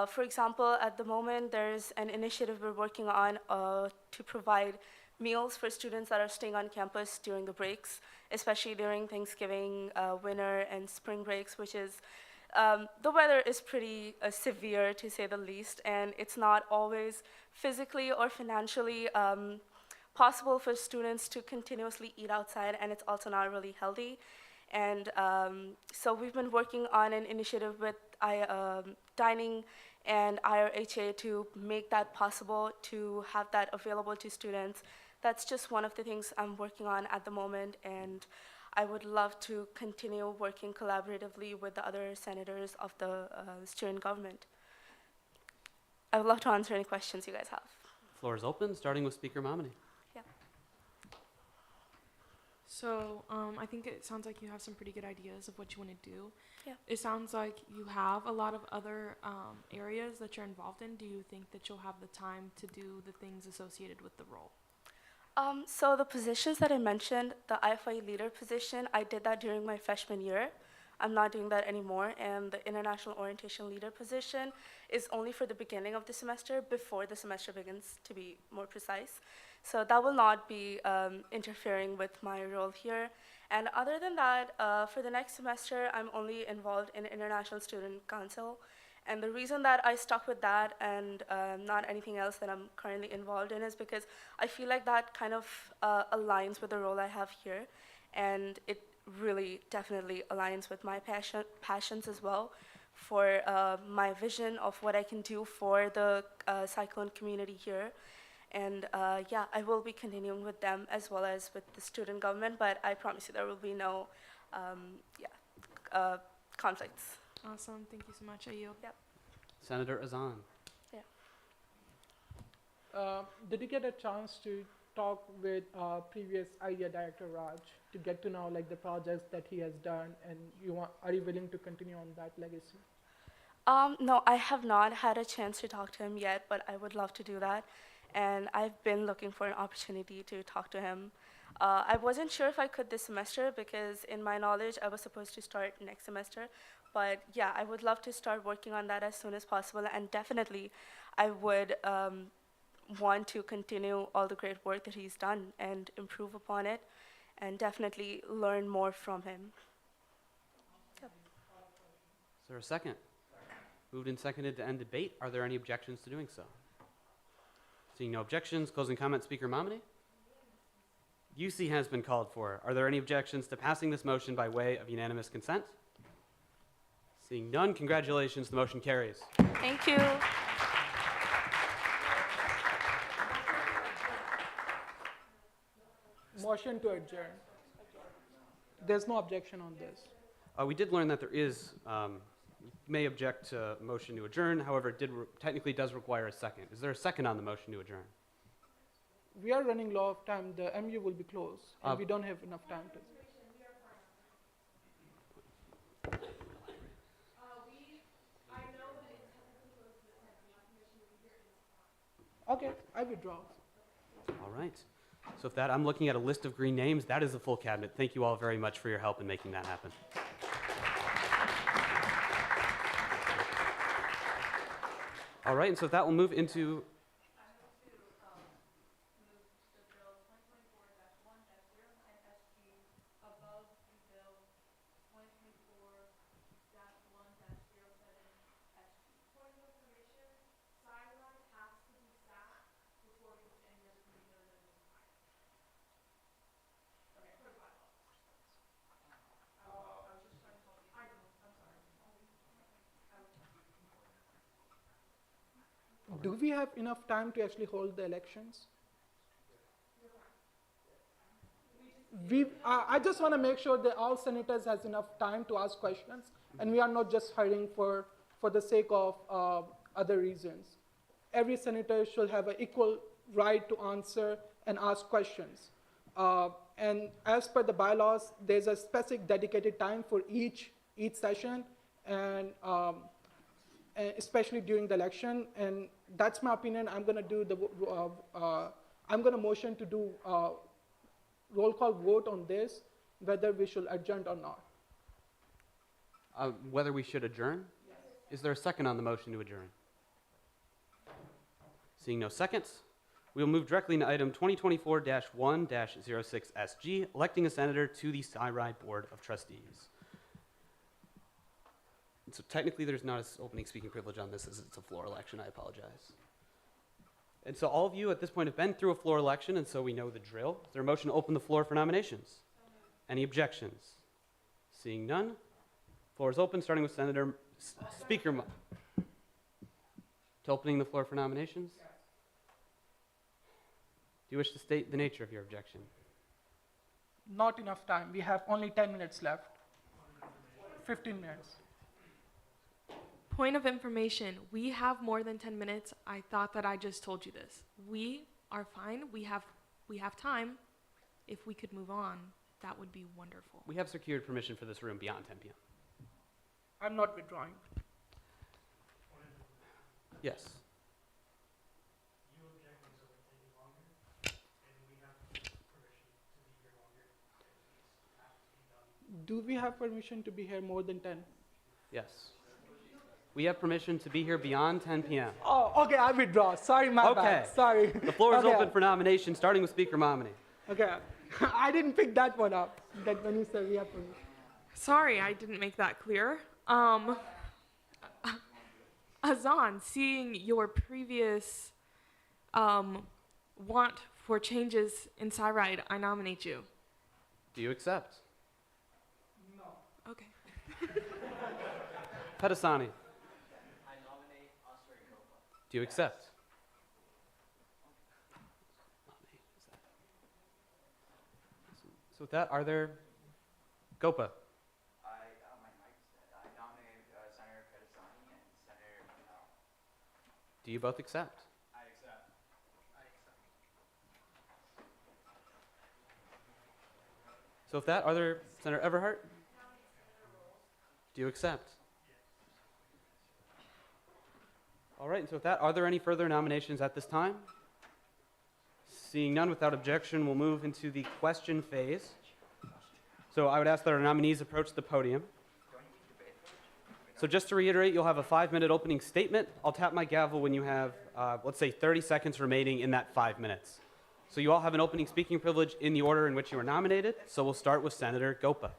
For example, at the moment, there's an initiative we're working on to provide meals for students that are staying on campus during the breaks, especially during Thanksgiving, winter, and spring breaks, which is the weather is pretty severe, to say the least, and it's not always physically or financially possible for students to continuously eat outside, and it's also not really healthy. And so we've been working on an initiative with dining and IRHA to make that possible, to have that available to students. That's just one of the things I'm working on at the moment, and I would love to continue working collaboratively with the other senators of the student government. I would love to answer any questions you guys have. Floor is open, starting with Speaker Momini. Yeah. So I think it sounds like you have some pretty good ideas of what you want to do. Yeah. It sounds like you have a lot of other areas that you're involved in. Do you think that you'll have the time to do the things associated with the role? So the positions that I mentioned, the IFI leader position, I did that during my freshman year. I'm not doing that anymore, and the international orientation leader position is only for the beginning of the semester, before the semester begins, to be more precise. So that will not be interfering with my role here. And other than that, for the next semester, I'm only involved in International Student Council. And the reason that I stuck with that and not anything else that I'm currently involved in is because I feel like that kind of aligns with the role I have here. And it really definitely aligns with my passions as well for my vision of what I can do for the Cyclone community here. And yeah, I will be continuing with them as well as with the student government, but I promise you there will be no conflicts. Awesome. Thank you so much. I yield. Yep. Senator Azan. Did you get a chance to talk with previous IDEA director Raj to get to know like the projects that he has done, and are you willing to continue on that legacy? No, I have not had a chance to talk to him yet, but I would love to do that. And I've been looking for an opportunity to talk to him. I wasn't sure if I could this semester because in my knowledge, I was supposed to start next semester. But yeah, I would love to start working on that as soon as possible. And definitely, I would want to continue all the great work that he's done and improve upon it and definitely learn more from him. Yep. Is there a second? Moved and seconded to end debate. Are there any objections to doing so? Seeing no objections, closing comment, Speaker Momini. UC has been called for. Are there any objections to passing this motion by way of unanimous consent? Seeing none, congratulations, the motion carries. Thank you. Motion to adjourn. There's no objection on this. We did learn that there is, may object to a motion to adjourn. However, it technically does require a second. Is there a second on the motion to adjourn? We are running low of time. The MU will be closed, and we don't have enough time to. Okay, I withdraw. All right. So with that, I'm looking at a list of green names. That is the full cabinet. Thank you all very much for your help in making that happen. All right, and so that will move into. Do we have enough time to actually hold the elections? I just want to make sure that all senators has enough time to ask questions, and we are not just hiring for the sake of other reasons. Every senator should have an equal right to answer and ask questions. And as per the bylaws, there's a specific dedicated time for each session, and especially during the election. And that's my opinion. I'm going to do I'm going to motion to do roll call vote on this, whether we should adjourn or not. Whether we should adjourn? Yes. Is there a second on the motion to adjourn? Seeing no seconds, we will move directly into item 2024-1-06SG, electing a senator to the SciRide Board of Trustees. And so technically there's not an opening speaking privilege on this as it's a floor election. I apologize. And so all of you at this point have been through a floor election, and so we know the drill. Is there a motion to open the floor for nominations? Any objections? Seeing none, floor is open, starting with Speaker to opening the floor for nominations. Do you wish to state the nature of your objection? Not enough time. We have only 10 minutes left. 15 minutes. Point of information, we have more than 10 minutes. I thought that I just told you this. We are fine. We have time. If we could move on, that would be wonderful. We have secured permission for this room beyond 10 p.m. I'm not withdrawing. Yes. You object because it taking longer, and we have permission to be here longer. Do we have permission to be here more than 10? Yes. We have permission to be here beyond 10 p.m. Oh, okay, I withdraw. Sorry, my bad. Sorry. The floor is open for nomination, starting with Speaker Momini. Okay. I didn't pick that one up, that when you said we have permission. Sorry, I didn't make that clear. Azan, seeing your previous want for changes in SciRide, I nominate you. Do you accept? No. Okay. Pedasani. Do you accept? So with that, are there Gopa? I nominate Senator Pedasani and Senator Manel. Do you both accept? I accept. So with that, are there Senator Everhart? Do you accept? All right, and so with that, are there any further nominations at this time? Seeing none, without objection, we'll move into the question phase. So I would ask that our nominees approach the podium. So just to reiterate, you'll have a 5-minute opening statement. I'll tap my gavel when you have, let's say, 30 seconds remaining in that 5 minutes. So you all have an opening speaking privilege in the order in which you were nominated. So we'll start with Senator Gopa.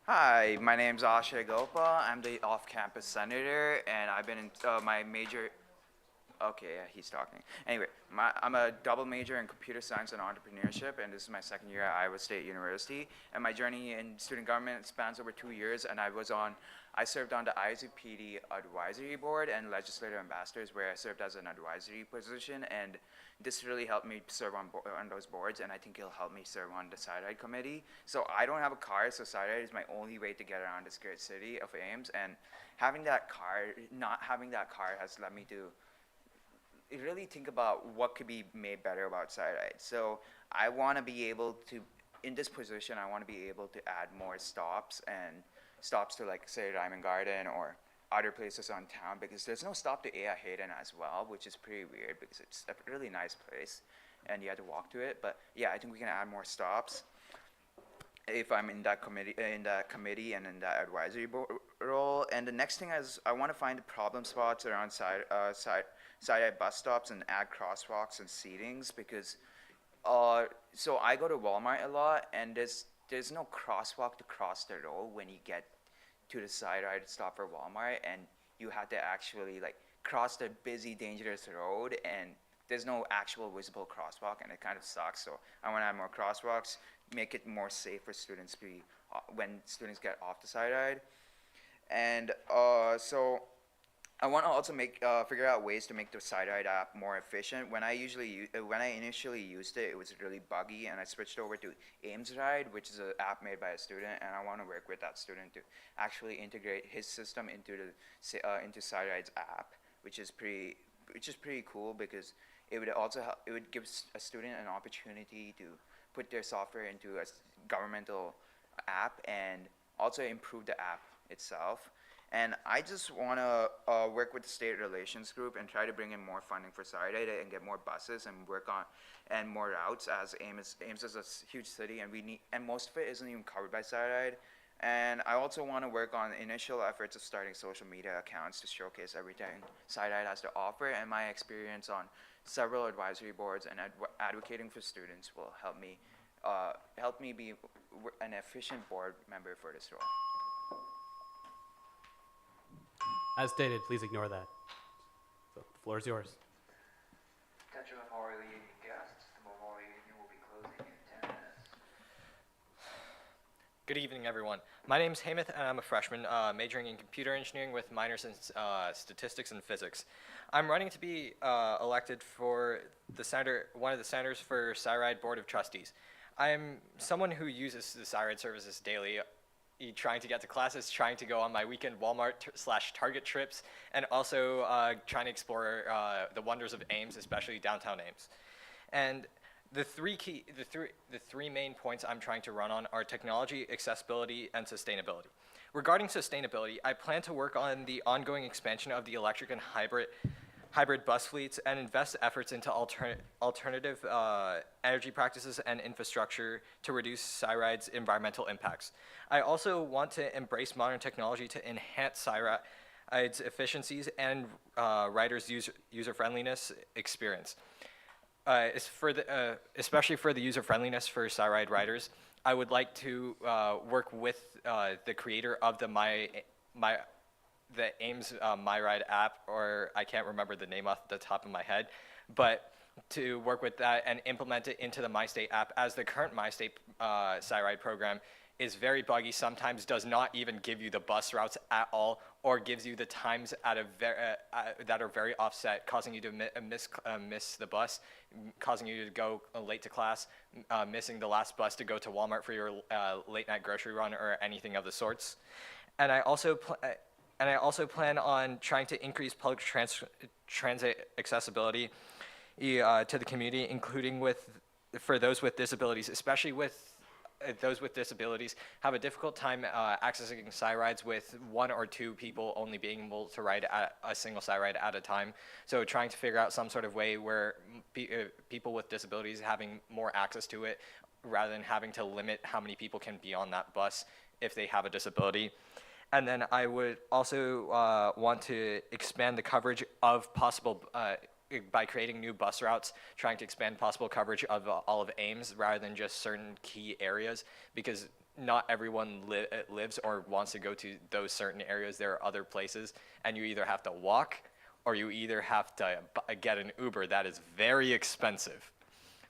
Hi, my name's Ashay Gopa. I'm the off-campus senator, and I've been in my major. Okay, yeah, he's talking. Anyway, I'm a double major in computer science and entrepreneurship, and this is my second year at Iowa State University. And my journey in student government spans over 2 years, and I served on the ISU PD advisory board and legislative ambassadors, where I served as an advisory position, and this really helped me serve on those boards, and I think it'll help me serve on the SciRide committee. So I don't have a car, so SciRide is my only way to get around this great city of Ames, and not having that car has led me to really think about what could be made better about SciRide. So I want to be able to, in this position, I want to be able to add more stops to, like, say, Diamond Garden or other places on town, because there's no stop to Aya Hayden as well, which is pretty weird because it's a really nice place and you have to walk to it. But yeah, I think we can add more stops. if I'm in that committee and in that advisory role. And the next thing is I want to find the problem spots around side bus stops and add crosswalks and seatings because so I go to Walmart a lot and there's no crosswalk to cross the road when you get to the side ride stop for Walmart, and you have to actually like cross the busy dangerous road, and there's no actual visible crosswalk, and it kind of sucks. So I want to add more crosswalks, make it more safe for students when students get off the side ride. And so I want to also figure out ways to make the side ride app more efficient. When I initially used it, it was really buggy, and I switched over to Ames Ride, which is an app made by a student, and I want to work with that student to actually integrate his system into side ride's app, which is pretty cool because it would give a student an opportunity to put their software into a governmental app and also improve the app itself. And I just want to work with the state relations group and try to bring in more funding for side ride and get more buses and work on and more routes, as Ames is a huge city, and most of it isn't even covered by side ride. And I also want to work on initial efforts of starting social media accounts to showcase everything side ride has to offer, and my experience on several advisory boards and advocating for students will help me be an efficient board member for this role. As stated, please ignore that. So the floor is yours. Attention Memorial Union guests, the Memorial Union will be closing in 10 minutes. Good evening, everyone. My name is Hamath, and I'm a freshman majoring in computer engineering with minors in statistics and physics. I'm running to be elected for one of the senators for SciRide Board of Trustees. I'm someone who uses the SciRide services daily, trying to get to classes, trying to go on my weekend Walmart/Target trips, and also trying to explore the wonders of Ames, especially downtown Ames. And the three main points I'm trying to run on are technology, accessibility, and sustainability. Regarding sustainability, I plan to work on the ongoing expansion of the electric and hybrid bus fleets and invest efforts into alternative energy practices and infrastructure to reduce SciRide's environmental impacts. I also want to embrace modern technology to enhance SciRide's efficiencies and riders' user-friendliness experience. Especially for the user-friendliness for SciRide riders, I would like to work with the creator of the Ames MyRide app, or I can't remember the name off the top of my head, but to work with that and implement it into the MyState app, as the current MyState SciRide program is very buggy, sometimes does not even give you the bus routes at all, or gives you the times at that are very offset, causing you to miss the bus, causing you to go late to class, missing the last bus to go to Walmart for your late night grocery run or anything of the sorts. And I also plan on trying to increase public transit accessibility to the community, including for those with disabilities, especially with those with disabilities have a difficult time accessing SciRides, with one or two people only being able to ride at a single SciRide at a time. So trying to figure out some sort of way where people with disabilities having more access to it, rather than having to limit how many people can be on that bus if they have a disability. And then I would also want to expand the coverage of possible, by creating new bus routes, trying to expand possible coverage of all of Ames rather than just certain key areas, because not everyone lives or wants to go to those certain areas. There are other places, and you either have to walk or you either have to get an Uber that is very expensive.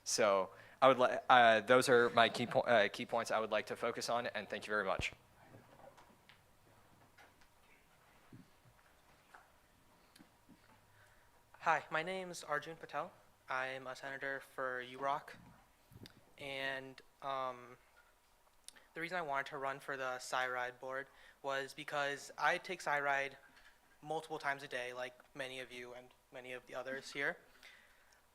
So I would those are my key points I would like to focus on, and thank you very much. Hi, my name is Arjun Patel. I'm a senator for UROC, and the reason I wanted to run for the SciRide board was because I take SciRide multiple times a day, like many of you and many of the others here.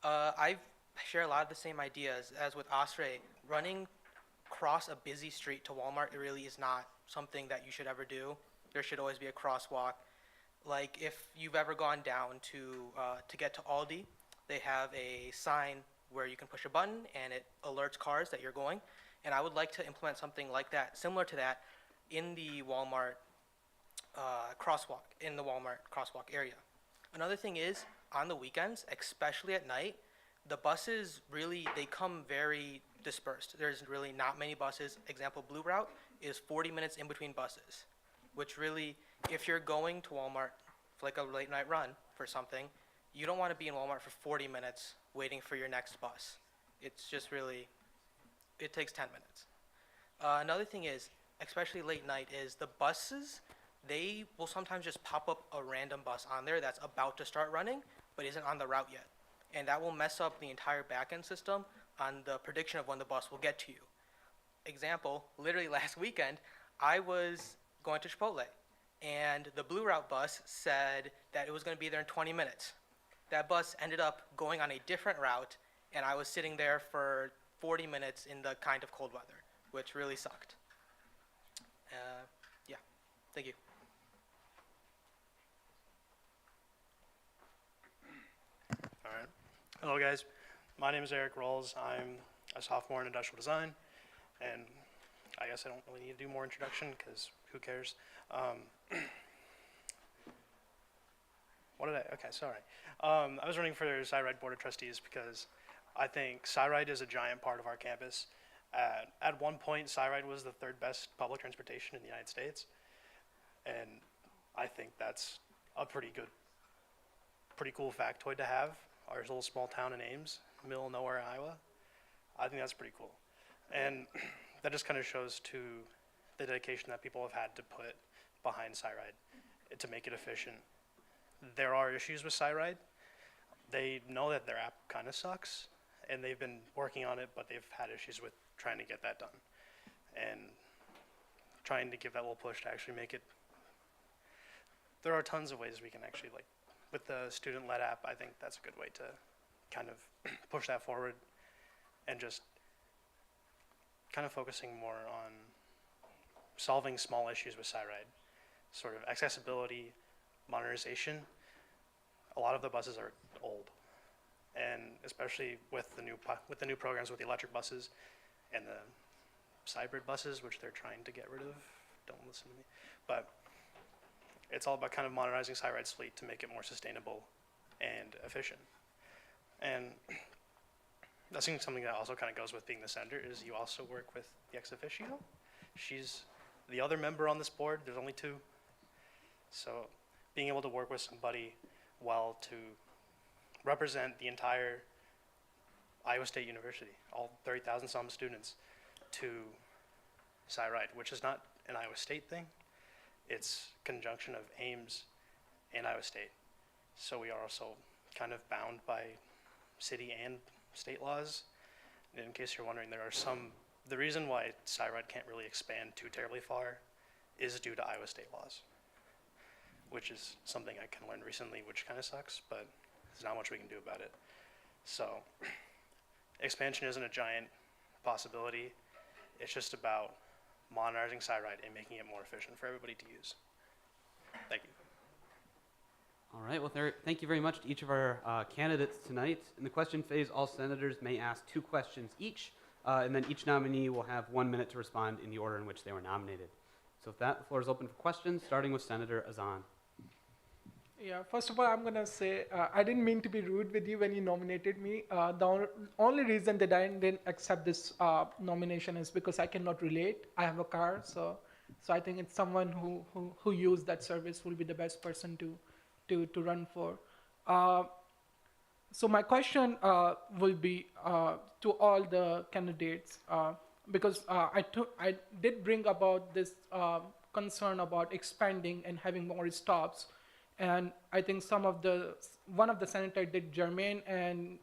I share a lot of the same ideas as with Osprey. Running across a busy street to Walmart, it really is not something that you should ever do. There should always be a crosswalk. Like if you've ever gone down to get to Aldi, they have a sign where you can push a button and it alerts cars that you're going. And I would like to implement something like that, similar to that, in the Walmart crosswalk area. Another thing is, on the weekends, especially at night, the buses really, they come very dispersed. There's really not many buses. Example, Blue Route is 40 minutes in between buses, which really, if you're going to Walmart for like a late night run for something, you don't want to be in Walmart for 40 minutes waiting for your next bus. It's just really, it takes 10 minutes. Another thing is, especially late night, is the buses, they will sometimes just pop up a random bus on there that's about to start running, but isn't on the route yet. And that will mess up the entire back-end system on the prediction of when the bus will get to you. Example, literally last weekend, I was going to Chipotle, and the Blue Route bus said that it was going to be there in 20 minutes. That bus ended up going on a different route, and I was sitting there for 40 minutes in the kind of cold weather, which really sucked. Yeah, thank you. All right. Hello, guys. My name is Eric Rolls. I'm a sophomore in industrial design, and I guess I don't really need to do more introduction because who cares? Okay, sorry. I was running for SciRide Board of Trustees because I think SciRide is a giant part of our campus. At one point, SciRide was the third best public transportation in the United States, and I think that's a pretty cool factoid to have. Our little small town in Ames, middle of nowhere, Iowa. I think that's pretty cool. And that just kind of shows to the dedication that people have had to put behind SciRide to make it efficient. There are issues with SciRide. They know that their app kind of sucks, and they've been working on it, but they've had issues with trying to get that done. And trying to give that little push to actually make it. There are tons of ways we can actually, like, with the student-led app, I think that's a good way to kind of push that forward and just kind of focusing more on solving small issues with SciRide, sort of accessibility, modernization. A lot of the buses are old, and especially with the new programs with the electric buses and the hybrid buses, which they're trying to get rid of. Don't listen to me, but it's all about kind of modernizing SciRide's fleet to make it more sustainable and efficient. And that's something that also kind of goes with being the senator is you also work with the ex officio. She's the other member on this board. There's only two. So being able to work with somebody well to represent the entire Iowa State University, all 30,000 some students, to SciRide, which is not an Iowa State thing. It's conjunction of Ames and Iowa State. So we are also kind of bound by city and state laws. And in case you're wondering, the reason why SciRide can't really expand too terribly far is due to Iowa State laws, which is something I kind of learned recently, which kind of sucks, but there's not much we can do about it. So expansion isn't a giant possibility. It's just about modernizing SciRide and making it more efficient for everybody to use. Thank you. All right, well, thank you very much to each of our candidates tonight. In the question phase, all senators may ask 2 questions each, and then each nominee will have 1 minute to respond in the order in which they were nominated. So with that, the floor is open for questions, starting with Senator Azan. Yeah, first of all, I'm going to say I didn't mean to be rude with you when you nominated me. The only reason that I didn't accept this nomination is because I cannot relate. I have a car, so I think it's someone who used that service will be the best person to run for. So my question will be to all the candidates, because I did bring about this concern about expanding and having more stops. And I think one of the senators did germane, and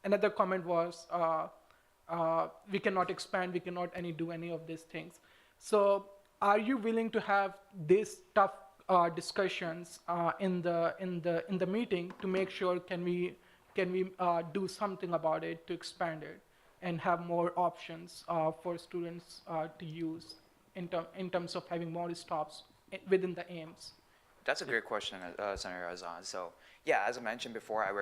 another comment was we cannot expand, we cannot do any of these things. So are you willing to have these tough discussions in the meeting to make sure can we do something about it to expand it and have more options for students to use in terms of having more stops within the aims? That's a great question, Senator Azan. So, yeah, as I mentioned before, I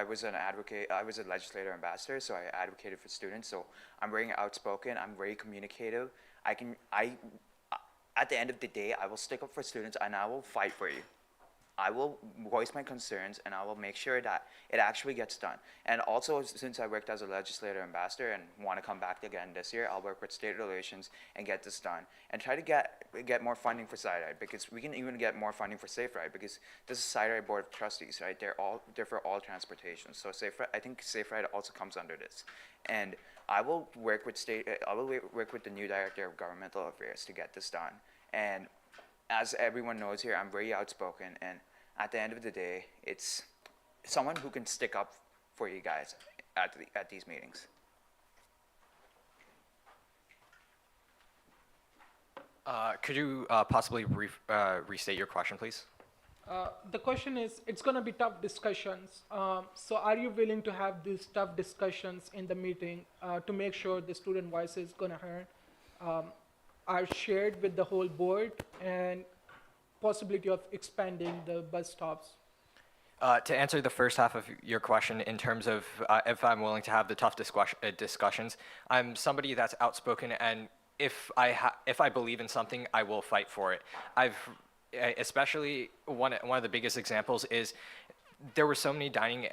was an advocate, I was a legislator ambassador, so I advocated for students. So I'm very outspoken, I'm very communicative. At the end of the day, I will stick up for students and I will fight for you. I will voice my concerns and I will make sure that it actually gets done. And also, since I worked as a legislator ambassador and want to come back again this year, I'll work with state relations and get this done. And try to get more funding for SciRide, because we can even get more funding for SafeRide, because this is SciRide Board of Trustees, right? They're for all transportation. So I think SafeRide also comes under this. And I will work with work with the new Director of Governmental Affairs to get this done. And as everyone knows here, I'm very outspoken, and at the end of the day, it's someone who can stick up for you guys at these meetings. Could you possibly restate your question, please? The question is, it's going to be tough discussions. So are you willing to have these tough discussions in the meeting to make sure the student voices going to heard, are shared with the whole board, and possibility of expanding the bus stops? To answer the first half of your question in terms of if I'm willing to have the tough discussions, I'm somebody that's outspoken, and if I believe in something, I will fight for it. Especially one of the biggest examples is there were so many dining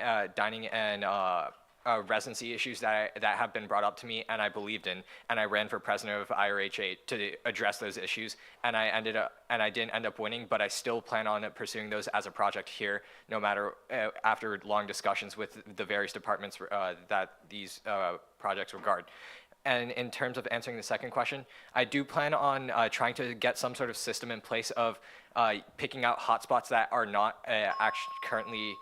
and residency issues that have been brought up to me, and I believed in, and I ran for president of IRHA to address those issues, and I didn't end up winning, but I still plan on pursuing those as a project here, no matter after long discussions with the various departments that these projects regard. And in terms of answering the second question, I do plan on trying to get some sort of system in place of picking out hotspots that are not actually currently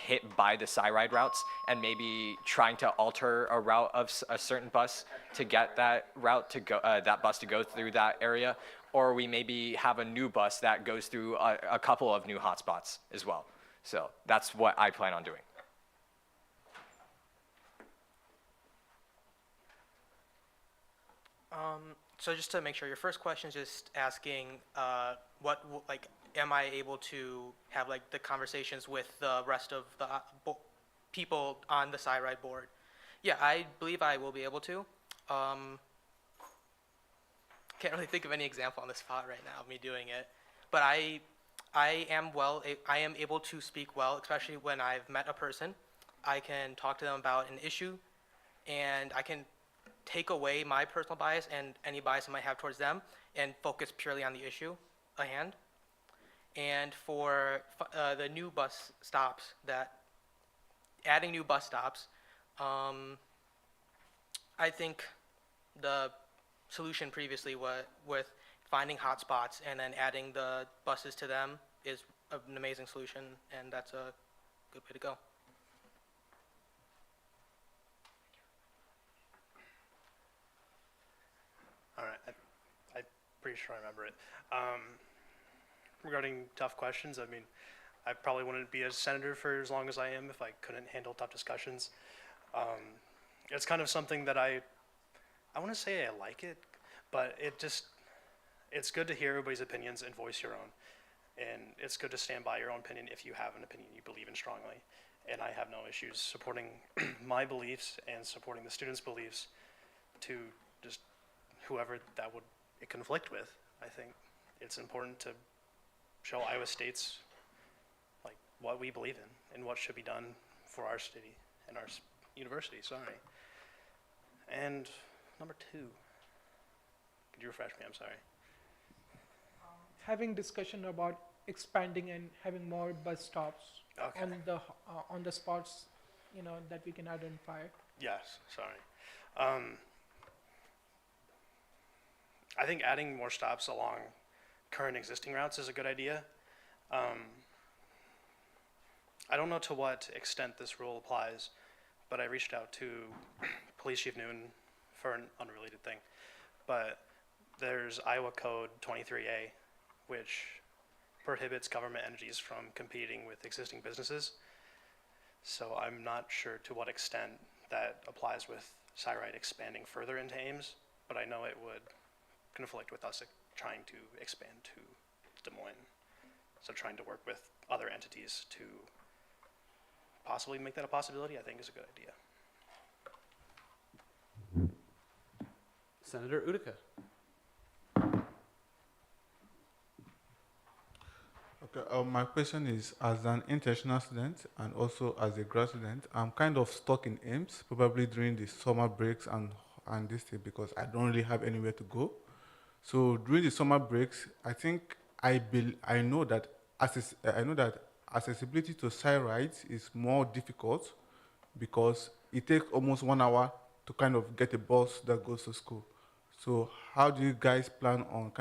hit by the SciRide routes, and maybe trying to alter a route of a certain bus to get that route to go, that bus to go through that area, or we maybe have a new bus that goes through a couple of new hotspots as well. So that's what I plan on doing. So just to make sure, your first question is just asking am I able to have like the conversations with the rest of the people on the SciRide board? Yeah, I believe I will be able to. Can't really think of any example on the spot right now of me doing it, but I am able to speak well, especially when I've met a person. I can talk to them about an issue, and I can take away my personal bias and any bias I might have towards them and focus purely on the issue at hand. And for the new bus stops, adding new bus stops, I think the solution previously with finding hotspots and then adding the buses to them is an amazing solution, and that's a good way to go. All right, I'm pretty sure I remember it. Regarding tough questions, I mean, I probably wouldn't be a senator for as long as I am if I couldn't handle tough discussions. It's kind of something that I want to say I like it, but it's good to hear everybody's opinions and voice your own. And it's good to stand by your own opinion if you have an opinion you believe in strongly. And I have no issues supporting my beliefs and supporting the students' beliefs to just whoever that would conflict with. I think it's important to show Iowa State's like what we believe in and what should be done for our city and our university. Sorry. And number 2, could you refresh me? I'm sorry. Having discussion about expanding and having more bus stops on the spots, that we can identify. Yes, sorry. I think adding more stops along current existing routes is a good idea. I don't know to what extent this rule applies, but I reached out to Police Chief Newton for an unrelated thing. But there's Iowa Code 23A, which prohibits government entities from competing with existing businesses. So I'm not sure to what extent that applies with SciRide expanding further into Ames, but I know it would conflict with us trying to expand to Des Moines. So trying to work with other entities to possibly make that a possibility, I think is a good idea. Senator Utica. Okay, my question is, as an international student and also as a grad student, I'm kind of stuck in Ames, probably during the summer breaks and this thing because I don't really have anywhere to go. So during the summer breaks, I think I know that accessibility to side rides is more difficult because it takes almost 1 hour to kind of get a bus that goes to school. So how do you guys plan on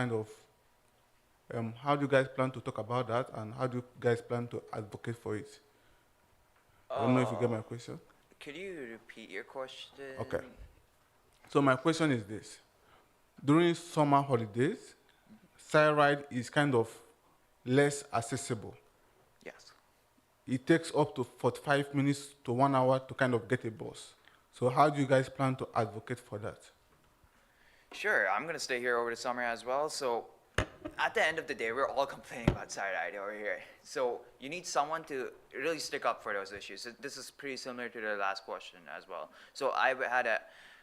how do you guys plan to talk about that, and how do you guys plan to advocate for it? I don't know if you get my question. Could you repeat your question? Okay. So my question is this. During summer holidays, side ride is kind of less accessible. Yes. It takes up to 45 minutes to 1 hour to kind of get a bus. So how do you guys plan to advocate for that? Sure, I'm gonna stay here over the summer as well. So at the end of the day, we're all complaining about side ride over here. So you need someone to really stick up for those issues. This is pretty similar to the last question as well. So I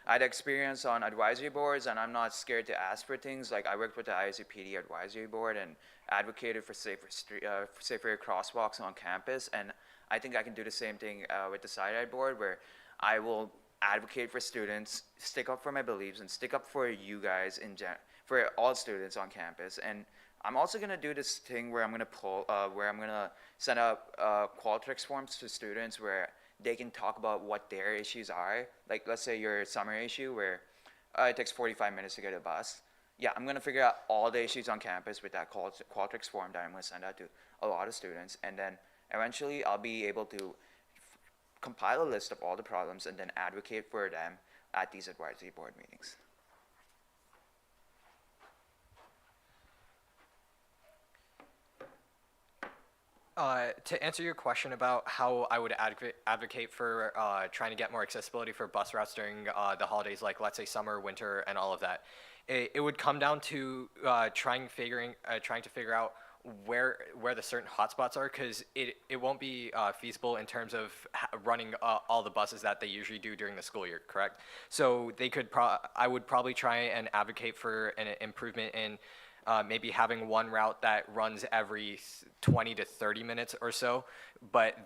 had experience on advisory boards, and I'm not scared to ask for things. Like I worked with the ISU PD advisory board and advocated for safer crosswalks on campus. And I think I can do the same thing with the side ride board, where I will advocate for students, stick up for my beliefs, and stick up for you guys for all students on campus. And I'm also gonna do this thing where I'm gonna send out Qualtrics forms to students where they can talk about what their issues are. Like let's say your summer issue where it takes 45 minutes to get a bus. Yeah, I'm gonna figure out all the issues on campus with that Qualtrics form that I'm gonna send out to a lot of students. And then eventually I'll be able to compile a list of all the problems and then advocate for them at these advisory board meetings. To answer your question about how I would advocate for trying to get more accessibility for bus routes during the holidays, like let's say summer, winter, and all of that, it would come down to trying to figure out where the certain hotspots are, because it won't be feasible in terms of running all the buses that they usually do during the school year, correct? So I would probably try and advocate for an improvement in maybe having one route that runs every 20 to 30 minutes or so, but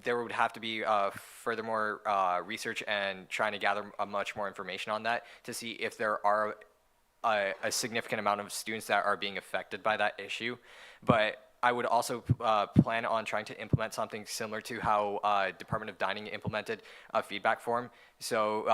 there would have to be furthermore research and trying to gather much more information on that to see if there are a significant amount of students that are being affected by that issue. But I would also plan on trying to implement something similar to how Department of Dining implemented a feedback form. So